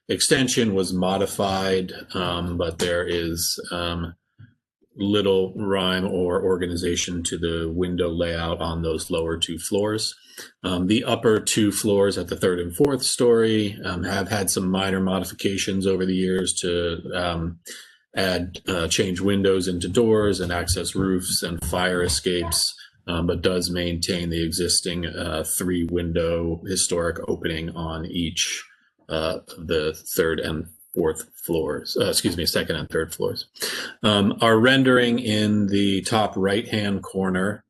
extension was modified, but there is little rhyme or organization to the window layout on those lower two floors. The upper two floors at the third and fourth story have had some minor modifications over the years to change windows into doors and access roofs and fire escapes, but does maintain the existing 3-window historic opening on each the third and fourth floors, second and third floors. Our rendering in the top right-hand corner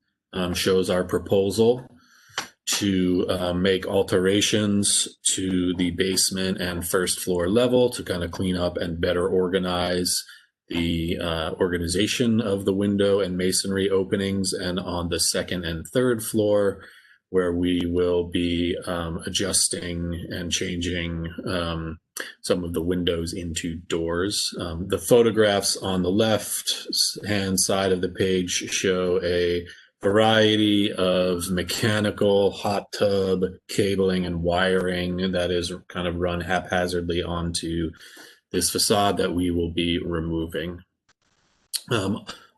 shows our proposal to make alterations to the basement and first floor level to kind of clean up and better organize the organization of the window and masonry openings, and on the second and third floor, where we will be adjusting and changing some of the windows into doors. The photographs on the left-hand side of the page show a variety of mechanical, hot tub, cabling, and wiring that is kind of run haphazardly onto this facade that we will be removing.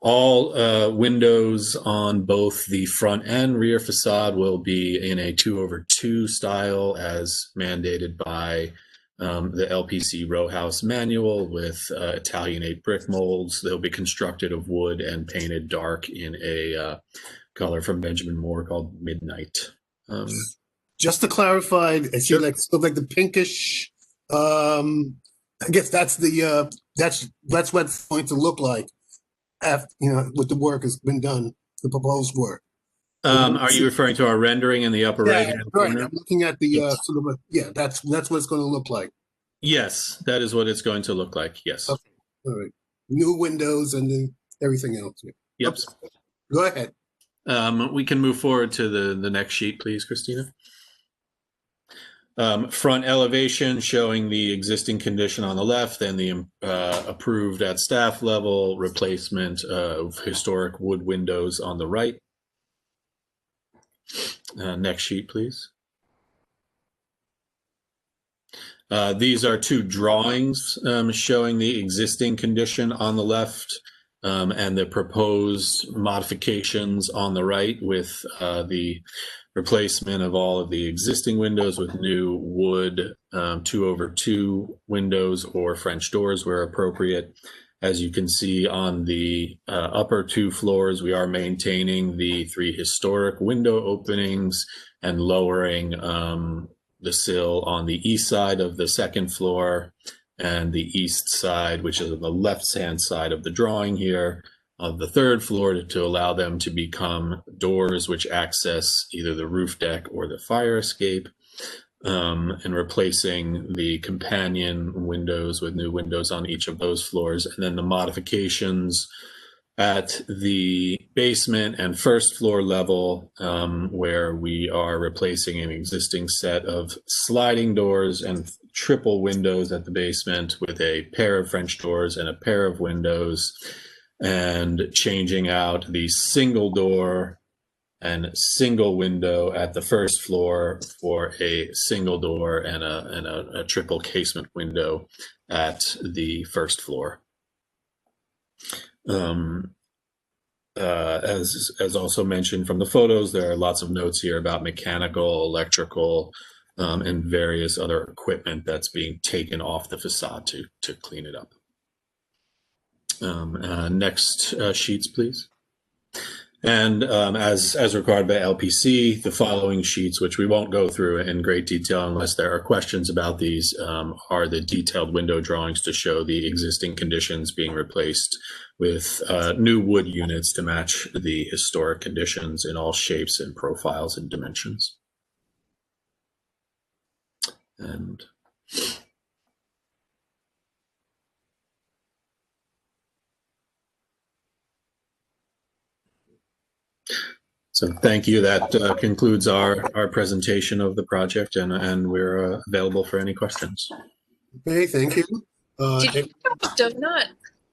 All windows on both the front and rear facade will be in a 2/2 style as mandated by the LPC row house manual with Italianate brick molds. They'll be constructed of wood and painted dark in a color from Benjamin Moore called Midnight. Just to clarify, I see like sort of like the pinkish. I guess that's the that's what it's going to look like after, you know, with the work has been done, the proposed work. Are you referring to our rendering in the upper right-hand corner? I'm looking at the sort of that's what it's going to look like. Yes, that is what it's going to look like. Yes. Okay. All right. New windows and then everything else. Yep. Okay. Go ahead. We can move forward to the next sheet, please, Christina. Front elevation showing the existing condition on the left and the approved at staff level replacement of historic wood windows on the right. Next sheet, please. These are two drawings showing the existing condition on the left and the proposed modifications on the right, with the replacement of all of the existing windows with new wood 2/2 windows or French doors where appropriate. As you can see on the upper two floors, we are maintaining the 3 historic window openings and lowering the sill on the east side of the second floor and the east side, which is on the left-hand side of the drawing here, of the third floor to allow them to become doors which access either the roof deck or the fire escape, and replacing the companion windows with new windows on each of those floors. And then the modifications at the basement and first floor level, where we are replacing an existing set of sliding doors and triple windows at the basement with a pair of French doors and a pair of windows, and changing out the single door and single window at the first floor for a single door and a triple casement window at the first floor. As also mentioned from the photos, there are lots of notes here about mechanical, electrical, and various other equipment that's being taken off the facade to clean it up. Next sheets, please. And as required by LPC, the following sheets, which we won't go through in great detail unless there are questions about these, are the detailed window drawings to show the existing conditions being replaced with new wood units to match the historic conditions in all shapes and profiles and dimensions. And so thank you. That concludes our presentation of the project, and we're available for any questions. Okay, thank you.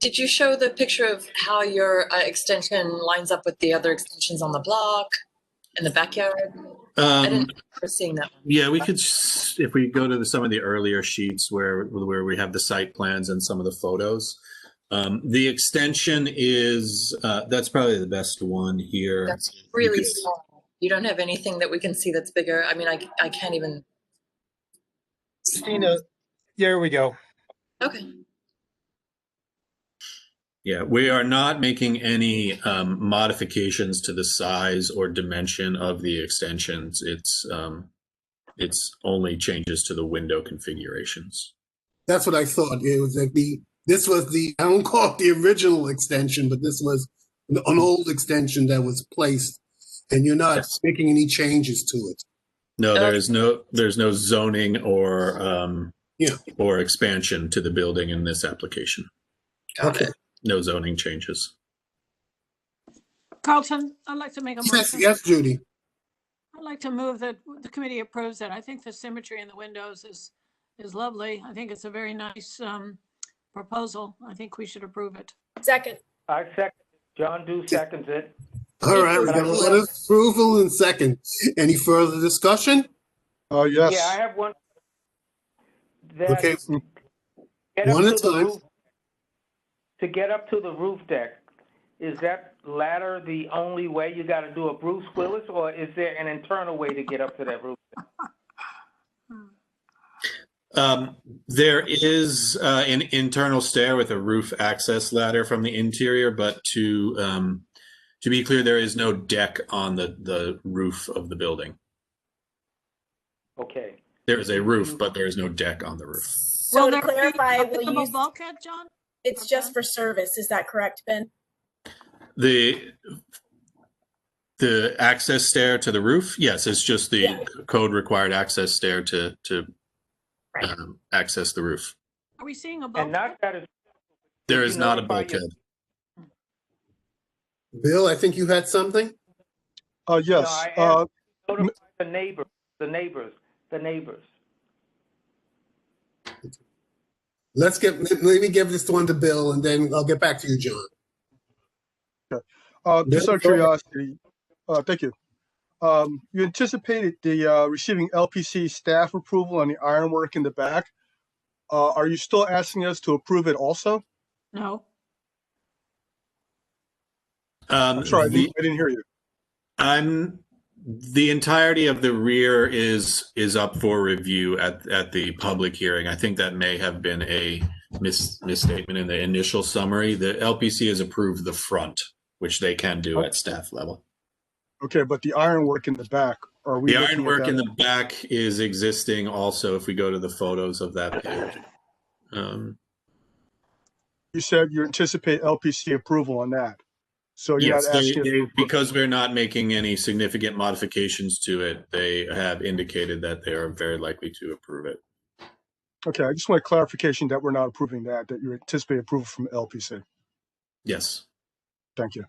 Did you show the picture of how your extension lines up with the other extensions on the block in the backyard? I didn't remember seeing that one. Yeah, we could, if we go to some of the earlier sheets where we have the site plans and some of the photos. The extension is, that's probably the best one here. That's really small. You don't have anything that we can see that's bigger. I mean, I can't even. Christina, there we go. Okay. Yeah, we are not making any modifications to the size or dimension of the extensions. It's only changes to the window configurations. That's what I thought. It was like this was I don't call it the original extension, but this was an old extension that was placed, and you're not making any changes to it. No, there's no zoning or or expansion to the building in this application. Okay. No zoning changes. Carlton, I'd like to make a motion. Yes, Judy. I'd like to move that the committee approves it. I think the symmetry in the windows is lovely. I think it's a very nice proposal. I think we should approve it. Second. I second. John Dew seconds it. All right, we got a letter of approval and second. Any further discussion? Oh, yes. Yeah, I have one. Okay. One at a time. To get up to the roof deck, is that ladder the only way? You got to do a Bruce Willis, or is there an internal way to get up to that roof deck? There is an internal stair with a roof access ladder from the interior, but to be clear, there is no deck on the roof of the building. Okay. There is a roof, but there is no deck on the roof. So to clarify, will you use bulkhead, John? It's just for service. Is that correct, Ben? The access stair to the roof, yes, it's just the code required access stair to access the roof. Are we seeing a bulkhead? And not that it's, there is not a bulkhead. Bill, I think you had something. Yes. No, notify the neighbors. Let me give this one to Bill, and then I'll get back to you, John. Okay. Just out of curiosity, thank you. You anticipated the receiving LPC staff approval on the ironwork in the back. Are you still asking us to approve it also? No. I'm sorry, I didn't hear you. The entirety of the rear is up for review at the public hearing. I think that may have been a misstatement in the initial summary. The LPC has approved the front, which they can do at staff level. Okay, but the ironwork in the back, are we? The ironwork in the back is existing also if we go to the photos of that page. You said you anticipate LPC approval on that. So you're yes, not asking because we're not making any significant modifications to it, they have indicated that they are very likely to approve it. Okay, I just want clarification that we're not approving that you anticipate approval from LPC. Yes. Thank you.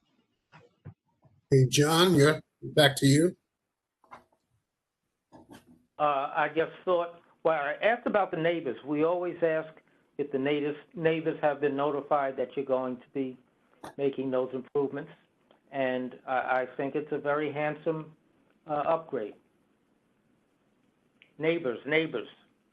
Hey, John, back to you. I just thought, well, I asked about the neighbors. We always ask if the neighbors have been notified that you're going to be making those improvements, and I think it's a very handsome upgrade. Neighbors.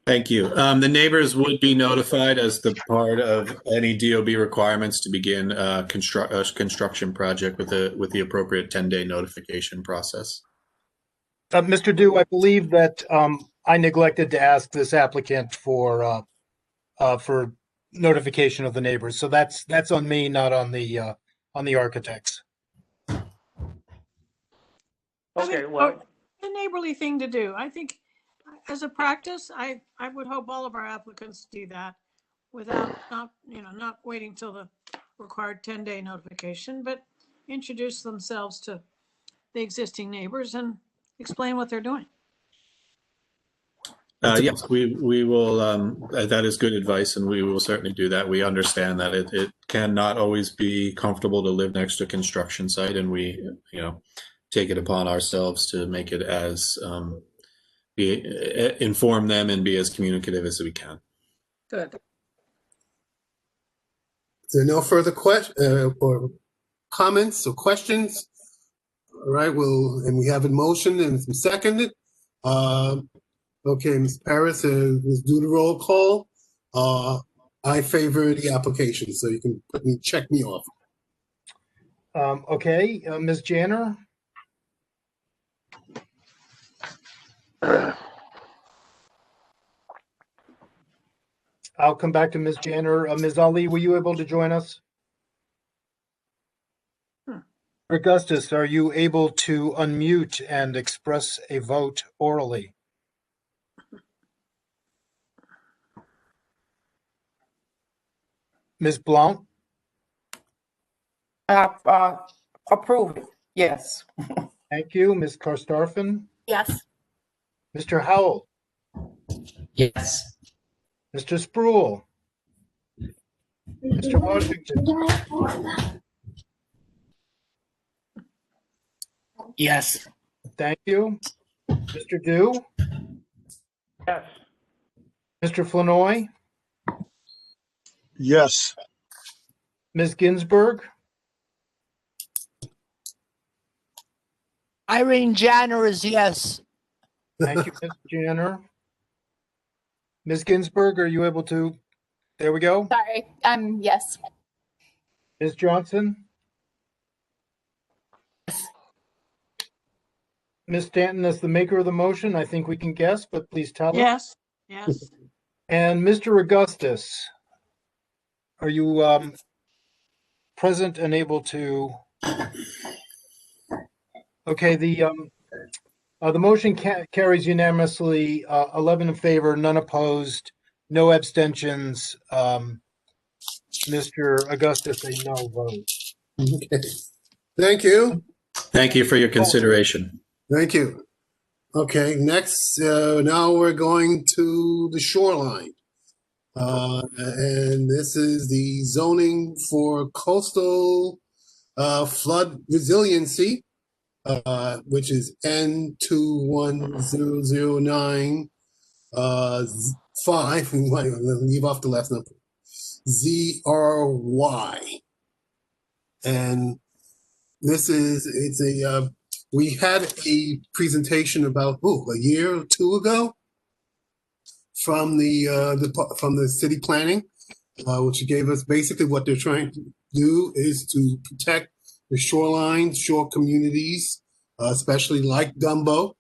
Thank you. The neighbors would be notified as the part of any DOB requirements to begin a construction project with the appropriate 10-day notification process. Mr. Dew, I believe that I neglected to ask this applicant for notification of the neighbors. So that's on me, not on the architects. Okay, well, a neighborly thing to do. I think as a practice, I would hope all of our applicants do that without not waiting till the required 10-day notification, but introduce themselves to the existing neighbors and explain what they're doing. Yes, we will. That is good advice, and we will certainly do that. We understand that it cannot always be comfortable to live next to a construction site, and we, take it upon ourselves to make it as inform them and be as communicative as we can. Good. Is there no further or comments or questions? All right, and we have a motion and it's seconded. Okay, Ms. Paris, let's do the roll call. I favor the application, so you can check me off. Okay, Ms. Janner? I'll come back to Ms. Janner. Ms. Ali, were you able to join us? Augustus, are you able to unmute and express a vote orally? Ms. Blount? Approve it, yes. Thank you. Ms. Karstafen? Yes. Mr. Howell? Yes. Mr. Spruill? Mr. Washington? Yes. Thank you. Mr. Dew? yes. Mr. Flanoy? Yes. Ms. Ginsburg? Irene Janner is yes. Thank you, Ms. Janner. Ms. Ginsburg, are you able to? There we go. Sorry, yes. Ms. Johnson? Ms. Stanton, as the maker of the motion, I think we can guess, but please tell us. Yes, yes. And Mr. Augustus, are you present and able to? Okay, the motion carries unanimously, 11 in favor, none opposed, no abstentions. Mr. Augustus, a no vote. Okay. Thank you. Thank you for your consideration. Thank you. Okay, next, now we're going to the shoreline. And this is the zoning for coastal flood resiliency, which is N21009 5. Leave off the last number. ZRY. And this is, we had a presentation about, a year or two ago from the city planning, which gave us basically what they're trying to do is to protect the shoreline, shore communities, especially like Dumbo.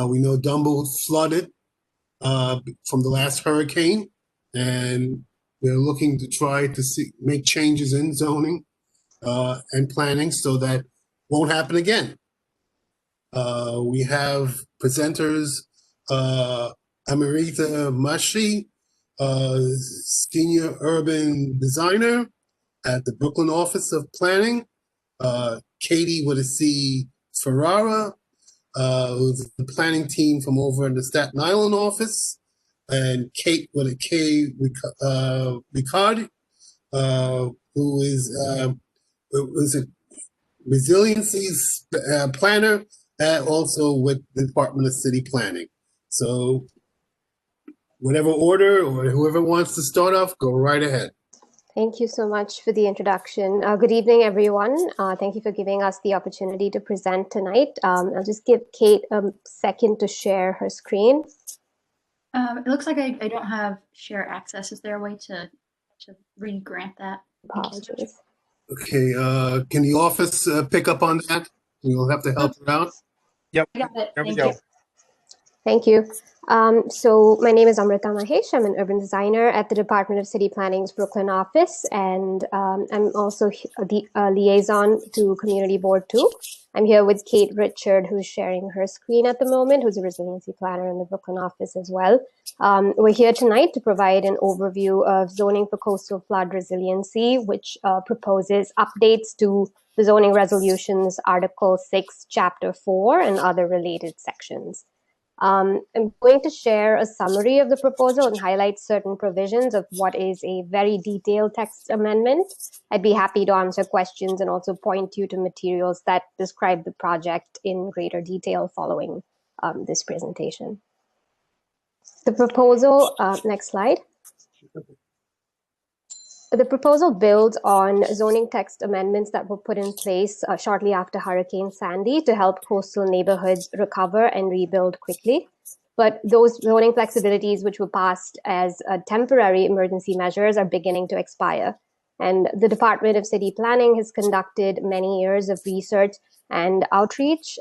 We know Dumbo flooded from the last hurricane, and they're looking to try to make changes in zoning and planning so that won't happen again. We have presenters, Amrita Mashi, senior urban designer at the Brooklyn Office of Planning, Katie with a C Ferrara, who's the planning team from over in the Staten Island office, and Kate with a K Ricard, who is a resiliency planner, and also with the Department of City Planning. So whatever order or whoever wants to start off, go right ahead. Thank you so much for the introduction. Good evening, everyone. Thank you for giving us the opportunity to present tonight. I'll just give Kate a second to share her screen. It looks like I don't have share access. Is there a way to re-grant that? Apologies. Okay, can the office pick up on that? We'll have to help her out. Yep. I got it. There we Thank go. you. Thank you. So my name is Amrita Mahesh. I'm an urban designer at the Department of City Planning's Brooklyn office, and I'm also the liaison to Community Board 2. I'm here with Kate Richard, who's sharing her screen at the moment, who's a resiliency planner in the Brooklyn office as well. We're here tonight to provide an overview of zoning for coastal flood resiliency, which proposes updates to the zoning resolutions, Article 6, Chapter 4, and other related sections. I'm going to share a summary of the proposal and highlight certain provisions of what is a very detailed text amendment. I'd be happy to answer questions and also point you to materials that describe the project in greater detail following this presentation. The proposal, next slide. The proposal builds on zoning text amendments that were put in place shortly after Hurricane Sandy to help coastal neighborhoods recover and rebuild quickly. But those zoning flexibilities which were passed as temporary emergency measures are beginning to expire. And the Department of City Planning has conducted many years of research and outreach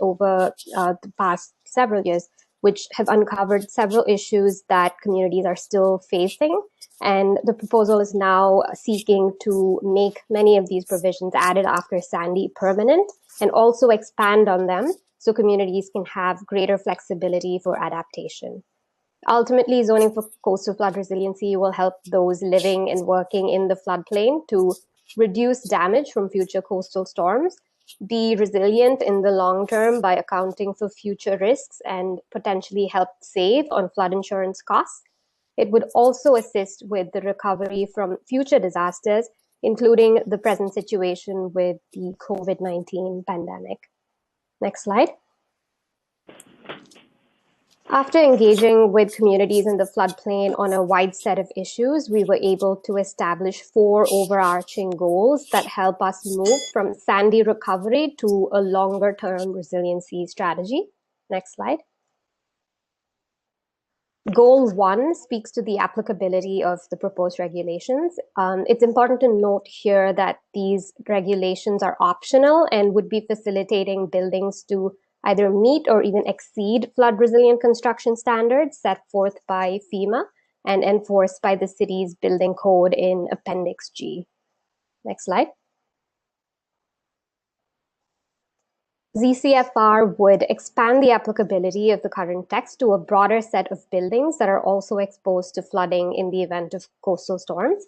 over the past several years, which have uncovered several issues that communities are still facing. And the proposal is now seeking to make many of these provisions added after Sandy permanent and also expand on them so communities can have greater flexibility for adaptation. Ultimately, zoning for coastal flood resiliency will help those living and working in the floodplain to reduce damage from future coastal storms, be resilient in the long term by accounting for future risks, and potentially help save on flood insurance costs. It would also assist with the recovery from future disasters, including the present situation with the COVID-19 pandemic. Next slide. After engaging with communities in the floodplain on a wide set of issues, we were able to establish 4 overarching goals that help us move from Sandy recovery to a longer-term resiliency strategy. Next slide. Goal 1 speaks to the applicability of the proposed regulations. It's important to note here that these regulations are optional and would be facilitating buildings to either meet or even exceed flood resilient construction standards set forth by FEMA and enforced by the city's building code in Appendix G. Next slide. ZCFR would expand the applicability of the current text to a broader set of buildings that are also exposed to flooding in the event of coastal storms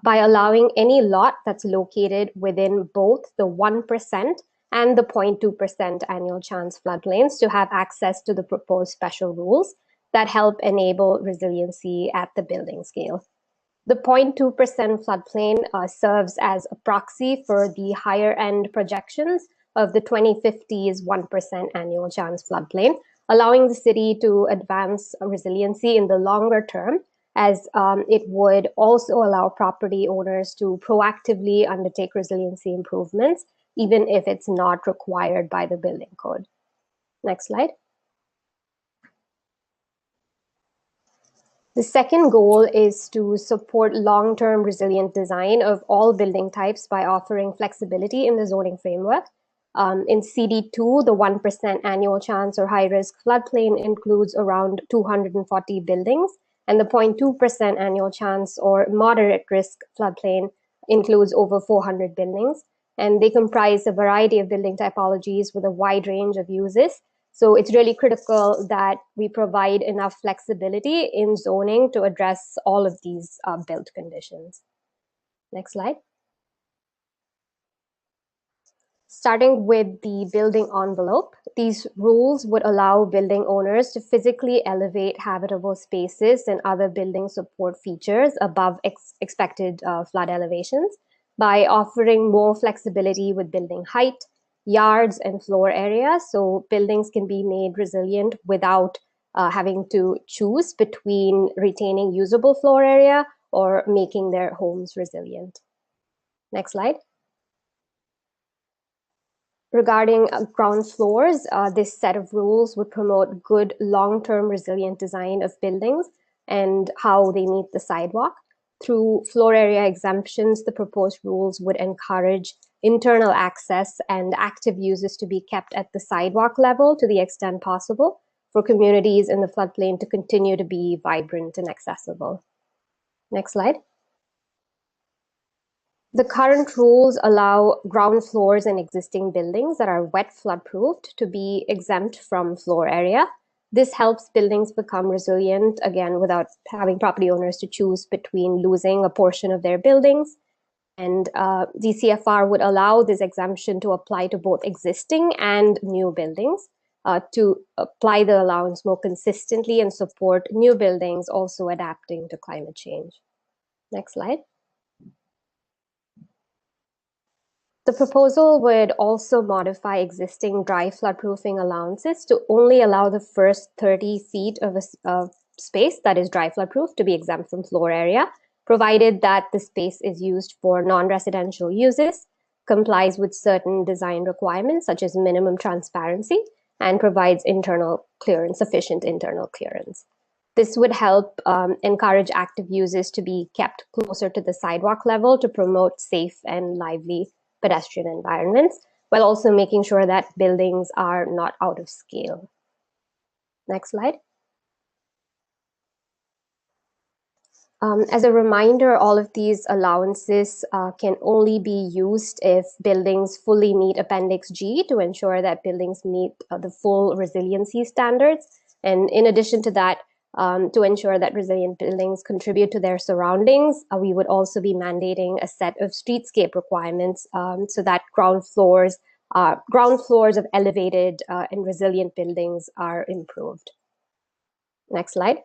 by allowing any lot that's located within both the 1% and the 0.2% annual chance floodplains to have access to the proposed special rules that help enable resiliency at the building scale. The 0.2% floodplain serves as a proxy for the higher end projections of the 2050's 1% annual chance floodplain, allowing the city to advance resiliency in the longer term, as it would also allow property owners to proactively undertake resiliency improvements, even if it's not required by the building code. Next slide. The second goal is to support long-term resilient design of all building types by offering flexibility in the zoning framework. In CD2, the 1% annual chance or high-risk floodplain includes around 240 buildings, and the 0.2% annual chance or moderate risk floodplain includes over 400 buildings. And they comprise a variety of building typologies with a wide range of uses. So it's really critical that we provide enough flexibility in zoning to address all of these built conditions. Next slide. Starting with the building envelope, these rules would allow building owners to physically elevate habitable spaces and other building support features above expected flood elevations by offering more flexibility with building height, yards, and floor area, so buildings can be made resilient without having to choose between retaining usable floor area or making their homes resilient. Next slide. Regarding ground floors, this set of rules would promote good long-term resilient design of buildings and how they meet the sidewalk. Through floor area exemptions, the proposed rules would encourage internal access and active uses to be kept at the sidewalk level to the extent possible, for communities in the floodplain to continue to be vibrant and accessible. Next slide. The current rules allow ground floors in existing buildings that are wet flood-proofed to be exempt from floor area. This helps buildings become resilient, again, without having property owners to choose between losing a portion of their buildings. And DCFR would allow this exemption to apply to both existing and new buildings to apply the allowance more consistently and support new buildings also adapting to climate change. Next slide. The proposal would also modify existing dry floodproofing allowances to only allow the first 30 feet of a space that is dry floodproof to be exempt from floor area, provided that the space is used for non-residential uses, complies with certain design requirements such as minimum transparency, and provides internal clearance, sufficient internal clearance. This would help encourage active uses to be kept closer to the sidewalk level to promote safe and lively pedestrian environments, while also making sure that buildings are not out of scale. Next slide. As a reminder, all of these allowances can only be used if buildings fully meet Appendix G to ensure that buildings meet the full resiliency standards. And in addition to that, to ensure that resilient buildings contribute to their surroundings, we would also be mandating a set of streetscape requirements so that ground floors of elevated and resilient buildings are improved. Next slide.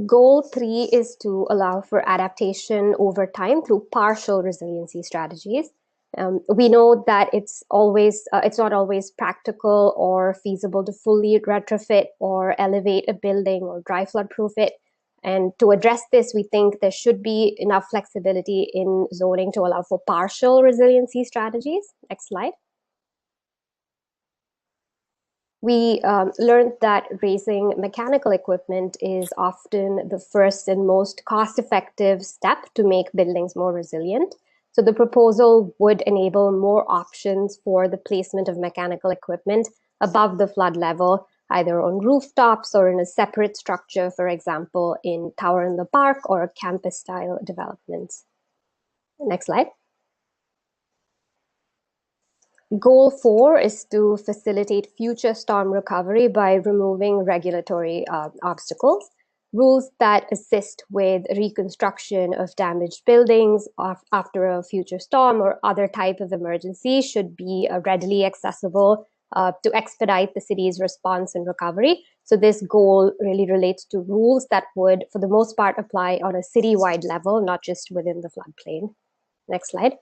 Goal 3 is to allow for adaptation over time through partial resiliency strategies. We know that it's not always practical or feasible to fully retrofit or elevate a building or dry flood proof it. And to address this, we think there should be enough flexibility in zoning to allow for partial resiliency strategies. Next slide. We learned that raising mechanical equipment is often the first and most cost-effective step to make buildings more resilient. So the proposal would enable more options for the placement of mechanical equipment above the flood level, either on rooftops or in a separate structure, for example, in Tower in the Park or campus-style developments. Next slide. Goal 4 is to facilitate future storm recovery by removing regulatory obstacles. Rules that assist with reconstruction of damaged buildings after a future storm or other type of emergency should be readily accessible to expedite the city's response and recovery. So this goal really relates to rules that would, for the most part, apply on a citywide level, not just within the floodplain. Next slide.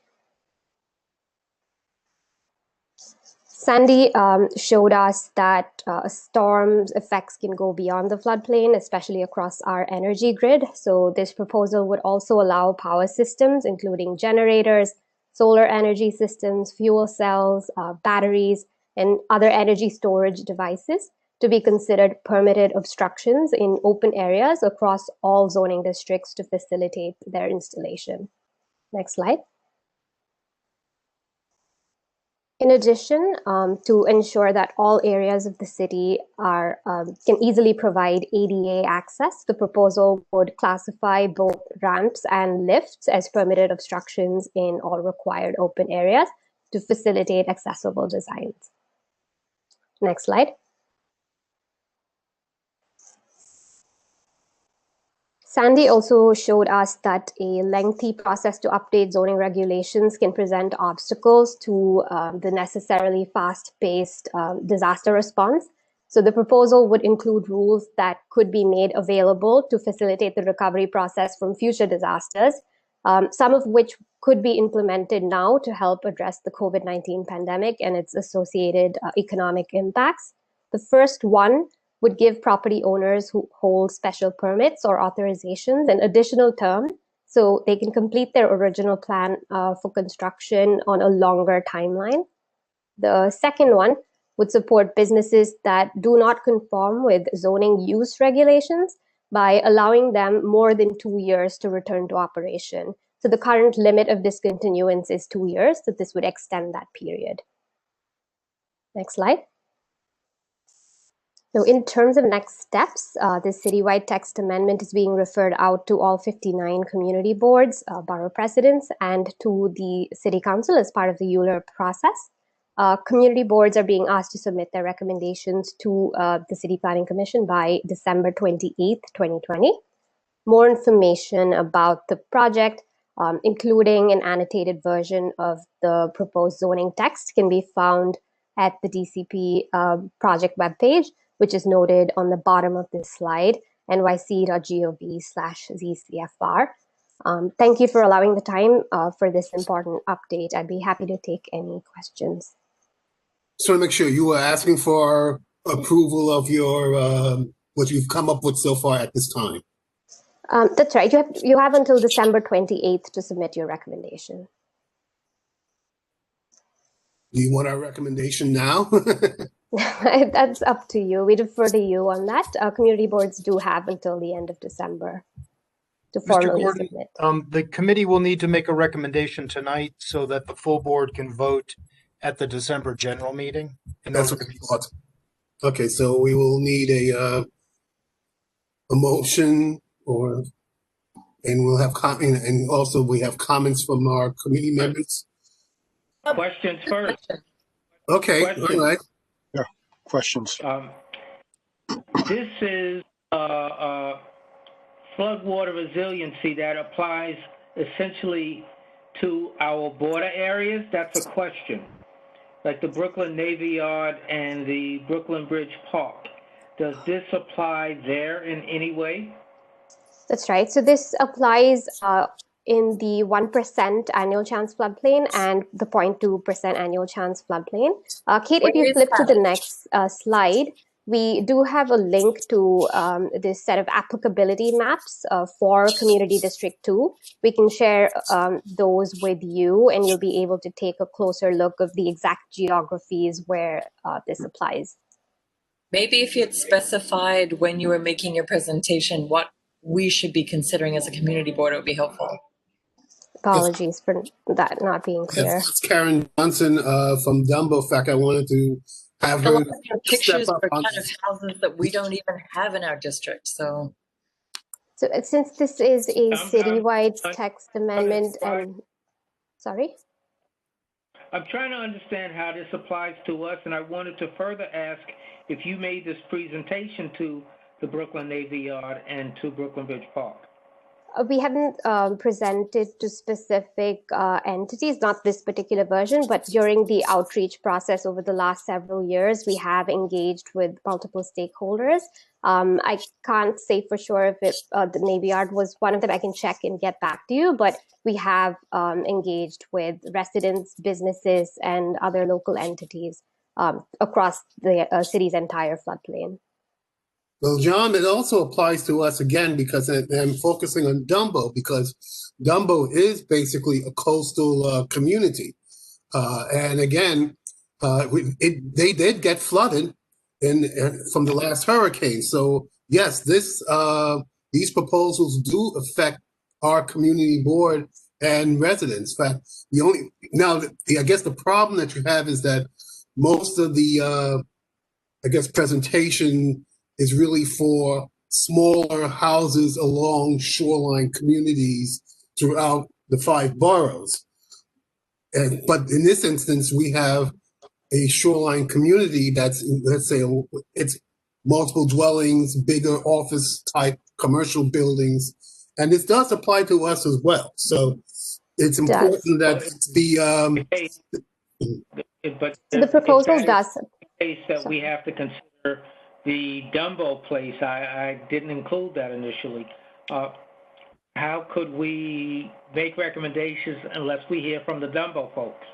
Sandy showed us that a storm's effects can go beyond the floodplain, especially across our energy grid. So this proposal would also allow power systems, including generators, solar energy systems, fuel cells, batteries, and other energy storage devices to be considered permitted obstructions in open areas across all zoning districts to facilitate their installation. Next slide. In addition, to ensure that all areas of the city can easily provide ADA access, the proposal would classify both ramps and lifts as permitted obstructions in all required open areas to facilitate accessible designs. Next slide. Sandy also showed us that a lengthy process to update zoning regulations can present obstacles to the necessarily fast-paced disaster response. So the proposal would include rules that could be made available to facilitate the recovery process from future disasters, some of which could be implemented now to help address the COVID-19 pandemic and its associated economic impacts. The first one would give property owners who hold special permits or authorizations an additional term so they can complete their original plan for construction on a longer timeline. The second one would support businesses that do not conform with zoning use regulations by allowing them more than 2 years to return to operation. So the current limit of discontinuance is 2 years, so this would extend that period. Next slide. So in terms of next steps, this citywide text amendment is being referred out to all 59 community boards, borough presidents, and to the city council as part of the ULURP process. Community boards are being asked to submit their recommendations to the City Planning Commission by December 28th, 2020. More information about the project, including an annotated version of the proposed zoning text, can be found at the DCP project webpage, which is noted on the bottom of this slide, nyc.gov/ZCFR. Thank you for allowing the time for this important update. I'd be happy to take any questions. Just want to make sure you were asking for approval of your what you've come up with so far at this time. That's right. You have until December 28th to submit your recommendation. Do you want our recommendation now? That's up to you. We defer to you on that. Community boards do have until the end of December to formally Gordon, submit. The committee will need to make a recommendation tonight so that the full board can vote at the December general meeting. That's what we thought. Okay, so we will need a motion, and we'll have and also we have comments from our committee members. Questions first. Okay, Questions. all right. Yeah, questions. This is floodwater resiliency that applies essentially to our border areas. That's a question. Like the Brooklyn Navy Yard and the Brooklyn Bridge Park. Does this apply there in any way? That's right. So this applies in the 1% annual chance floodplain and the 0.2% annual chance floodplain. Kate, if you flip to the next slide, we do have a link to this set of applicability maps for Community District 2. We can share those with you, and you'll be able to take a closer look of the exact geographies where this applies. Maybe if you had specified when you were making your presentation what we should be considering as a community board, it would be helpful. Apologies for that not being clear. It's Karen Johnson from Dumbo. In fact, I wanted to have her pictures step up for on kind of houses that we don't even have in our district. So since this is a citywide text amendment, sorry? I'm trying to understand how this applies to us, and I wanted to further ask if you made this presentation to the Brooklyn Navy Yard and to Brooklyn Bridge Park. We haven't presented to specific entities, not this particular version, but during the outreach process over the last several years, we have engaged with multiple stakeholders. I can't say for sure if the Navy Yard was one of them. I can check and get back to you, but we have engaged with residents, businesses, and other local entities across the city's entire floodplain. Well, John, it also applies to us again because I'm focusing on Dumbo because Dumbo is basically a coastal community. And again, they did get flooded from the last hurricane. So yes, these proposals do affect our community board and residents. In fact, I guess the problem that you have is that most of the, presentation is really for smaller houses along shoreline communities throughout the 5 boroughs. But in this instance, we have a shoreline community that's, let's say, it's multiple dwellings, bigger office type commercial buildings, and this does apply to us as well. So it's important that the proposal does. Case that we have to consider the Dumbo place. I didn't include that initially. How could we make recommendations unless we hear from the Dumbo folks?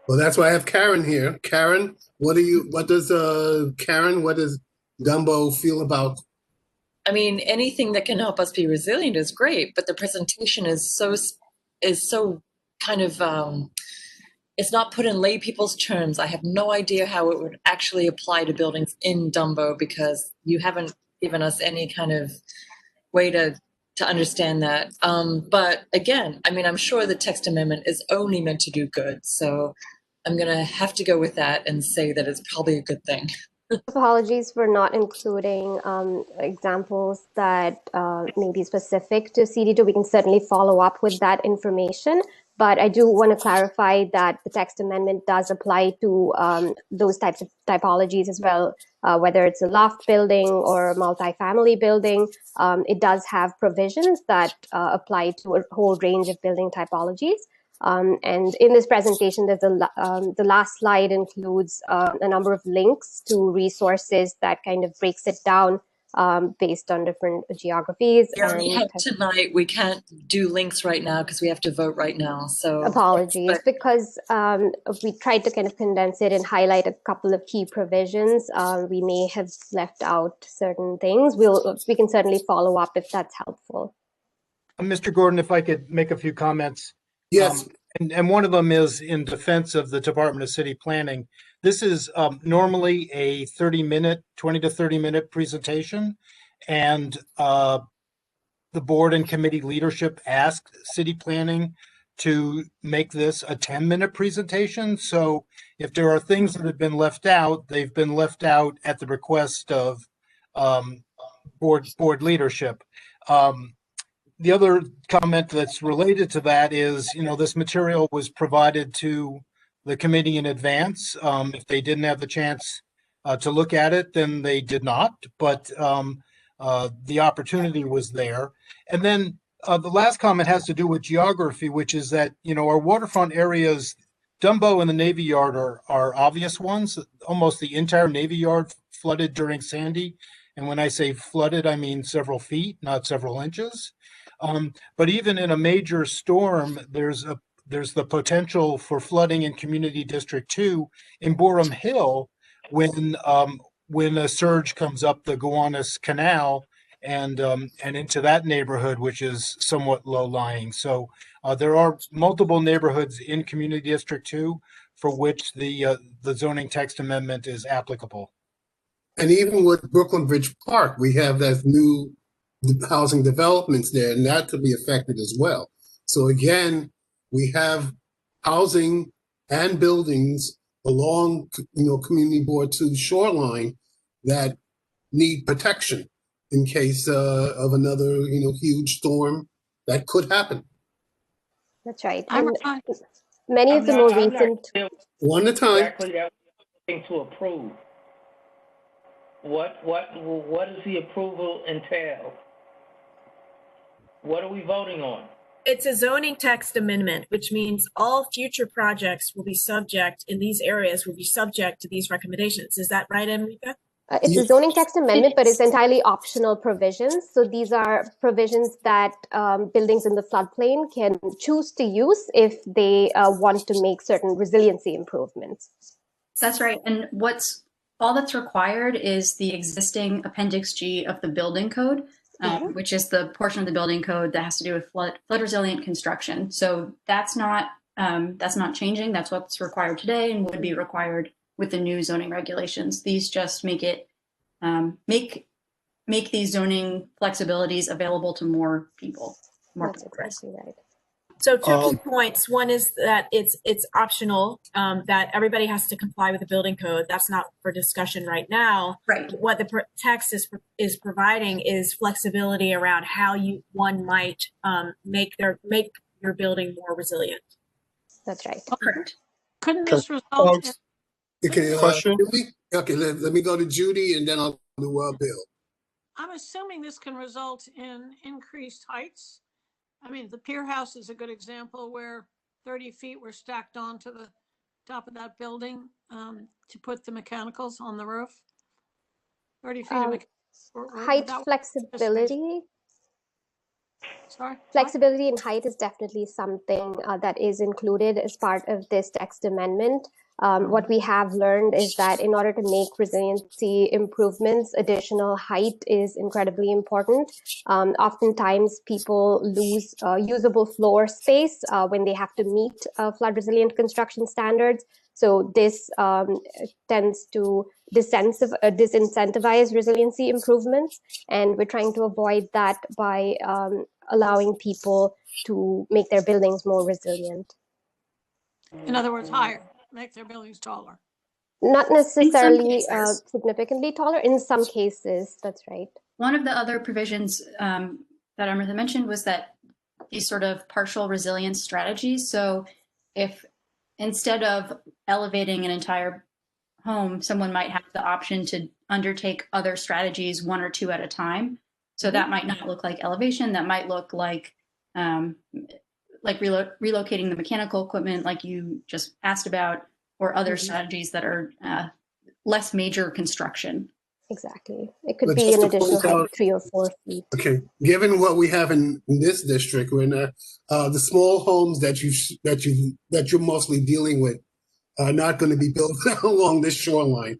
Well, that's why I have Karen here. Karen, what does Dumbo feel about? I mean, anything that can help us be resilient is great, but the presentation is so kind of it's not put in lay people's terms. I have no idea how it would actually apply to buildings in Dumbo because you haven't given us any kind of way to understand that. But again, I mean, I'm sure the text amendment is only meant to do good. So I'm going to have to go with that and say that it's probably a good thing. Apologies for not including examples that may be specific to CD2. We can certainly follow up with that information, but I do want to clarify that the text amendment does apply to those types of typologies as well, whether it's a loft building or a multifamily building. It does have provisions that apply to a whole range of building typologies. And in this presentation, there's the last slide includes a number of links to resources that kind of breaks it down based on different geographies. We already have tonight. We can't do links right now because we have to vote right now. So apologies, because we tried to kind of condense it and highlight a couple of key provisions. We may have left out certain things. We can certainly follow up if that's helpful. Mr. Gordon, if I could make a few comments. Yes. And one of them is in defense of the Department of City Planning. This is normally a 20 to 30 minute presentation. And the board and committee leadership asked City Planning to make this a 10-minute presentation. So if there are things that have been left out, they've been left out at the request of board leadership. The other comment that's related to that is, this material was provided to the committee in advance. If they didn't have the chance to look at it, then they did not, but the opportunity was there. And then the last comment has to do with geography, which is that, our waterfront areas, Dumbo and the Navy Yard are obvious ones. Almost the entire Navy Yard flooded during Sandy. And when I say flooded, I mean several feet, not several inches. But even in a major storm, there's the potential for flooding in Community District 2 in Borum Hill when a surge comes up the Gowanus Canal and into that neighborhood, which is somewhat low-lying. So there are multiple neighborhoods in Community District 2 for which the zoning text amendment is applicable. And even with Brooklyn Bridge Park, we have that new housing developments there, and that to be affected as well. So again, we have housing and buildings along, Community Board 2 shoreline that need protection in case of another, huge storm that could happen. That's right. And many of the more recent. One at a time. Exactly that thing to approve. What does the approval entail? What are we voting on? It's a zoning text amendment, which means all future projects will be subject in these areas will be subject to these recommendations. Is that right, Enrica? It's a zoning text amendment, but it's entirely optional provisions. So these are provisions that buildings in the floodplain can choose to use if they want to make certain resiliency improvements. That's right. And all that's required is the existing Appendix G of the building code, which is the portion of the building code that has to do with flood resilient construction. So that's not changing. That's what's required today and would be required with the new zoning regulations. These just make it make these zoning flexibilities available to more people. That's exactly right. So two key points. One is that it's optional, that everybody has to comply with the building code. That's not for discussion right now. Right. What the text is providing is flexibility around how one might make your building more resilient. That's right. Couldn't this result in question? Let me go to Judy and then I'll go to Bill. I'm assuming this can result in increased heights. I mean, the pier house is a good example where 30 feet were stacked onto the top of that building to put the mechanicals on the roof. 30 feet of height flexibility. Sorry? Flexibility in height is definitely something that is included as part of this text amendment. What we have learned is that in order to make resiliency improvements, additional height is incredibly important. Oftentimes, people lose usable floor space when they have to meet flood resilient construction standards. So this tends to disincentivize resiliency improvements, and we're trying to avoid that by allowing people to make their buildings more resilient. In other words, higher, make their buildings taller. Not necessarily cases. significantly taller. In some cases, that's right. One of the other provisions that Amrita mentioned was that these sort of partial resilience strategies. So if instead of elevating an entire home, someone might have the option to undertake other strategies, one or two at a time. So that might not look like elevation. That might look like relocating the mechanical equipment, like you just asked about, or other strategies that are less major construction. Exactly. It could But be just an to point additional out- 3 or 4 feet. Okay, given what we have in this district, when the small homes that you're mostly dealing with are not going to be built along this shoreline.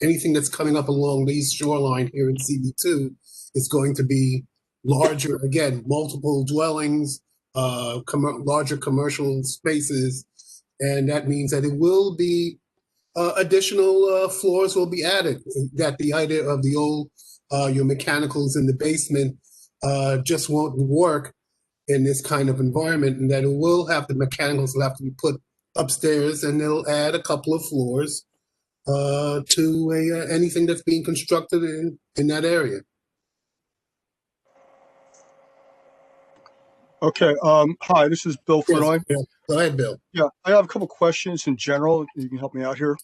Anything that's coming up along these shoreline here in CB2 is going to be larger. Again, multiple dwellings, larger commercial spaces, and that means that it will be additional floors will be added. That the idea of the old your mechanicals in the basement just won't work in this kind of environment, and that it will have the mechanicals will have to be put upstairs, and they'll add a couple of floors to anything that's being constructed in that area. Okay. Hi, this is Bill Furnoy. Yeah. Go ahead, Bill. Yeah, I have a couple questions in general. You can help me out here.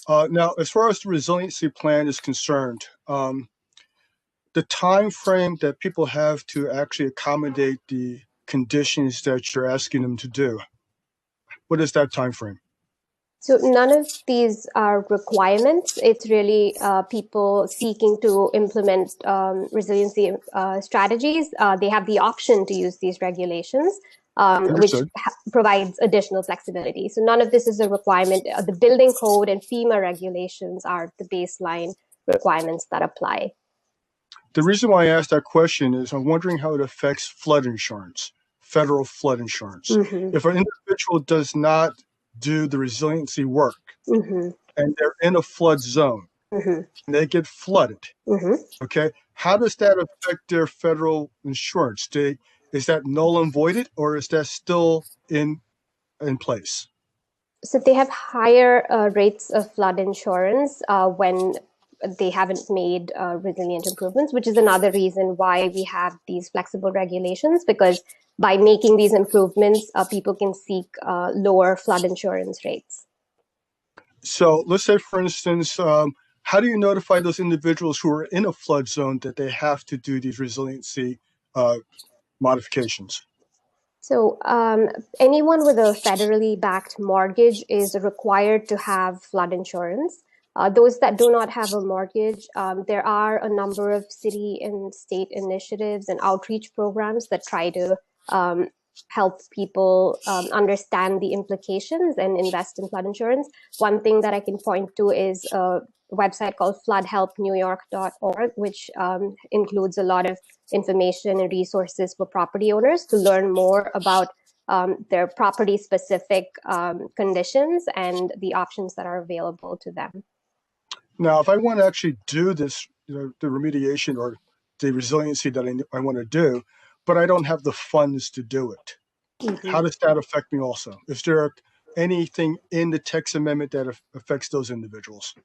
Now, as far as the resiliency plan is concerned, the time frame that people have to actually accommodate the conditions that you're asking them to do, what is that time frame? So none of these are requirements. It's really people seeking to implement resiliency strategies. They have the option to use these regulations, which provides additional flexibility. So none of this is a requirement. The building code and FEMA regulations are the baseline requirements that apply. The reason why I asked that question is I'm wondering how it affects flood insurance, federal flood insurance. Mm-hmm. If an individual does not do the resiliency work Mm-hmm. and they're in a flood zone Mm-hmm. and they get flooded, Mm-hmm. okay, how does that affect their federal insurance? Is that null and voided, or is that still in place? So they have higher rates of flood insurance when they haven't made resilient improvements, which is another reason why we have these flexible regulations, because by making these improvements, people can seek lower flood insurance rates. So let's say, for instance, how do you notify those individuals who are in a flood zone that they have to do these resiliency modifications? So anyone with a federally backed mortgage is required to have flood insurance. Those that do not have a mortgage, there are a number of city and state initiatives and outreach programs that try to help people understand the implications and invest in flood insurance. One thing that I can point to is a website called floodhelpnewyork.org, which includes a lot of information and resources for property owners to learn more about their property specific conditions and the options that are available to them. Now, if I want to actually do this, the remediation or the resiliency that I want to do, but I don't have the funds to do it, Mm-hmm. how does that affect me also? Is there anything in the text amendment that affects those individuals?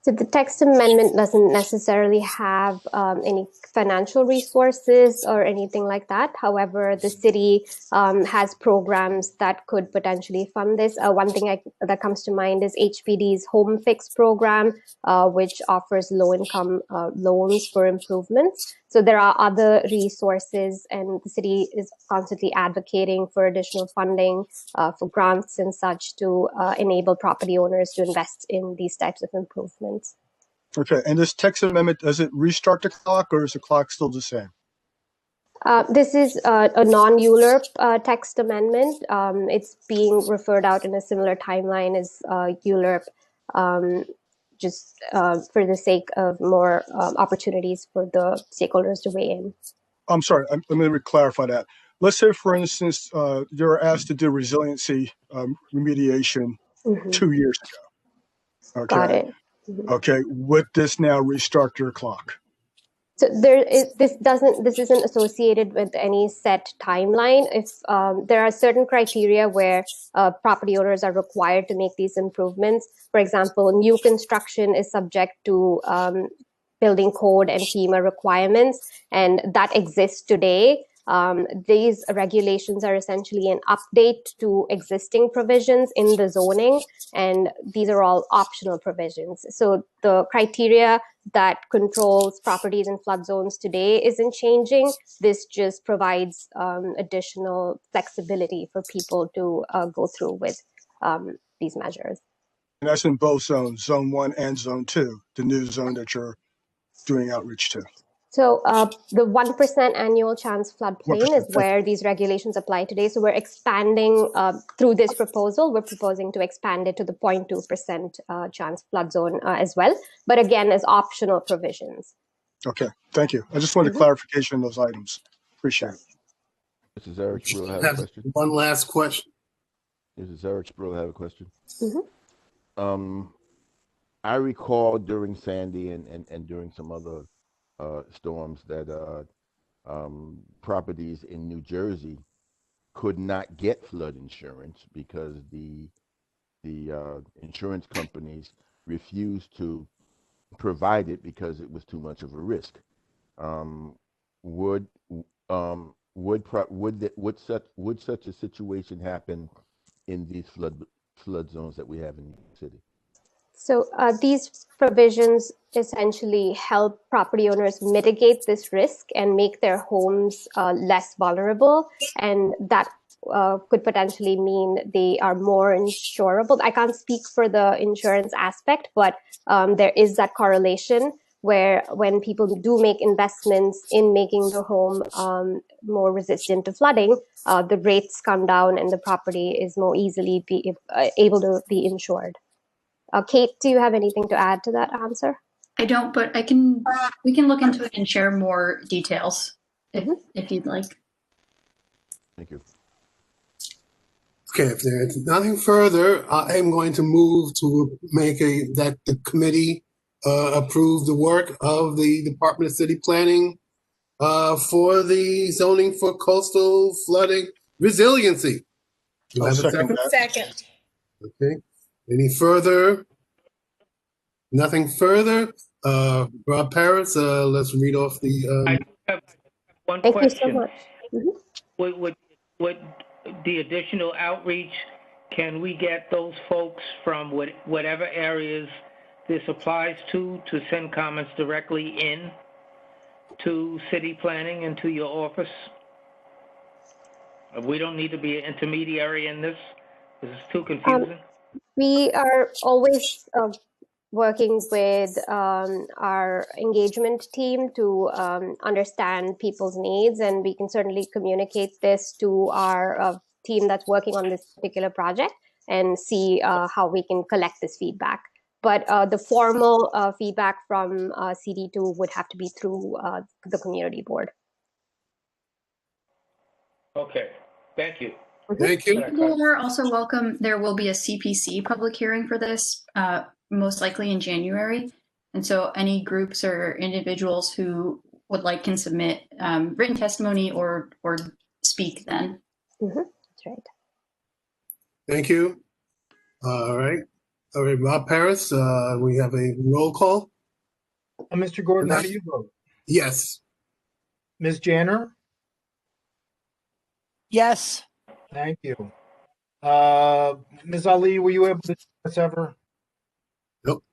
So the text amendment doesn't necessarily have any financial resources or anything like that. However, the city has programs that could potentially fund this. One thing that comes to mind is HPD's Home Fix program, which offers low-income loans for improvements. So there are other resources, and the city is constantly advocating for additional funding for grants and such to enable property owners to invest in these types of improvements. Okay, and this text amendment, does it restart the clock, or is the clock still the same? This is a non-ULURP text amendment. It's being referred out in a similar timeline as ULURP, just for the sake of more opportunities for the stakeholders to weigh in. I'm sorry, let me clarify that. Let's say, for instance, you're asked to do resiliency remediation 2 years ago. Okay. Got it. Okay, would this now restart your clock? So this isn't associated with any set timeline. If there are certain criteria where property owners are required to make these improvements, for example, new construction is subject to building code and FEMA requirements, and that exists today. These regulations are essentially an update to existing provisions in the zoning, and these are all optional provisions. So the criteria that controls properties in flood zones today isn't changing. This just provides additional flexibility for people to go through with these measures. And that's in both zones, Zone 1 and Zone 2, the new zone that you're doing outreach to. So the 1% annual chance floodplain is where these regulations apply today. So we're expanding through this proposal. We're proposing to expand it to the 0.2% chance flood zone as well, but again, as optional provisions. Okay, thank you. I just wanted clarification on those items. Appreciate it. Mrs. Eric Sproul have a question. One last question. Mrs. Eric Sproul have a question. I recall during Sandy and during some other storms that properties in New Jersey could not get flood insurance because the insurance companies refused to provide it because it was too much of a risk. Would such a situation happen in these flood zones that we have in New York City? So these provisions essentially help property owners mitigate this risk and make their homes less vulnerable, and that could potentially mean they are more insurable. I can't speak for the insurance aspect, but there is that correlation where when people do make investments in making the home more resistant to flooding, the rates come down and the property is more easily able to be insured. Kate, do you have anything to add to that answer? I don't, but we can look into it and share more details if you'd like. Thank you. Okay, if there's nothing further, I am going to move to make that the committee approve the work of the Department of City Planning for the zoning for coastal flooding resiliency. Do I have a second? Second. Okay. Any further? Nothing further? Rob Paris, let's read off the. I have one Thank question. you so much. Would the additional outreach, can we get those folks from whatever areas this applies to send comments directly in to city planning and to your office? We don't need to be an intermediary in this. This is too confusing. We are always working with our engagement team to understand people's needs, and we can certainly communicate this to our team that's working on this particular project and see how we can collect this feedback. But the formal feedback from CD2 would have to be through the community board. Okay, thank you. Thank you. People are also welcome. There will be a CPC public hearing for this, most likely in January. And so any groups or individuals who would like can submit written testimony or speak then. That's right. Thank you. All right. All right, Rob Paris, we have a roll call. Mr. Gordon, how do you vote? Yes. Ms. Janner? Yes. Thank you. Ms. Ali, were you able to join us ever? Nope.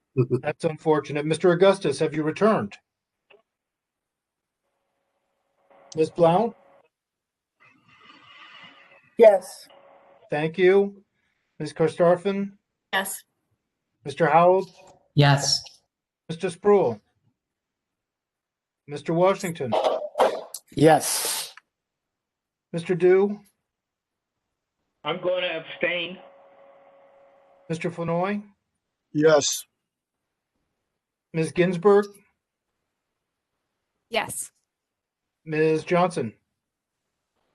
That's unfortunate. Mr. Augustus, have you returned? Ms. Blount? Yes. Thank you. Ms. Karstafen? Yes. Mr. Howell? Yes. Mr. Sproul? Mr. Washington? Yes. Mr. Dew? I'm going to abstain. Mr. Flanoy? Yes. Ms. Ginsburg? Yes. Ms. Johnson?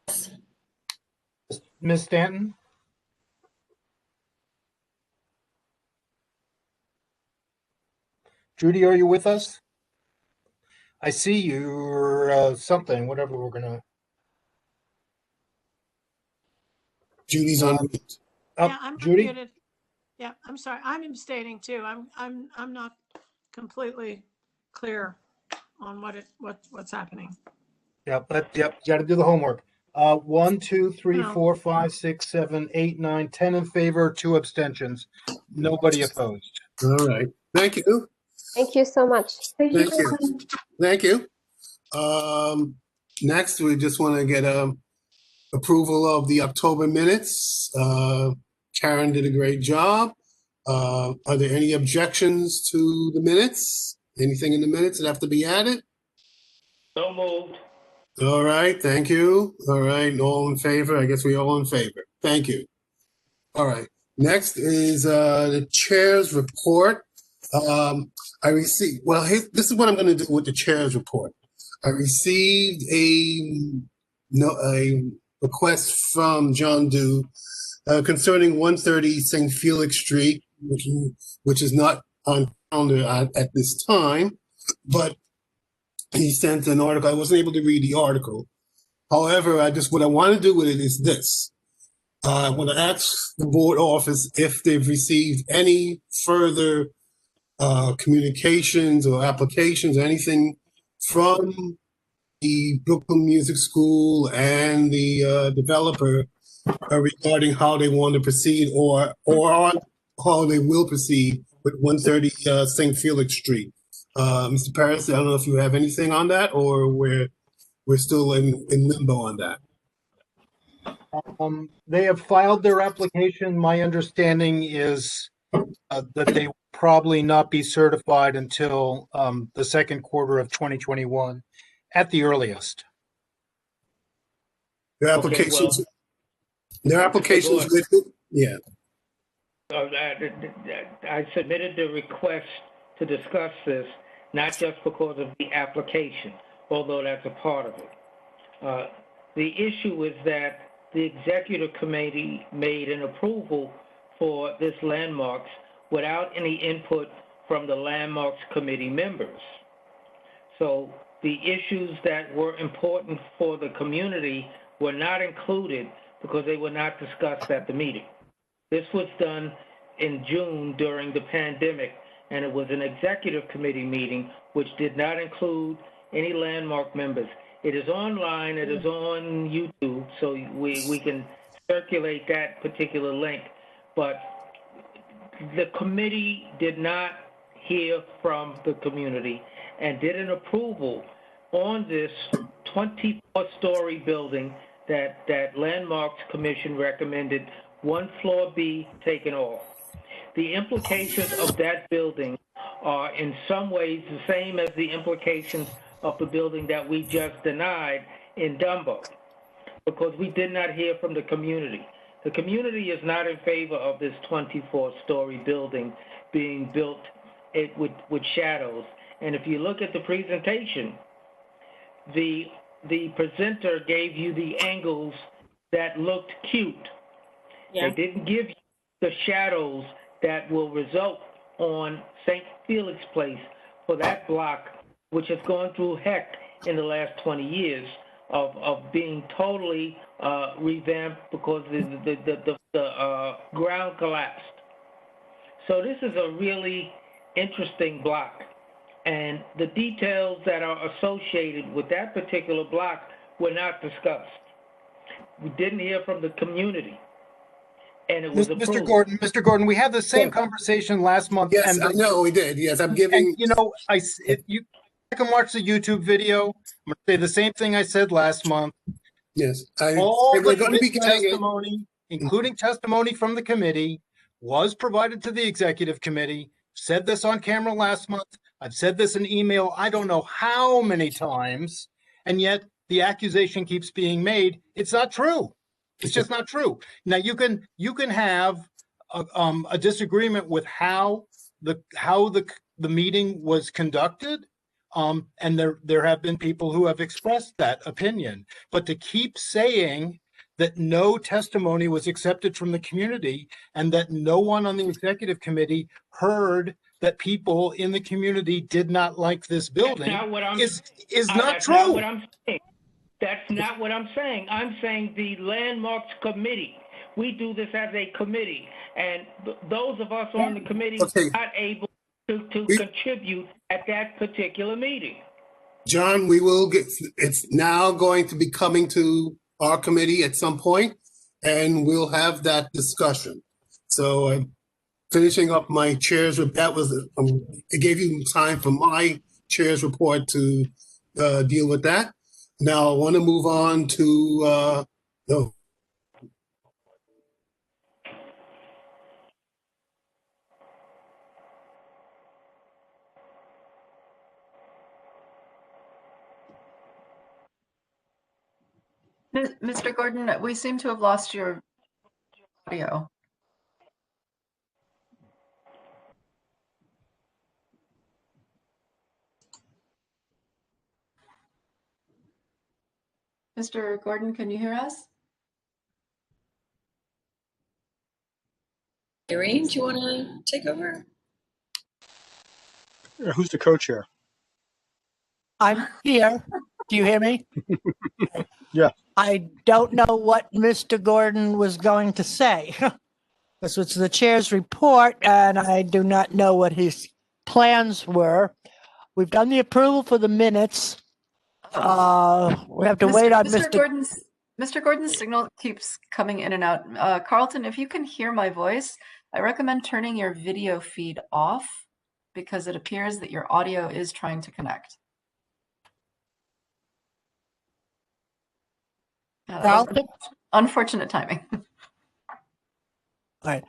Yes. Ms. Stanton? Judy, are you with us? I see you're something, whatever we're gonna. Judy's on mute. Yeah, I'm Judy? unmuted. Yeah, I'm sorry. I'm abstaining too. I'm not completely clear on what's happening. Yep, yep, got to do the homework. 1, 2, 3, No. 4, 5, 6, 7, 8, 9, 10 in favor, 2 abstentions. Nobody opposed. All right. Thank you. Thank you so much. Thank you. Thank you. Next, we just want to get approval of the October minutes. Karen did a great job. Are there any objections to the minutes? Anything in the minutes that have to be added? So moved. All right, thank you. All right, all in favor? I guess we're all in favor. Thank you. All right, next is the chair's report. I received, well, this is what I'm going to do with the chair's report. I received a request from John Dew concerning 130 St. Felix Street, which is not on calendar at this time, but he sent an article. I wasn't able to read the article. However, what I want to do with it is this. I want to ask the board office if they've received any further communications or applications or anything from the Brooklyn Music School and the developer regarding how they want to proceed or how they will proceed with 130 St. Felix Street. Mr. Paris, I don't know if you have anything on that, or we're still in limbo on that. They have filed their application. My understanding is that they will probably not be certified until the second quarter of 2021 at the earliest. Their applications, with it? Yeah. I submitted the request to discuss this, not just because of the application, although that's a part of it. The issue is that the executive committee made an approval for this landmarks without any input from the landmarks committee members. So the issues that were important for the community were not included because they were not discussed at the meeting. This was done in June during the pandemic, and it was an executive committee meeting which did not include any landmark members. It is online, it is on YouTube, so we can circulate that particular link, but the committee did not hear from the community and did an approval on this 24-story building that Landmarks Commission recommended one floor be taken off. The implications of that building are in some ways the same as the implications of the building that we just denied in Dumbo, because we did not hear from the community. The community is not in favor of this 24-story building being built with shadows. And if you look at the presentation, the presenter gave you the angles that looked cute. Yeah. They didn't give you the shadows that will result on St. Felix Place for that block, which has gone through heck in the last 20 years of being totally revamped because the ground collapsed. So this is a really interesting block. And the details that are associated with that particular block were not discussed. We didn't hear from the community. And it was Mr. Gordon, we had the same conversation last month. Yes, I know we did. Yes, I'm giving. And, you know, if you can watch the YouTube video, I'm going to say the same thing I said last month. Yes, all the testimony, including testimony from the committee, was provided to the executive committee. Said this on camera last month. I've said this in email, I don't know how many times, and yet the accusation keeps being made. It's not true. It's just not true. Now you can have a disagreement with how the meeting was conducted, and there have been people who have expressed that opinion. But to keep saying that no testimony was accepted from the community and that no one on the executive committee heard that people in the community did not like this building That's not what I'm, is not that's not true. what I'm saying. That's not what I'm saying. I'm saying the landmarks committee. We do this as a committee, and those of us on the committee Okay. were not able to contribute at that particular meeting. John, it's now going to be coming to our committee at some point, and we'll have that discussion. So I'm finishing up my chair's, it gave you time for my chair's report to deal with that. Now I want to move on to, Mr. Gordon, we seem to have lost your audio. Mr. Gordon, can you hear us? Greene, do you want to take over? Who's the co-chair? I'm here. Do you hear me? Yeah. I don't know what Mr. Gordon was going to say. This was the chair's report, and I do not know what his plans were. We've done the approval for the minutes. We have to wait on Mr. Gordon's signal keeps coming in and out. Carlton, if you can hear my voice, I recommend turning your video feed off because it appears that your audio is trying to connect. Unfortunate timing. All right.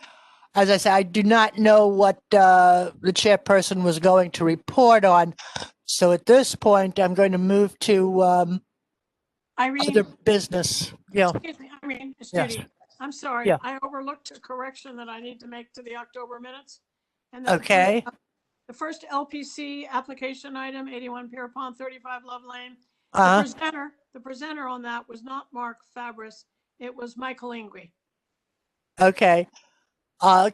As I said, I do not know what the chairperson was going to report on. So at this point, I'm going to move to Irene, other business. Yeah. excuse me, Irene, it's Yes. Judy. I'm sorry, Yeah. I overlooked a correction that I need to make to the October minutes. And Okay. The first LPC application item, 81 Pierpont, 35 Love Lane. The presenter on that was not Mark Fabris. It was Michael Ingwe. Okay.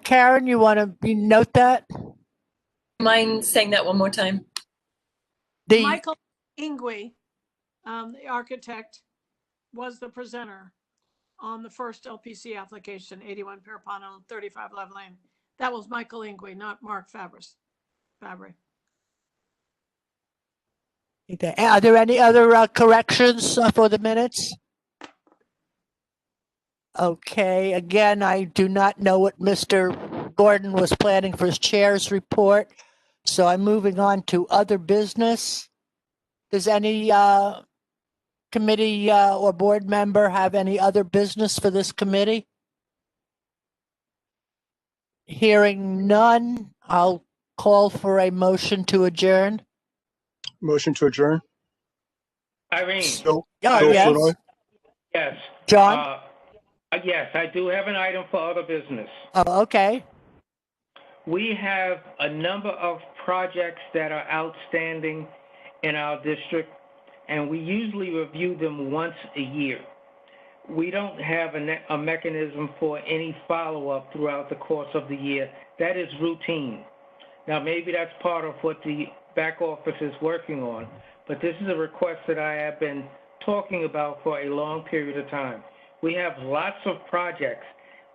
Karen, you want to note that? Mind saying that one more time? Michael Ingwe, the architect, was the presenter on the first LPC application, 81 Pierpont, 35 Love Lane. That was Michael Ingwe, not Mark Fabry. Okay. Are there any other corrections for the minutes? Okay. Again, I do not know what Mr. Gordon was planning for his chair's report, so I'm moving on to other business. Does any committee or board member have any other business for this committee? Hearing none, I'll call for a motion to adjourn. Motion to adjourn. Irene. Yes. Yes. John? Yes, I do have an item for other business. Oh, okay. We have a number of projects that are outstanding in our district, and we usually review them once a year. We don't have a mechanism for any follow-up throughout the course of the year. That is routine. Now, maybe that's part of what the back office is working on, but this is a request that I have been talking about for a long period of time. We have lots of projects.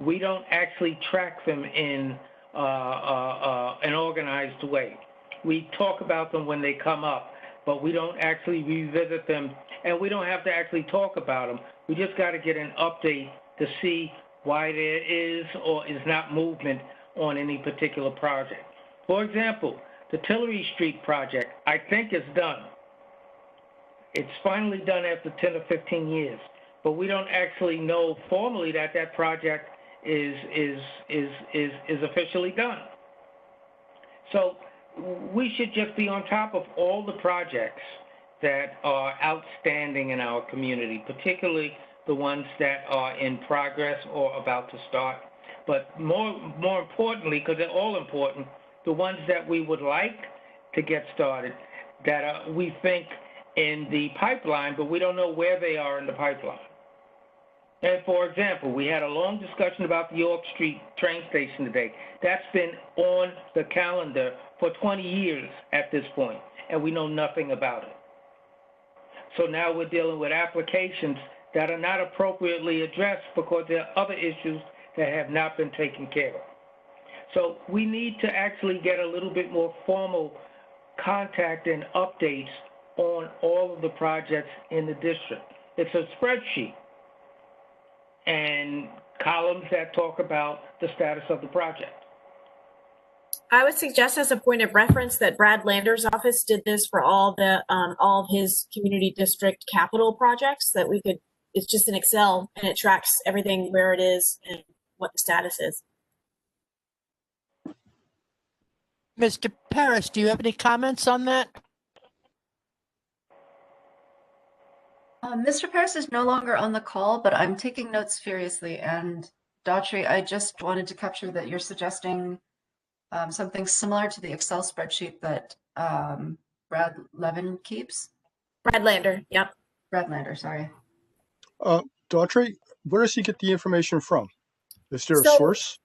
We don't actually track them in an organized way. We talk about them when they come up, but we don't actually revisit them, and we don't have to actually talk about them. We just got to get an update to see why there is or is not movement on any particular project. For example, the Tillery Street project, I think is done. It's finally done after 10 or 15 years, but we don't actually know formally that that project is officially done. So we should just be on top of all the projects that are outstanding in our community, particularly the ones that are in progress or about to start. But more importantly, because they're all important, the ones that we would like to get started, that are, we think, in the pipeline, but we don't know where they are in the pipeline. And for example, we had a long discussion about the York Street train station today. That's been on the calendar for 20 years at this point, and we know nothing about it. So now we're dealing with applications that are not appropriately addressed because there are other issues that have not been taken care of. So we need to actually get a little bit more formal contact and updates on all of the projects in the district. It's a spreadsheet and columns that talk about the status of the project. I would suggest as a point of reference that Brad Lander's office did this for all of his community district capital projects, that we could, it's just an Excel and it tracks everything where it is and what the status is. Mr. Paris, do you have any comments on that? Mr. Paris is no longer on the call, but I'm taking notes furiously. And Daughtry, I just wanted to capture that you're suggesting something similar to the Excel spreadsheet that Brad Levin keeps. Brad Lander, yep. Brad Lander, sorry. Daughtry, where does he get the information from? Is there a source?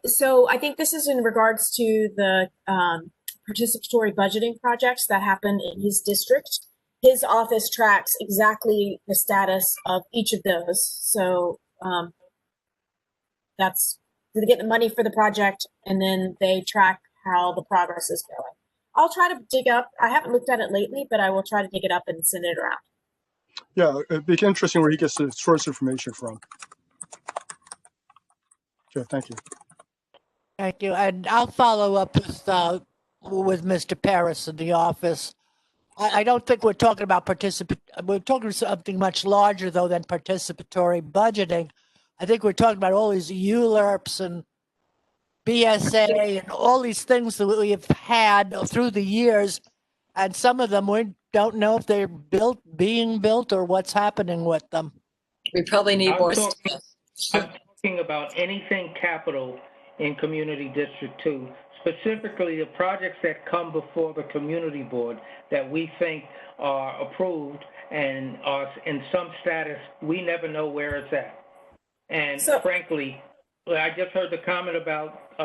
So I think this is in regards to the participatory budgeting projects that happen in his district. His office tracks exactly the status of each of those. So that's, they get the money for the project and then they track how the progress is going. I'll try to dig up, I haven't looked at it lately, but I will try to dig it up and send it around. Yeah, it'd be interesting where he gets the source information from. Okay, thank you. Thank you. And I'll follow up with Mr. Paris in the office. I don't think we're talking about we're talking something much larger though than participatory budgeting. I think we're talking about all these ULERPs and BSA and all these things that we have had through the years. And some of them we don't know if they're being built or what's happening with them. We probably need more. I'm talking about anything capital in Community District 2, specifically the projects that come before the community board that we think are approved and are in some status, we never know where it's at. And frankly, I just heard the comment about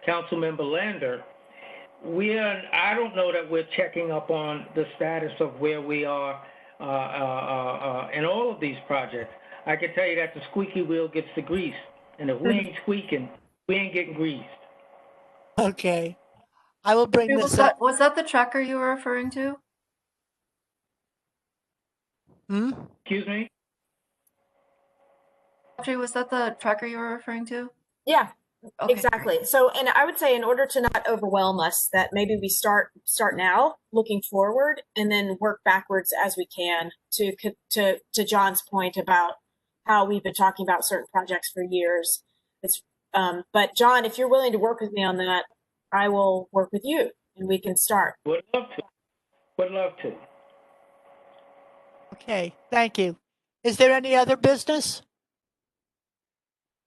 Councilmember Lander. I don't know that we're checking up on the status of where we are in all of these projects. I can tell you that the squeaky wheel gets the grease. And if we ain't squeaking, we ain't getting greased. Okay. I will bring this up. Was that the tracker you were referring to? Excuse me? Audrey, was that the tracker you were referring to? Yeah, okay. Exactly. So, and I would say in order to not overwhelm us, that maybe we start now looking forward and then work backwards as we can to John's point about how we've been talking about certain projects for years. But John, if you're willing to work with me on that, I will work with you and we can start. Would love to. Would love to. Okay, thank you. Is there any other business?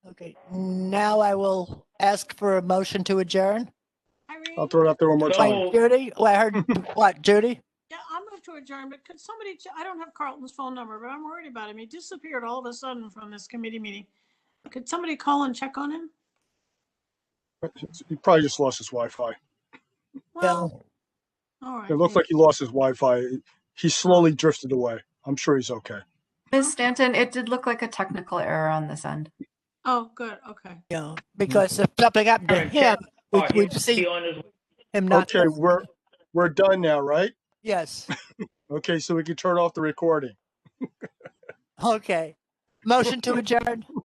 Okay, now I will ask for a motion to adjourn. I'll throw it out there one more time. Judy? Well, I heard what, Judy? Yeah, I'll move to adjourn, but could somebody, I don't have Carlton's phone number, but I'm worried about him. He disappeared all of a sudden from this committee meeting. Could somebody call and check on him? He probably just lost his Wi-Fi. Well, all right. It looks like he lost his Wi-Fi. He slowly drifted away. I'm sure he's okay. Ms. Stanton, it did look like a technical error on this end. Oh, good. Okay. Yeah, because if something happened to him, we'd see him not. Okay, we're done now, right? Yes. Okay, so we can turn off the recording. Okay. Motion to adjourn.